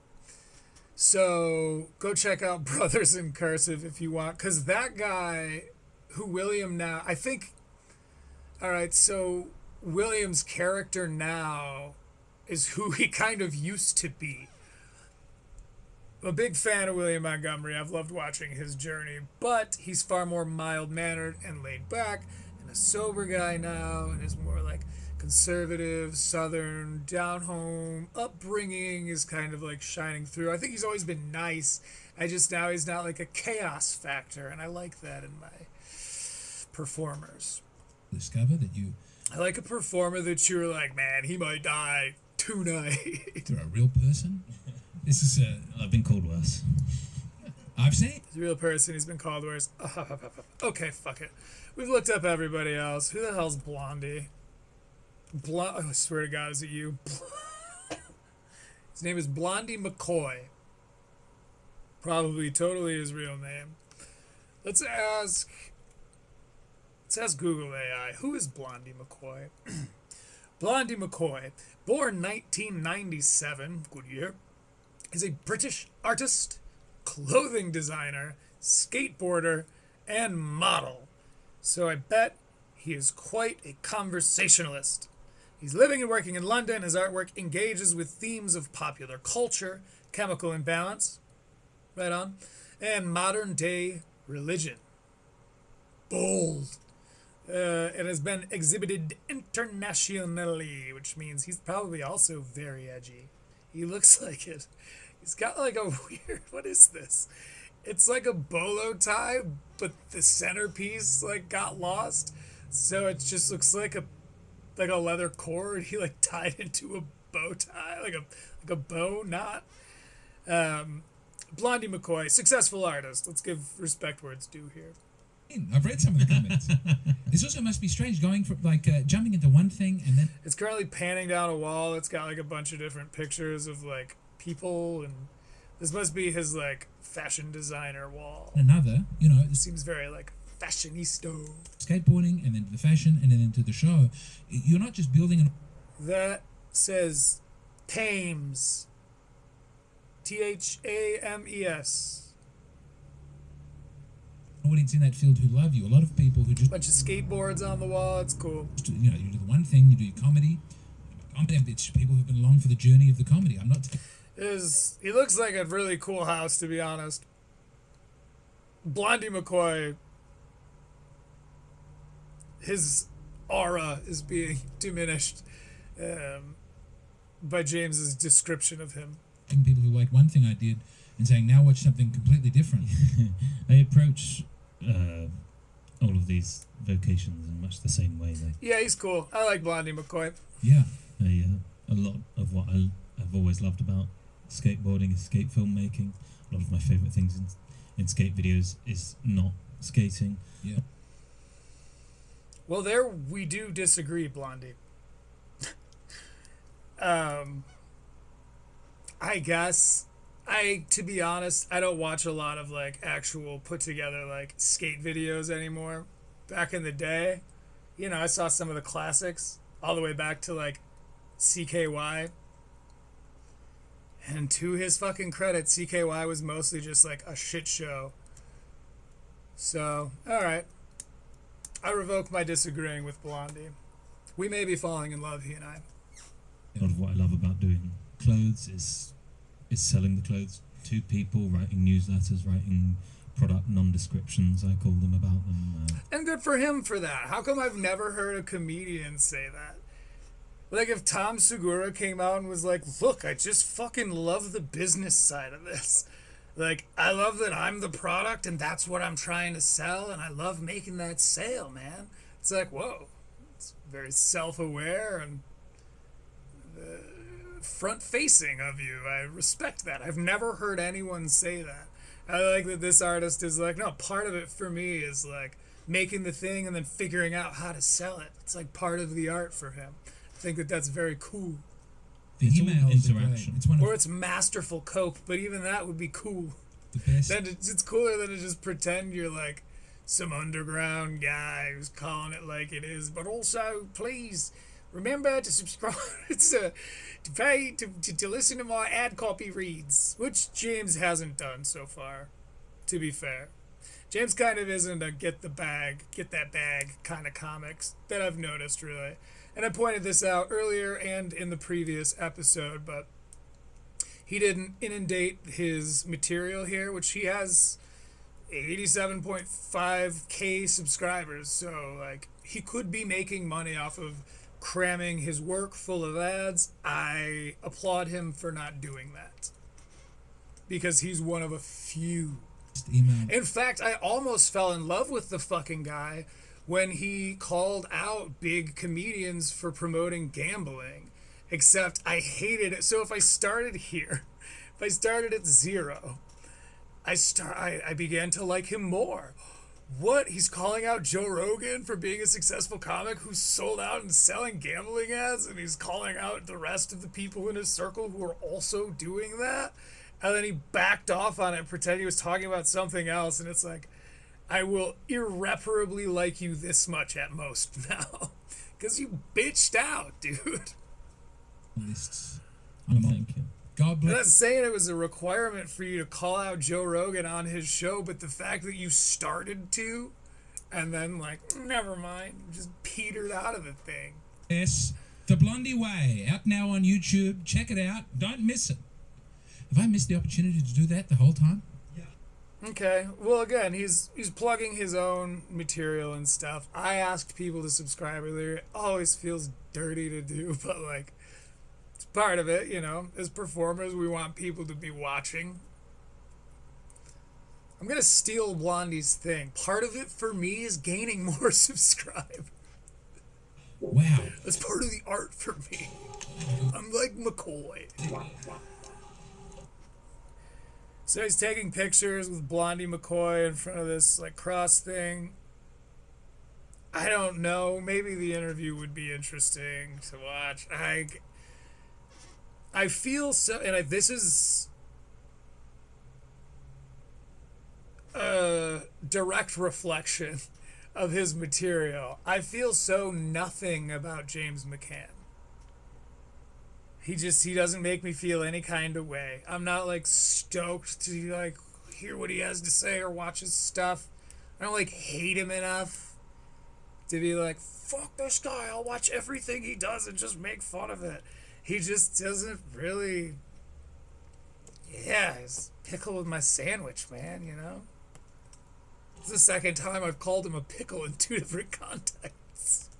So go check out Brothers in Cursive if you want, because that guy who William now, I think, all right, so William's character now is who he kind of used to be. I'm a big fan of William Montgomery. I've loved watching his journey, but he's far more mild-mannered and laid back and a sober guy now, and is more like conservative, southern, down-home upbringing is kind of like shining through. I think he's always been nice. Now he's not like a chaos factor, and I like that in my performers. Discover that I like a performer that you're like, man, he might die tonight. They're a real person. This is I've been called worse. I've seen. He's a real person. He's been called worse. Okay, fuck it. We've looked up everybody else. Who the hell's Blondie? I swear to God, is it you? His name is Blondie McCoy. Probably totally his real name. Let's ask Google AI. Who is Blondie McCoy? Blondie McCoy, born 1997, good year, is a British artist, clothing designer, skateboarder, and model. So I bet he is quite a conversationalist. He's living and working in London. His artwork engages with themes of popular culture, chemical imbalance, right on, and modern-day religion. Bold. It has been exhibited internationally, which means he's probably also very edgy. He looks like it. He's got like a weird, what is this? It's like a bolo tie, but the centerpiece like got lost. So it just looks like a leather cord he like tied into a bow tie, like a bow knot. Blondie McCoy, successful artist. Let's give respect where it's due here. I've read some of the comments. This also must be strange going from like jumping into one thing and then it's currently panning down a wall. It's got like a bunch of different pictures of like people, and this must be his like fashion designer wall. Another, it seems very like fashionista. Skateboarding, and then to the fashion, and then into the show. You're not just building an. That says Thames. THAMES. Audience in that field who love you. A lot of people who just bunch of skateboards on the wall. It's cool. You do the one thing. You do your comedy. It's people who've been along for the journey of the comedy. I'm not. He looks like a really cool house, to be honest. Blondie McCoy. His aura is being diminished by James's description of him. People who like one thing I did and saying, now watch something completely different. I approach all of these vocations in much the same way. Yeah, he's cool. I like Blondie McCoy. Yeah. A lot of what I've always loved about skateboarding is skate filmmaking. A lot of my favourite things in skate videos is not skating. Yeah. Well, there we do disagree, Blondie. I guess to be honest, I don't watch a lot of like actual put together like skate videos anymore. Back in the day, I saw some of the classics all the way back to like CKY. And to his fucking credit, CKY was mostly just like a shit show. So, alright. I revoke my disagreeing with Blondie. We may be falling in love, he and I. A lot of what I love about doing clothes is selling the clothes to people, writing newsletters, writing product non-descriptions, I call them, about them. And good for him for that. How come I've never heard a comedian say that? Like if Tom Segura came out and was like, look, I just fucking love the business side of this. Like, I love that I'm the product and that's what I'm trying to sell, and I love making that sale, man. It's like, whoa. It's very self-aware and front-facing of you. I respect that. I've never heard anyone say that. I like that this artist is like, no, part of it for me is like making the thing and then figuring out how to sell it. It's like part of the art for him. I think that that's very cool. The It's all emails are great. interaction. It's one of Or it's masterful coke, but even that would be cool. the best. Then it's cooler than to just pretend you're like some underground guy who's calling it like it is. But also, please remember to subscribe to pay to listen to my ad copy reads, which James hasn't done so far. To be fair, James kind of isn't a get that bag kind of comics that I've noticed really. And I pointed this out earlier and in the previous episode, but he didn't inundate his material here, which he has 87.5k subscribers. So, like, he could be making money off of cramming his work full of ads. I applaud him for not doing that, because he's one of a few. In fact, I almost fell in love with the fucking guy when he called out big comedians for promoting gambling, except I hated it. So if I started here, if I started at 0, I began to like him more. What? He's calling out Joe Rogan for being a successful comic who's sold out and selling gambling ads, and he's calling out the rest of the people in his circle who are also doing that? And then he backed off on it, pretending he was talking about something else, and it's like, I will irreparably like you this much at most now. Because you bitched out, dude. Lists. Thank you. God bless. I'm not saying it was a requirement for you to call out Joe Rogan on his show, but the fact that you started to, and then, like, never mind, just petered out of the thing. Yes, The Blondie Way, out now on YouTube. Check it out. Don't miss it. Have I missed the opportunity to do that the whole time? Okay, well, again, he's plugging his own material and stuff. I asked people to subscribe earlier. It always feels dirty to do, but, like, it's part of it, you know. As performers, we want people to be watching. I'm going to steal Blondie's thing. Part of it, for me, is gaining more subscribers. Wow. That's part of the art for me. I'm like McCoy. So he's taking pictures with Blondie McCoy in front of this, like, cross thing. I don't know. Maybe the interview would be interesting to watch. I feel so, and this is a direct reflection of his material. I feel so nothing about James McCann. He doesn't make me feel any kind of way. I'm not, like, stoked to, like, hear what he has to say or watch his stuff. I don't, like, hate him enough to be like, fuck this guy, I'll watch everything he does and just make fun of it. He just doesn't really... Yeah, he's pickle with my sandwich, man, you know? It's the second time I've called him a pickle in 2 different contexts.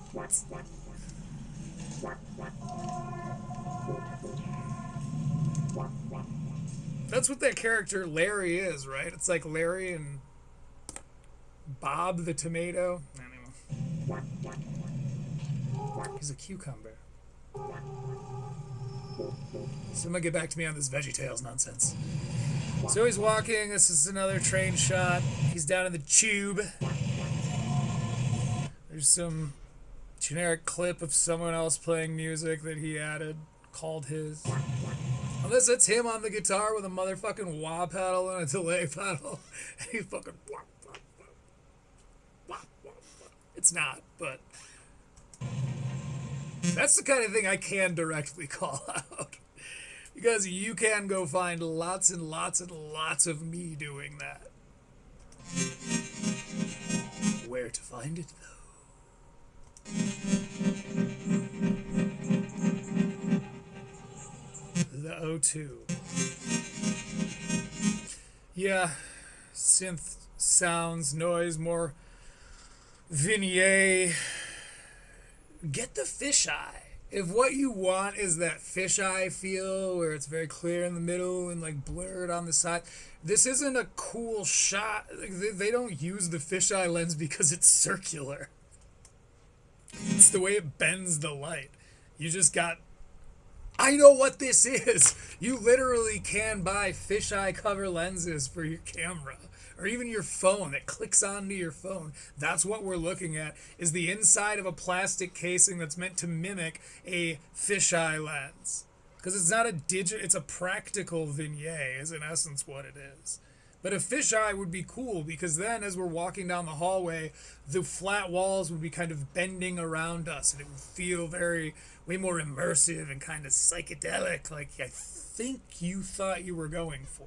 That's what that character Larry is, right? It's like Larry and Bob the tomato. Anyway. He's a cucumber. Someone get back to me on this VeggieTales nonsense. So he's walking. This is another train shot. He's down in the tube. There's some generic clip of someone else playing music that he added, called his. Unless it's him on the guitar with a motherfucking wah pedal and a delay pedal. And he's fucking wah, wah, wah, wah, wah, wah. It's not, but that's the kind of thing I can directly call out. Because you can go find lots and lots and lots of me doing that. Where to find it, though? The O2. Yeah, synth sounds, noise, more vignette. Get the fisheye. If what you want is that fisheye feel where it's very clear in the middle and, like, blurred on the side, this isn't a cool shot. Like, they don't use the fisheye lens because it's circular. It's the way it bends the light. You just got... I know what this is! You literally can buy fisheye cover lenses for your camera. Or even your phone that clicks onto your phone. That's what we're looking at, is the inside of a plastic casing that's meant to mimic a fisheye lens. Because it's not a it's a practical vignette, is in essence what it is. But a fisheye would be cool, because then as we're walking down the hallway, the flat walls would be kind of bending around us, and it would feel way more immersive and kind of psychedelic, like I think you thought you were going for.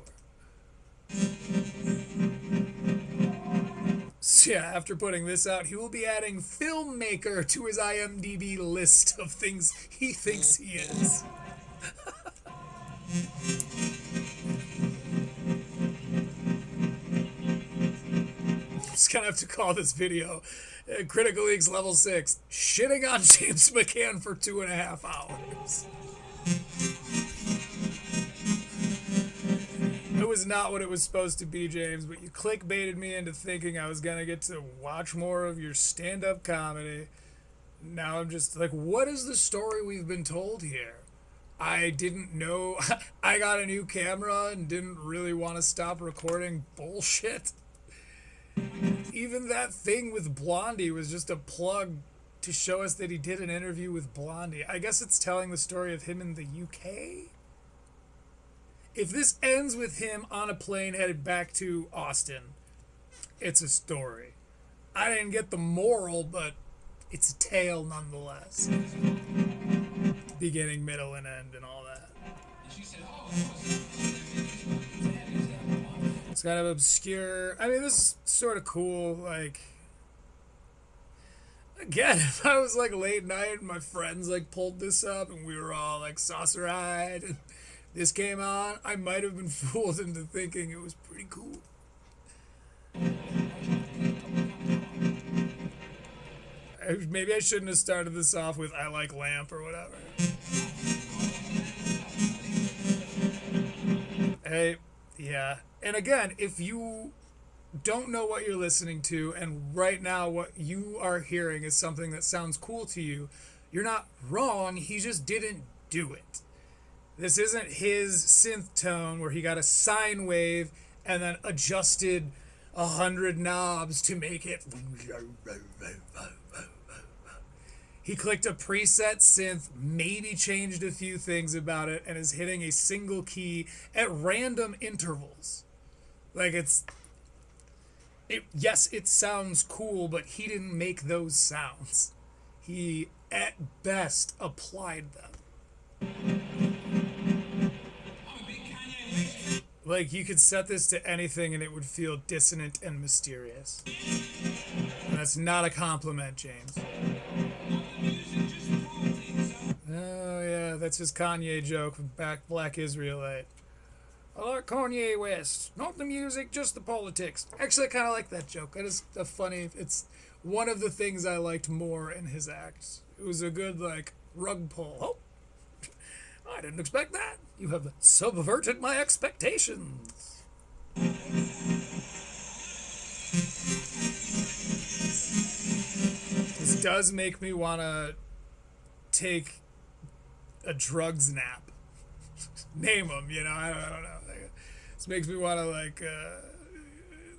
So yeah, after putting this out, he will be adding filmmaker to his IMDb list of things he thinks he is. Just gonna have to call this video Critical Leagues Level 6, shitting on James McCann for 2.5 hours. It was not what it was supposed to be, James, but you clickbaited me into thinking I was gonna get to watch more of your stand-up comedy. Now I'm just like, what is the story we've been told here? I didn't know. I got a new camera and didn't really want to stop recording bullshit. Even that thing with Blondie was just a plug to show us that he did an interview with Blondie. I guess it's telling the story of him in the UK? If this ends with him on a plane headed back to Austin, it's a story. I didn't get the moral, but it's a tale nonetheless. Beginning, middle, and end, and all that. It's kind of obscure. I mean, this is sort of cool. Like, again, if I was like late night and my friends like pulled this up and we were all like saucer-eyed and this came on, I might have been fooled into thinking it was pretty cool. Maybe I shouldn't have started this off with I like lamp or whatever. Hey, yeah. And again, if you don't know what you're listening to and right now what you are hearing is something that sounds cool to you, you're not wrong, he just didn't do it. This isn't his synth tone where he got a sine wave and then adjusted 100 knobs to make it. He clicked a preset synth, maybe changed a few things about it, and is hitting a single key at random intervals. Like yes, it sounds cool, but he didn't make those sounds. He, at best, applied them. Like, you could set this to anything and it would feel dissonant and mysterious. And that's not a compliment, James. Oh, yeah, that's his Kanye joke from Black Israelite. I like Kanye West. Not the music, just the politics. Actually, I kind of like that joke. That is a funny... It's one of the things I liked more in his acts. It was a good, like, rug pull. Oh, I didn't expect that. You have subverted my expectations. This does make me want to take a drugs nap. Name them, you know, I don't know. This makes me want to, like,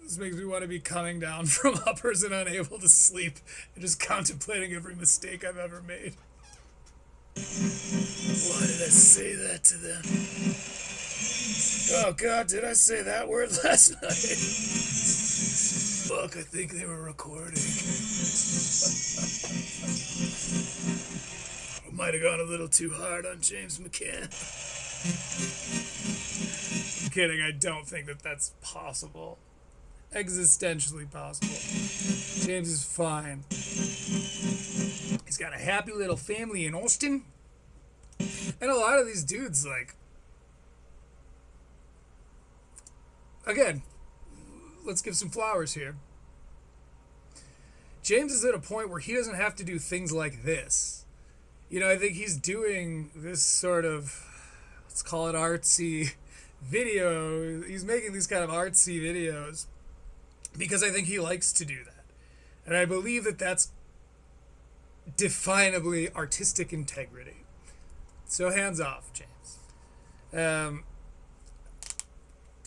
this makes me want to be coming down from uppers and unable to sleep and just contemplating every mistake I've ever made. Why did I say that to them? Oh God, did I say that word last night? Fuck, I think they were recording. I might have gone a little too hard on James McCann. I'm kidding, I don't think that that's possible. Existentially possible. James is fine. He's got a happy little family in Austin. And a lot of these dudes, like... Again, let's give some flowers here. James is at a point where he doesn't have to do things like this. You know, I think he's doing this sort of, let's call it artsy video. He's making these kind of artsy videos because I think he likes to do that. And I believe that that's definably artistic integrity. So hands off, James.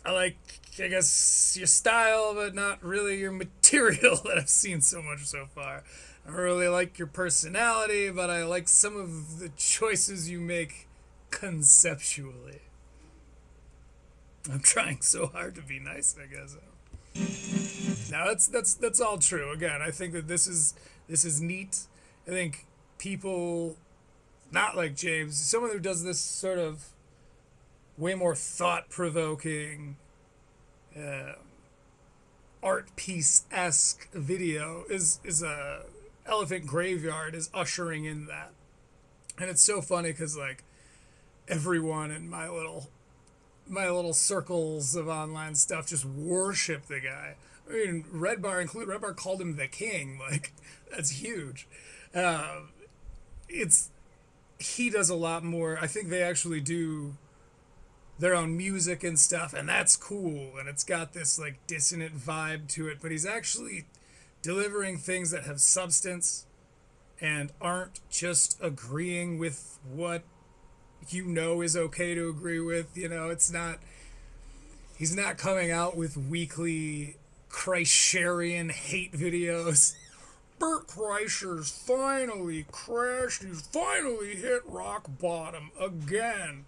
I like, I guess, your style, but not really your material that I've seen so much so far. I don't really like your personality, but I like some of the choices you make conceptually. I'm trying so hard to be nice, I guess. Now that's all true. Again, I think that this is neat. I think people not like James, someone who does this sort of way more thought-provoking, art piece-esque video is a Elephant Graveyard is ushering in that. And it's so funny because like everyone in my little circles of online stuff just worship the guy. I mean, Red Bar called him the king. Like, that's huge. He does a lot more. I think they actually do their own music and stuff, and that's cool. And it's got this like dissonant vibe to it. But he's actually delivering things that have substance and aren't just agreeing with what is okay to agree with. It's not, he's not coming out with weekly Kreischer'ian hate videos. Bert Kreischer's finally crashed. He's finally hit rock bottom again.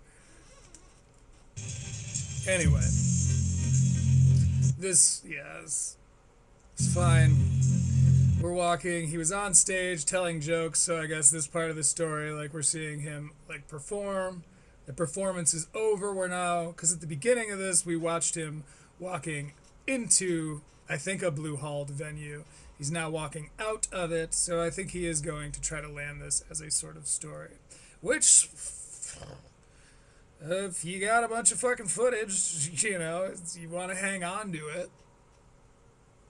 Anyway, this it's fine. We're walking. He was on stage telling jokes, so I guess this part of the story, like, we're seeing him like perform. The performance is over. We're now, because at the beginning of this, we watched him walking into, I think, a blue-halled venue. He's now walking out of it, so I think he is going to try to land this as a sort of story. Which, if you got a bunch of fucking footage, you want to hang on to it.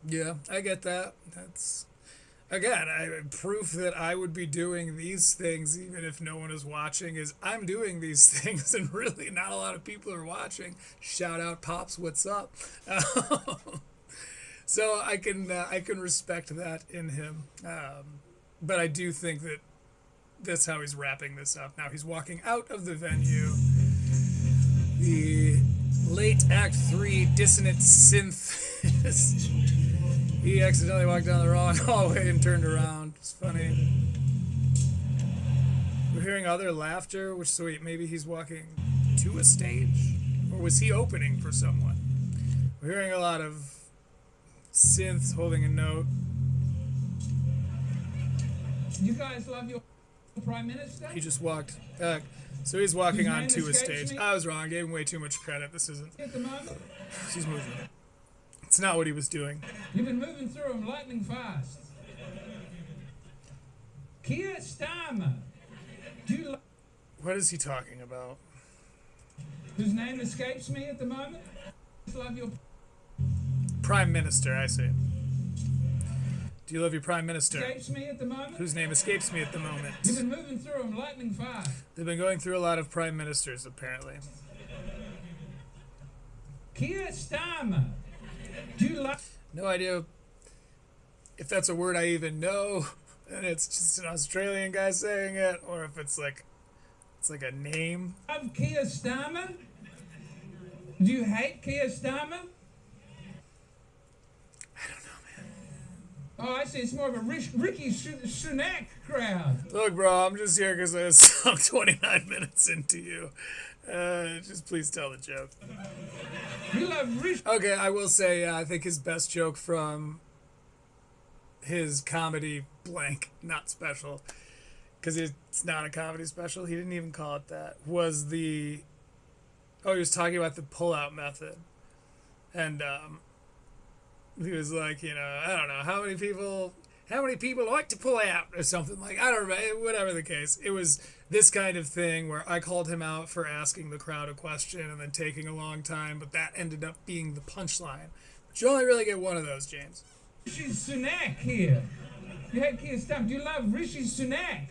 Yeah, I get that. That's, again, proof that I would be doing these things even if no one is watching is I'm doing these things and really not a lot of people are watching. Shout out Pops, what's up? So I can respect that in him. But I do think that that's how he's wrapping this up. Now he's walking out of the venue. The late Act 3 dissonant synth he accidentally walked down the wrong hallway and turned around. It's funny. We're hearing other laughter, which, so wait, maybe he's walking to a stage? Or was he opening for someone? We're hearing a lot of synths holding a note. You guys love your Prime Minister? He just walked. So he's walking onto a stage. I was wrong. I gave him way too much credit. This isn't. At the moment? He's moving. It's not what he was doing. You've been moving through them lightning fast. Keir Starmer. What is he talking about? Whose name escapes me at the moment? Love your Prime Minister, I say. Do you love your Prime Minister? Escapes me at the moment? Whose name escapes me at the moment? You've been moving through them lightning fast. They've been going through a lot of Prime Ministers, apparently. Keir Starmer. Do you like... No idea if that's a word I even know, and it's just an Australian guy saying it, or if it's like a name. Love Keir Starmer? Do you hate Keir Starmer? Oh, I see. It's more of a Ricky Sunak crowd. Look, bro, I'm just here because I sunk 29 minutes into you. Just please tell the joke. You love Rishi. Okay, I will say, I think his best joke from his comedy blank, not special, because it's not a comedy special. He didn't even call it that. Was the... Oh, he was talking about the pull-out method. And, he was like, I don't know, how many people like to pull out or something, like, I don't know, whatever the case. It was this kind of thing where I called him out for asking the crowd a question and then taking a long time, but that ended up being the punchline. But you only really get one of those, James. Rishi Sunak here. You hate Keir Starmer. Do you love Rishi Sunak?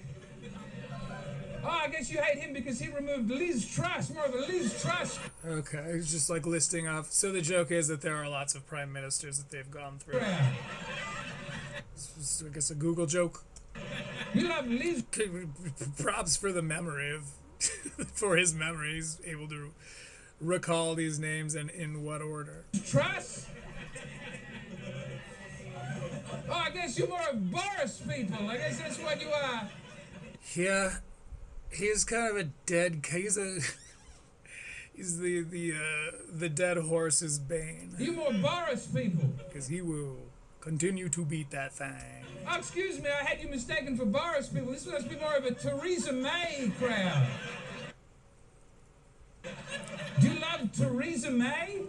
Oh, I guess you hate him because he removed Liz Truss, more of a Liz Truss. Okay, he's just like listing off. So the joke is that there are lots of prime ministers that they've gone through. Yeah. It's, I guess, a Google joke. You love Liz. Props for the memory of, for his memory. He's able to recall these names and in what order. Truss. Oh, I guess you're more of Boris people. I guess that's what you are. Yeah. He's kind of a dead. He's a. He's the dead horse's bane. You more Boris people. Because he will continue to beat that thing. Oh, excuse me, I had you mistaken for Boris people. This must be more of a Theresa May crowd. Do you love Theresa May?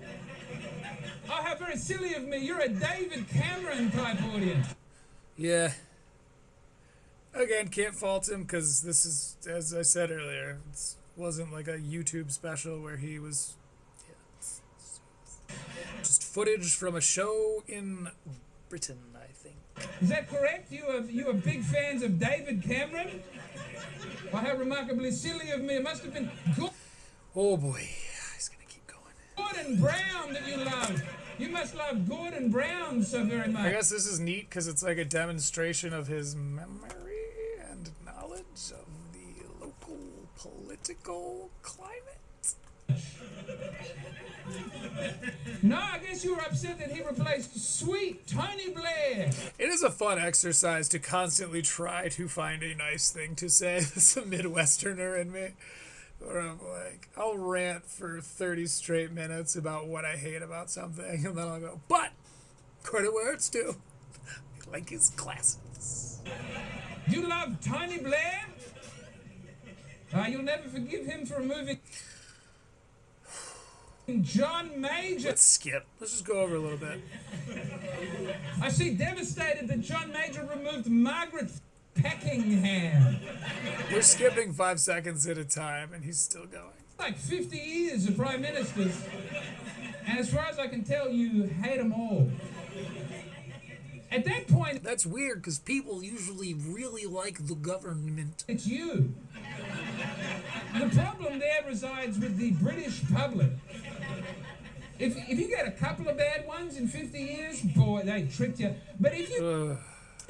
Oh, how very silly of me. You're a David Cameron type audience. Yeah. Again, can't fault him because this is, as I said earlier, it wasn't like a YouTube special where he was just footage from a show in Britain, I think. Is that correct? You are big fans of David Cameron? Oh, how remarkably silly of me. It must have been oh boy, he's gonna keep going. Gordon Brown that you love. You must love Gordon Brown so very much. I guess this is neat because it's like a demonstration of his memory and knowledge of the local political climate. No, I guess you were upset that he replaced sweet Tony Blair. It is a fun exercise to constantly try to find a nice thing to say. It's a Midwesterner in me. Where I'm like, I'll rant for 30 straight minutes about what I hate about something, and then I'll go, but credit where it's due. Like his classes. You love Tony Blair? You'll never forgive him for removing John Major. Let's skip. Let's just go over a little bit. I see devastated that John Major removed Margaret Peckingham. We're skipping 5 seconds at a time, and he's still going. Like 50 years of prime ministers, and as far as I can tell, you hate them all. At that point, that's weird because people usually really like the government. It's you. The problem there resides with the British public. If you get a couple of bad ones in 50 years, boy, they tricked you. But if you've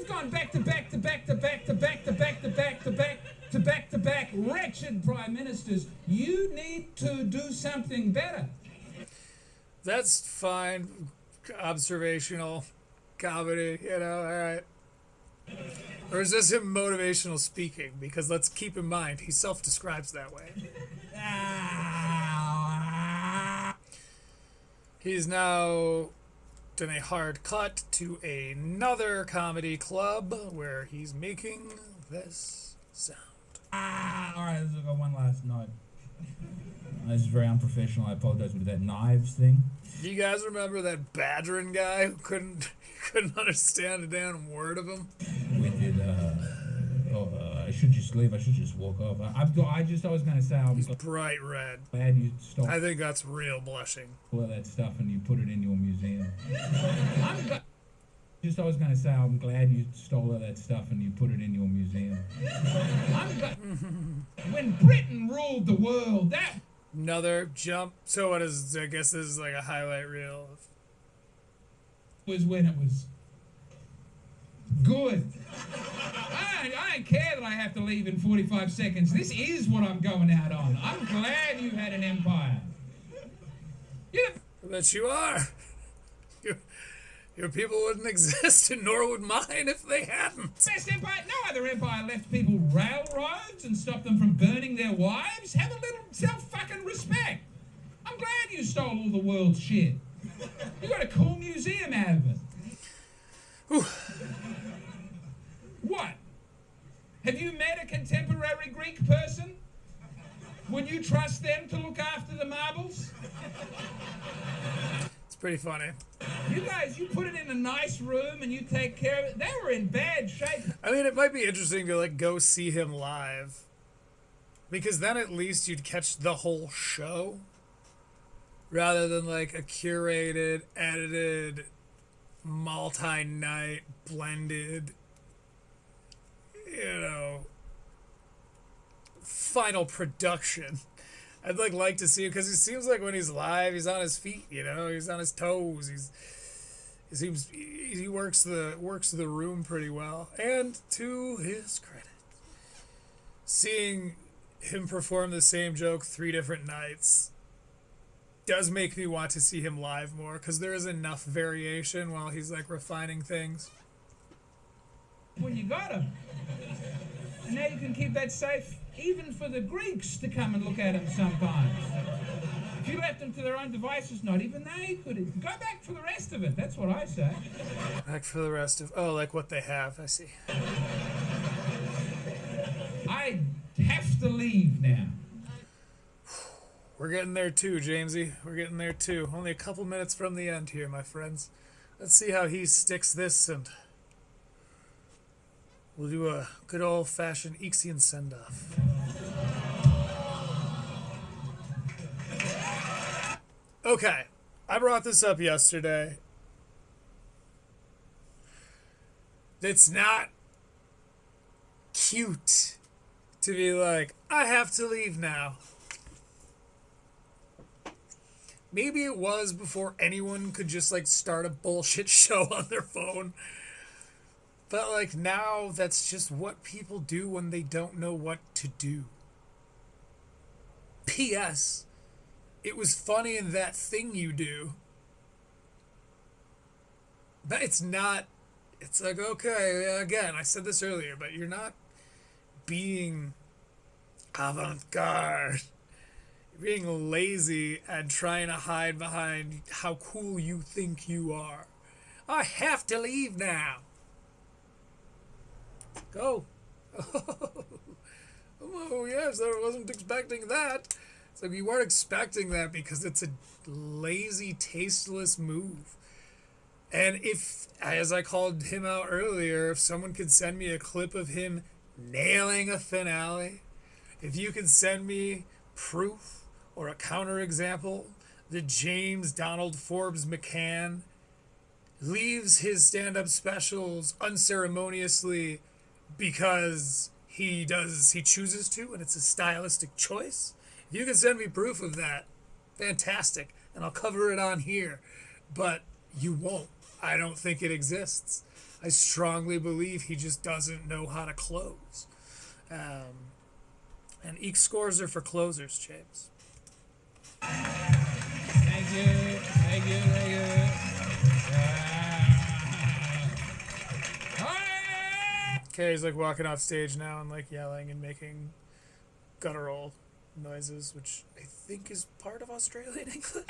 gone back to back to back to back to back to back to back to back to back to back wretched prime ministers, you need to do something better. That's fine. Observational comedy, you know, all right. Or is this him motivational speaking? Because let's keep in mind, he self-describes that way. He's now done a hard cut to another comedy club where he's making this sound. Alright, let's go one last note. This is very unprofessional. I apologize with that knives thing. Do you guys remember that Badgerin guy who couldn't understand a damn word of him? We did, I should just leave. I should just walk off. I was going to say, he's bright red. Glad you stopped. I think that's real blushing. All that stuff and you put it in your museum. I was going to say, I'm glad you stole all that stuff and you put it in your museum. When Britain ruled the world, that... Another jump. So what is, I guess this is like a highlight reel. Was when it was good. I don't care that I have to leave in 45 seconds. This is what I'm going out on. I'm glad you had an empire. I bet you are. Your people wouldn't exist, and nor would mine if they hadn't. Best empire. No other empire left people railroads and stopped them from burning their wives. Have a little self-fucking respect. I'm glad you stole all the world's shit. You got a cool museum out of it. Whew. What? Have you met a contemporary Greek person? Would you trust them to look after the marbles? It's pretty funny. You guys, you put it in a nice room and you take care of it. They were in bad shape. I mean, it might be interesting to like go see him live, because then at least you'd catch the whole show rather than like a curated, edited, multi-night, blended, you know, final production. I'd like to see him because it seems like when he's live, he's on his feet. You know, he's on his toes. He works the room pretty well. And to his credit, seeing him perform the same joke 3 different nights does make me want to see him live more because there is enough variation while he's like refining things. When you got him, and now you can keep that safe even for the Greeks to come and look at him sometimes. If you left them to their own devices, not even they could. Go back for the rest of it. That's what I say. Back for the rest of... Oh, like what they have. I see. I have to leave now. We're getting there too, Jamesy. We're getting there too. Only a couple minutes from the end here, my friends. Let's see how he sticks this, and we'll do a good old-fashioned Ixian send-off. Okay, I brought this up yesterday. It's not cute to be like, I have to leave now. Maybe it was before anyone could just, like, start a bullshit show on their phone. But, like, now that's just what people do when they don't know what to do. P.S. It was funny in that thing you do. But it's not... It's like, okay, again, I said this earlier, but you're not being avant-garde. You're being lazy and trying to hide behind how cool you think you are. I have to leave now. Go. Oh, yes, I wasn't expecting that. It's like you weren't expecting that because it's a lazy, tasteless move. And if, as I called him out earlier, if someone could send me a clip of him nailing a finale, if you could send me proof or a counterexample that James Donald Forbes McCann leaves his stand-up specials unceremoniously because he chooses to, and it's a stylistic choice. If you can send me proof of that, fantastic, and I'll cover it on here. But you won't. I don't think it exists. I strongly believe he just doesn't know how to close. And EEC scores are for closers, James. Thank you. Thank you. Thank you. Carrie's like walking off stage now and like yelling and making guttural noises, which I think is part of Australian English.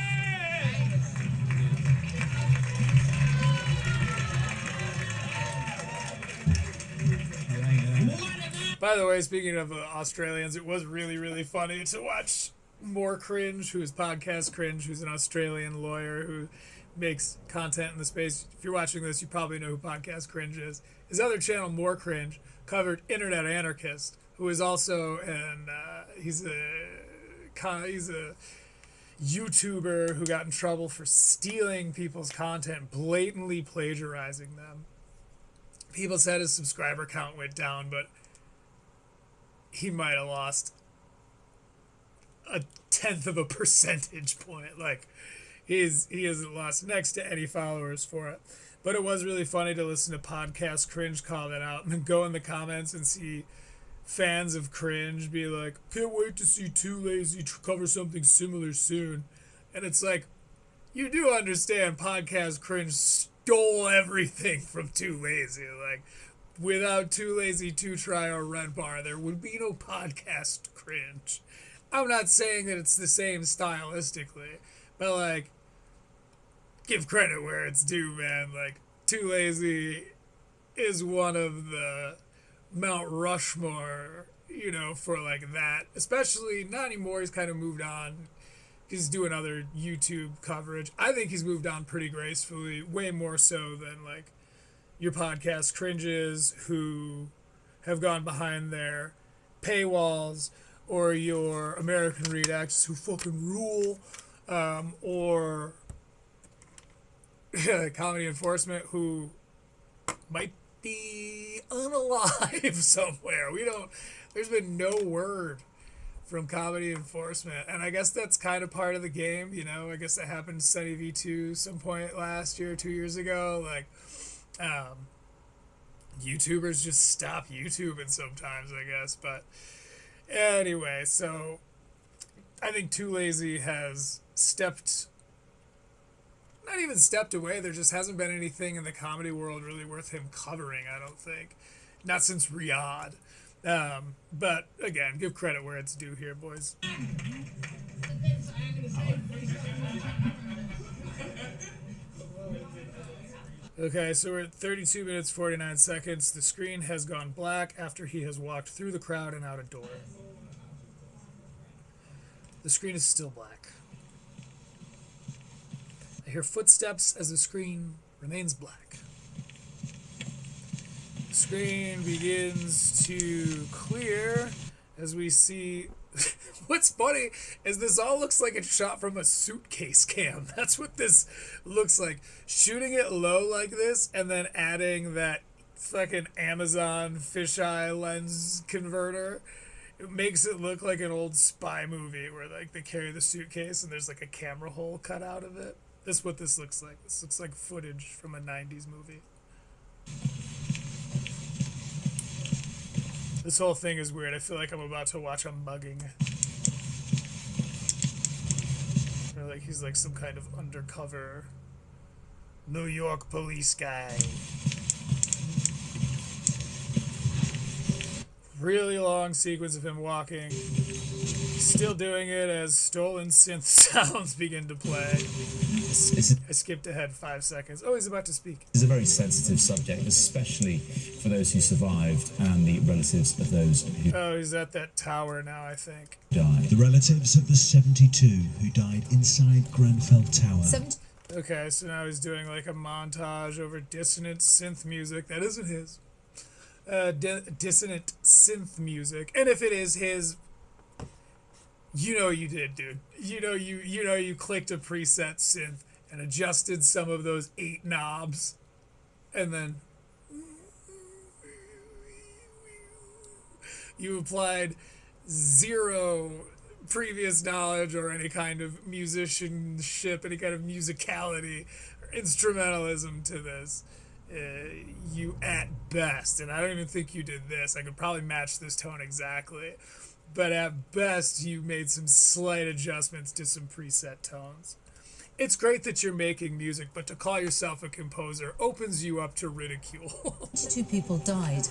By the way, speaking of Australians, it was really, really funny to watch More Cringe, who's Podcast Cringe, who's an Australian lawyer who makes content in the space. If you're watching this, you probably know who Podcast Cringe is. His other channel, More Cringe, covered Internet Anarchist, who is also he's a YouTuber who got in trouble for stealing people's content, blatantly plagiarizing them. People said his subscriber count went down, but he might have lost 0.1 of a percentage point. Like, he hasn't lost next to any followers for it. But it was really funny to listen to Podcast Cringe call that out and then go in the comments and see fans of Cringe be like, can't wait to see Too Lazy cover something similar soon. And it's like, you do understand Podcast Cringe stole everything from Too Lazy. Like, without Too Lazy, Too Try, or Red Bar, there would be no Podcast Cringe. I'm not saying that it's the same stylistically, but like, give credit where it's due, man. Like, Too Lazy is one of the Mount Rushmore, you know, for like that. Especially, not anymore, he's kind of moved on. He's doing other YouTube coverage. I think he's moved on pretty gracefully, way more so than like your Podcast Cringes who have gone behind their paywalls, or your American Redacts who fucking rule, or Comedy Enforcement who might be unalive somewhere. There's been no word from Comedy Enforcement, and I guess that's kind of part of the game, you know. I guess that happened to Sunny V2 some point last year, 2 years ago. Like, YouTubers just stop YouTubing sometimes, I guess. But anyway, so I think Too Lazy has not even stepped away. There just hasn't been anything in the comedy world really worth him covering, I don't think. Not since Riyadh. But again, give credit where it's due here, boys. Okay, so we're at 32 minutes 49 seconds. The screen has gone black after he has walked through the crowd and out a door. The screen is still black. I hear footsteps as the screen remains black. The screen begins to clear as we see... What's funny is this all looks like it's shot from a suitcase cam. That's what this looks like. Shooting it low like this and then adding that fucking Amazon fisheye lens converter. It makes it look like an old spy movie where like they carry the suitcase and there's like a camera hole cut out of it. That's what this looks like. This looks like footage from a 90s movie. This whole thing is weird. I feel like I'm about to watch a mugging. Or like he's like some kind of undercover New York police guy. Really long sequence of him walking. Still doing it as stolen synth sounds begin to play. I skipped ahead 5 seconds. Oh, he's about to speak. It's a very sensitive subject, especially for those who survived and the relatives of those who Oh, he's at that tower now, I think. died. The relatives of the 72 who died inside Grenfell Tower. Okay, so now he's doing like a montage over dissonant synth music. That isn't his. Dissonant synth music. And if it is his, you know you did, dude. You know you clicked a preset synth and adjusted some of those 8 knobs. And then you applied 0 previous knowledge or any kind of musicianship, any kind of musicality or instrumentalism to this. You at best, and I don't even think you did this, I could probably match this tone exactly, but at best you made some slight adjustments to some preset tones. It's great that you're making music, but to call yourself a composer opens you up to ridicule. 2 people died.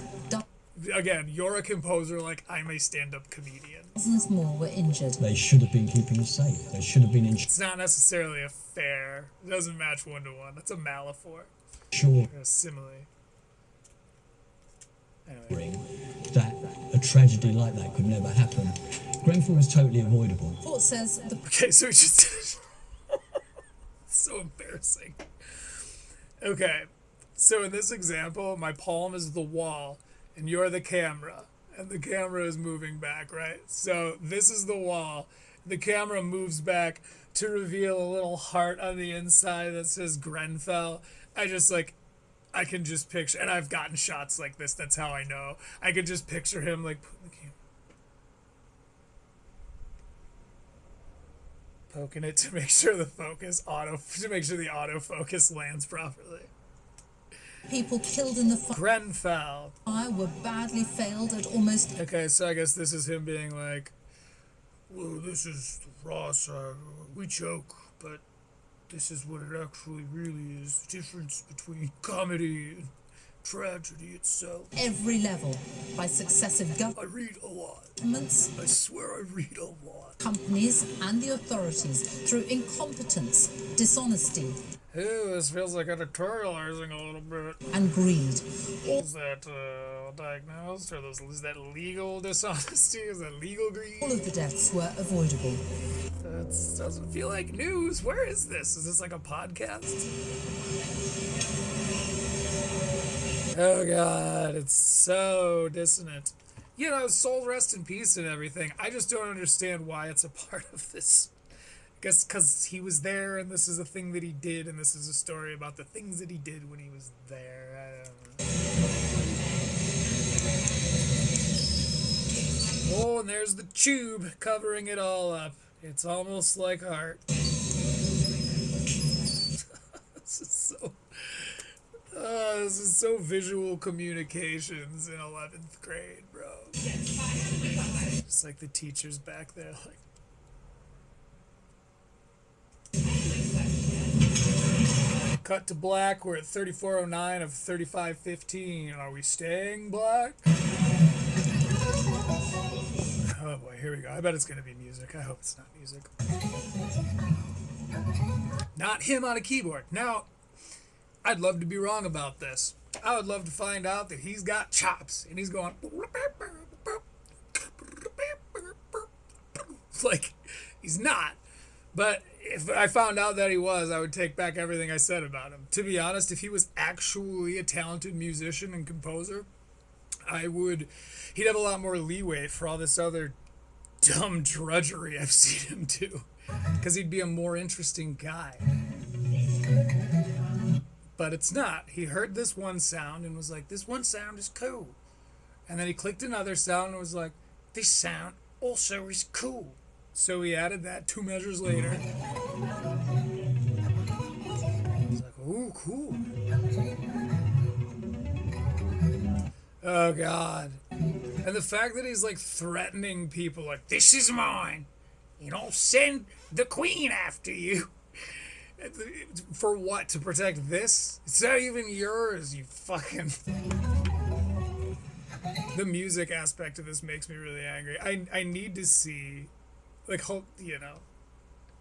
Again, you're a composer like I'm a stand-up comedian. Dozens more were injured. They should have been keeping us safe. They should have been insured. It's not necessarily a fair, it doesn't match 1-to-1. That's a metaphor. Sure. Or a simile. Anyway. That a tragedy like that could never happen. Grenfell was totally avoidable. Report says the... Okay, so he just... so embarrassing. Okay, so in this example, my palm is the wall, and you're the camera, and the camera is moving back, right? So this is the wall. The camera moves back to reveal a little heart on the inside that says Grenfell. I can just picture, and I've gotten shots like this, that's how I know. I can just picture him like putting the camera, poking it to make sure the autofocus lands properly. People killed in the fire. Grenfell. Were badly failed at almost... Okay, so I guess this is him being like, well, this is Ross, we joke, but this is what it actually really is. The difference between comedy and tragedy itself. Every level, by successive I read a lot. governments, I swear I read a lot. companies, and the authorities through incompetence, dishonesty, Ew, this feels like editorializing a little bit. and greed. Is that diagnosed, or is that legal dishonesty? Is that legal greed? All of the deaths were avoidable. That doesn't feel like news. Where is this? Is this like a podcast? Oh god, it's so dissonant. You know, soul rest in peace and everything. I just don't understand why it's a part of this. I guess because he was there and this is a thing that he did and this is a story about the things that he did when he was there. I don't know. Oh, and there's the tube covering it all up. It's almost like art. This is so visual communications in 11th grade, bro. Just like the teachers back there, like. Cut to black. We're at 34:09 of 35:15. Are we staying black? Oh boy, here we go. I bet it's gonna be music. I hope it's not music. Not him on a keyboard. Now, I'd love to be wrong about this. I would love to find out that he's got chops and he's going like he's not. But if I found out that he was, I would take back everything I said about him. To be honest, if he was actually a talented musician and composer, he'd have a lot more leeway for all this other dumb drudgery I've seen him do. Because he'd be a more interesting guy. But it's not. He heard this one sound and was like, this one sound is cool. And then he clicked another sound and was like, this sound also is cool. So he added that 2 measures later. He's like, ooh, cool. Oh, God. And the fact that he's, like, threatening people, like, this is mine. You don't send the queen after you. For what? To protect this? It's not even yours, you fucking... The music aspect of this makes me really angry. I need to see, like, you know,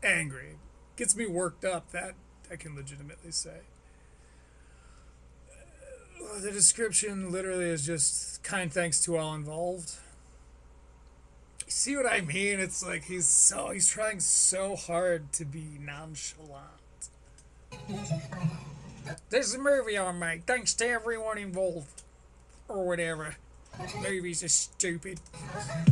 angry. Gets me worked up, that I can legitimately say. The description literally is just kind thanks to all involved. You see what I mean? It's like he's trying so hard to be nonchalant. There's a movie I made, thanks to everyone involved. Or whatever. Movies are stupid.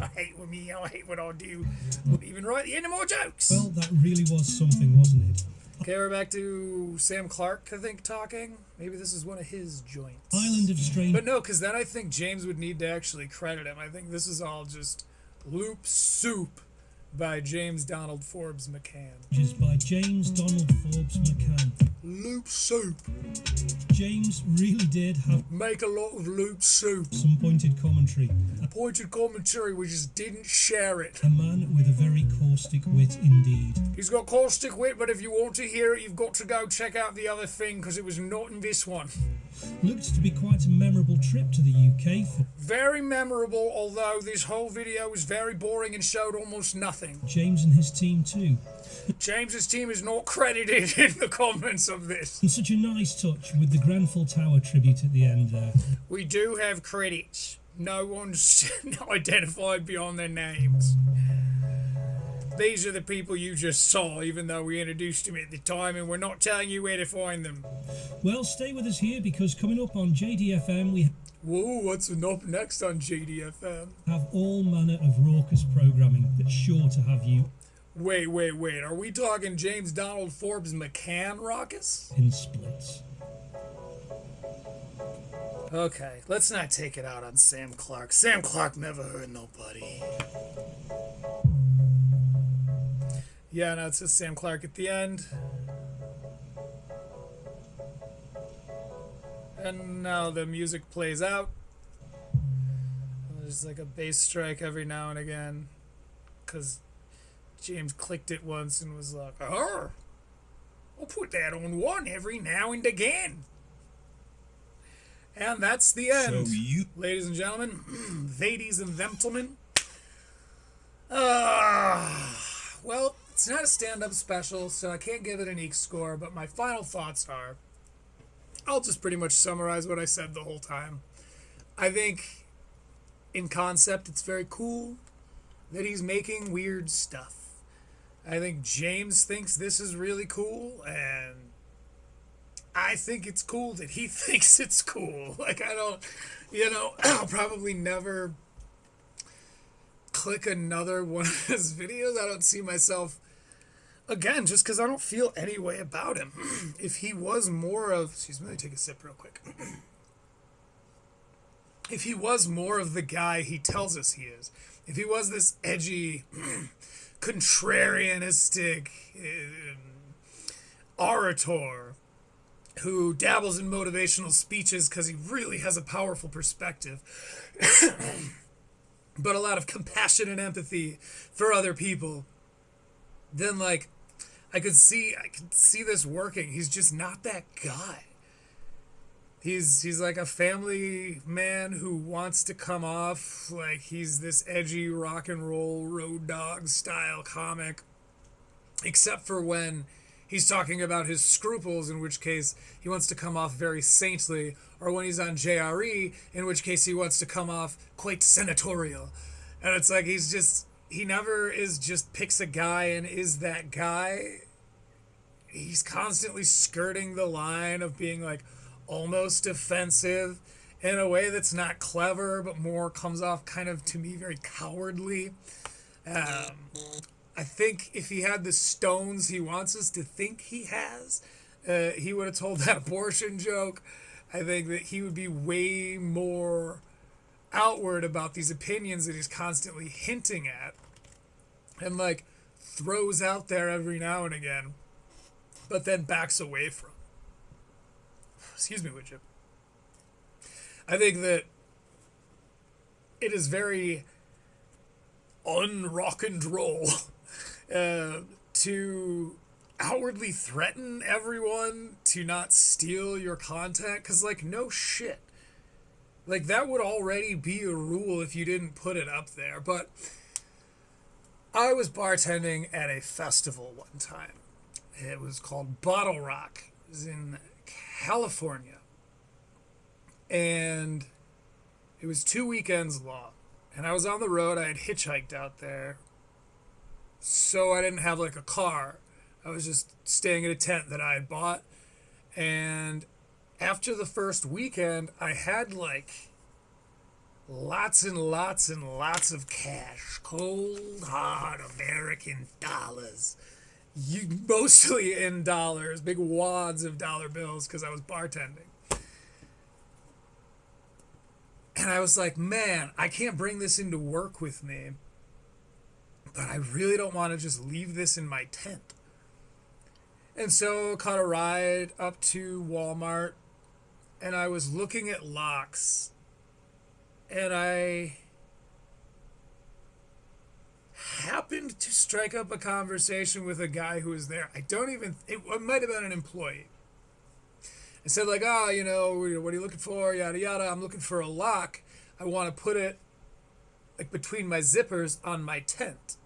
I hate what I do. Wouldn't even write any more jokes. Well, that really was something, wasn't it? Okay, we're back to Sam Clark, I think, talking. Maybe this is one of his joints. Island of Strange... But no, because then I think James would need to actually credit him. I think this is all just loop soup by James Donald Forbes McCann. Is by James Donald Forbes McCann. Loop soup. James really did make a lot of loop soup. Some pointed commentary. Pointed commentary, we just didn't share it. A man with a very caustic wit indeed. He's got caustic wit, but if you want to hear it, you've got to go check out the other thing, because it was not in this one. Looked to be quite a memorable trip to the UK. Very memorable, although this whole video was very boring and showed almost nothing. James and his team too. James's team is not credited in the comments of this. And such a nice touch with the Grenfell Tower tribute at the end there. We do have credits. No one's identified beyond their names. These are the people you just saw, even though we introduced them at the time, and we're not telling you where to find them. Well, stay with us here, because coming up on JDFM we... Whoa, what's up next on JDFM? Have all manner of raucous programming that's sure to have you... Wait. Are we talking James Donald Forbes McCann raucous? In splits. Okay, let's not take it out on Sam Clark. Sam Clark never hurt nobody. Yeah, no, it says Sam Clark at the end. And now the music plays out. There's like a bass strike every now and again, because James clicked it once and was like, "Oh, I'll put that on one every now and again." And that's the end, ladies and gentlemen, ladies and gentlemen. Well, it's not a stand-up special, so I can't give it an eek score, but my final thoughts are, I'll just pretty much summarize what I said the whole time. I think, in concept, it's very cool that he's making weird stuff. I think James thinks this is really cool, and I think it's cool that he thinks it's cool. Like, I don't, I'll probably never click another one of his videos. I don't see myself, again, just because I don't feel any way about him. If he was more of, excuse me, let me take a sip real quick. If he was more of the guy he tells us he is, if he was this edgy, contrarianistic orator who dabbles in motivational speeches because he really has a powerful perspective, but a lot of compassion and empathy for other people, then, like, I could see this working. He's just not that guy. He's like a family man who wants to come off like he's this edgy rock and roll road dog style comic, except for when he's talking about his scruples, in which case he wants to come off very saintly, or when he's on JRE, in which case he wants to come off quite senatorial. And it's like he never is just picks a guy and is that guy. He's constantly skirting the line of being like almost offensive in a way that's not clever, but more comes off kind of, to me, very cowardly. I think if he had the stones he wants us to think he has, he would have told that abortion joke. I think that he would be way more outward about these opinions that he's constantly hinting at and like throws out there every now and again, but then backs away from. Excuse me, would you? I think that it is very un-rock and roll to outwardly threaten everyone to not steal your content, because, like, no shit. Like, that would already be a rule if you didn't put it up there. But I was bartending at a festival one time. It was called Bottle Rock. It was in California. And it was 2 weekends long. And I was on the road. I had hitchhiked out there. So I didn't have like a car. I was just staying in a tent that I had bought. And after the first weekend, I had like lots and lots and lots of cash. Cold, hard American dollars. Mostly in dollars. Big wads of dollar bills because I was bartending. And I was like, man, I can't bring this into work with me. But I really don't want to just leave this in my tent. And so caught a ride up to Walmart. And I was looking at locks. And I happened to strike up a conversation with a guy who was there. It might have been an employee. I said, like, what are you looking for? Yada, yada. I'm looking for a lock. I want to put it, like, between my zippers on my tent.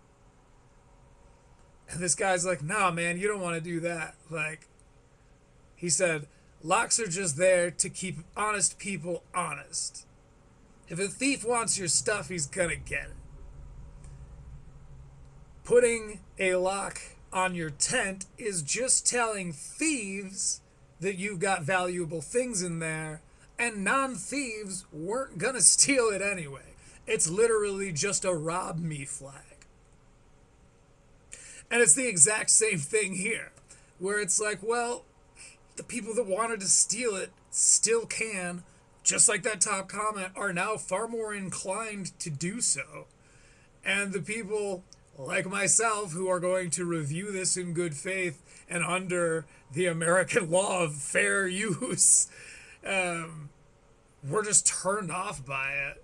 And this guy's like, nah, man, you don't want to do that. Like, he said, locks are just there to keep honest people honest. If a thief wants your stuff, he's gonna get it. Putting a lock on your tent is just telling thieves that you've got valuable things in there, and non-thieves weren't gonna steal it anyway. It's literally just a rob me flag. And it's the exact same thing here, where it's like, well, the people that wanted to steal it still can, just like that top comment, are now far more inclined to do so. And the people like myself who are going to review this in good faith and under the American law of fair use, we're just turned off by it.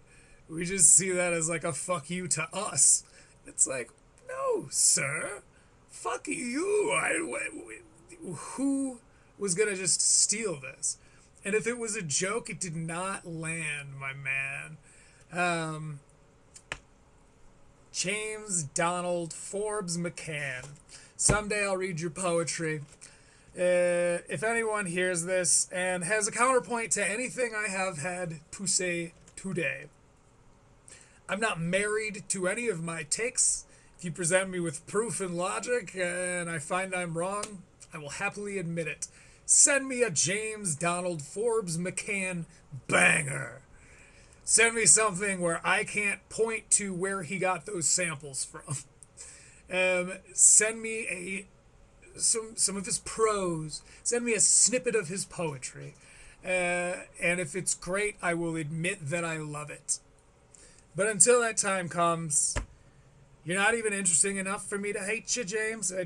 We just see that as like a fuck you to us. It's like, no, sir. Fuck you. Who was going to just steal this? And if it was a joke, it did not land, my man. James Donald Forbes McCann. Someday I'll read your poetry. If anyone hears this and has a counterpoint to anything I have had to say today, I'm not married to any of my takes. If you present me with proof and logic and I find I'm wrong, I will happily admit it. Send me a James Donald Forbes McCann banger. Send me something where I can't point to where he got those samples from. Send me some of his prose. Send me a snippet of his poetry. And if it's great, I will admit that I love it. But until that time comes, you're not even interesting enough for me to hate you, James. I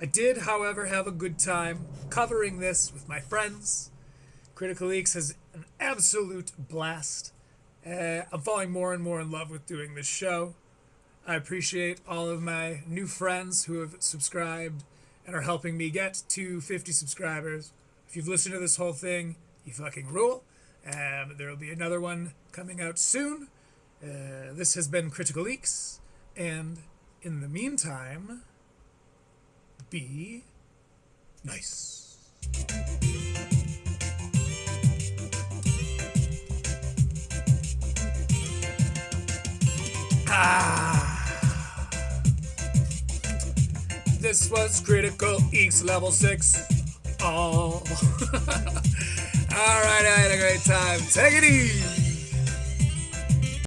did, however, have a good time covering this with my friends. Critical Leaks has an absolute blast. I'm falling more and more in love with doing this show. I appreciate all of my new friends who have subscribed and are helping me get to 50 subscribers. If you've listened to this whole thing, you fucking rule. There will be another one coming out soon. This has been Critical Leaks, and in the meantime, be nice. This was Critical Leaks Level 6. Oh. Alright, I had a great time. Take it easy.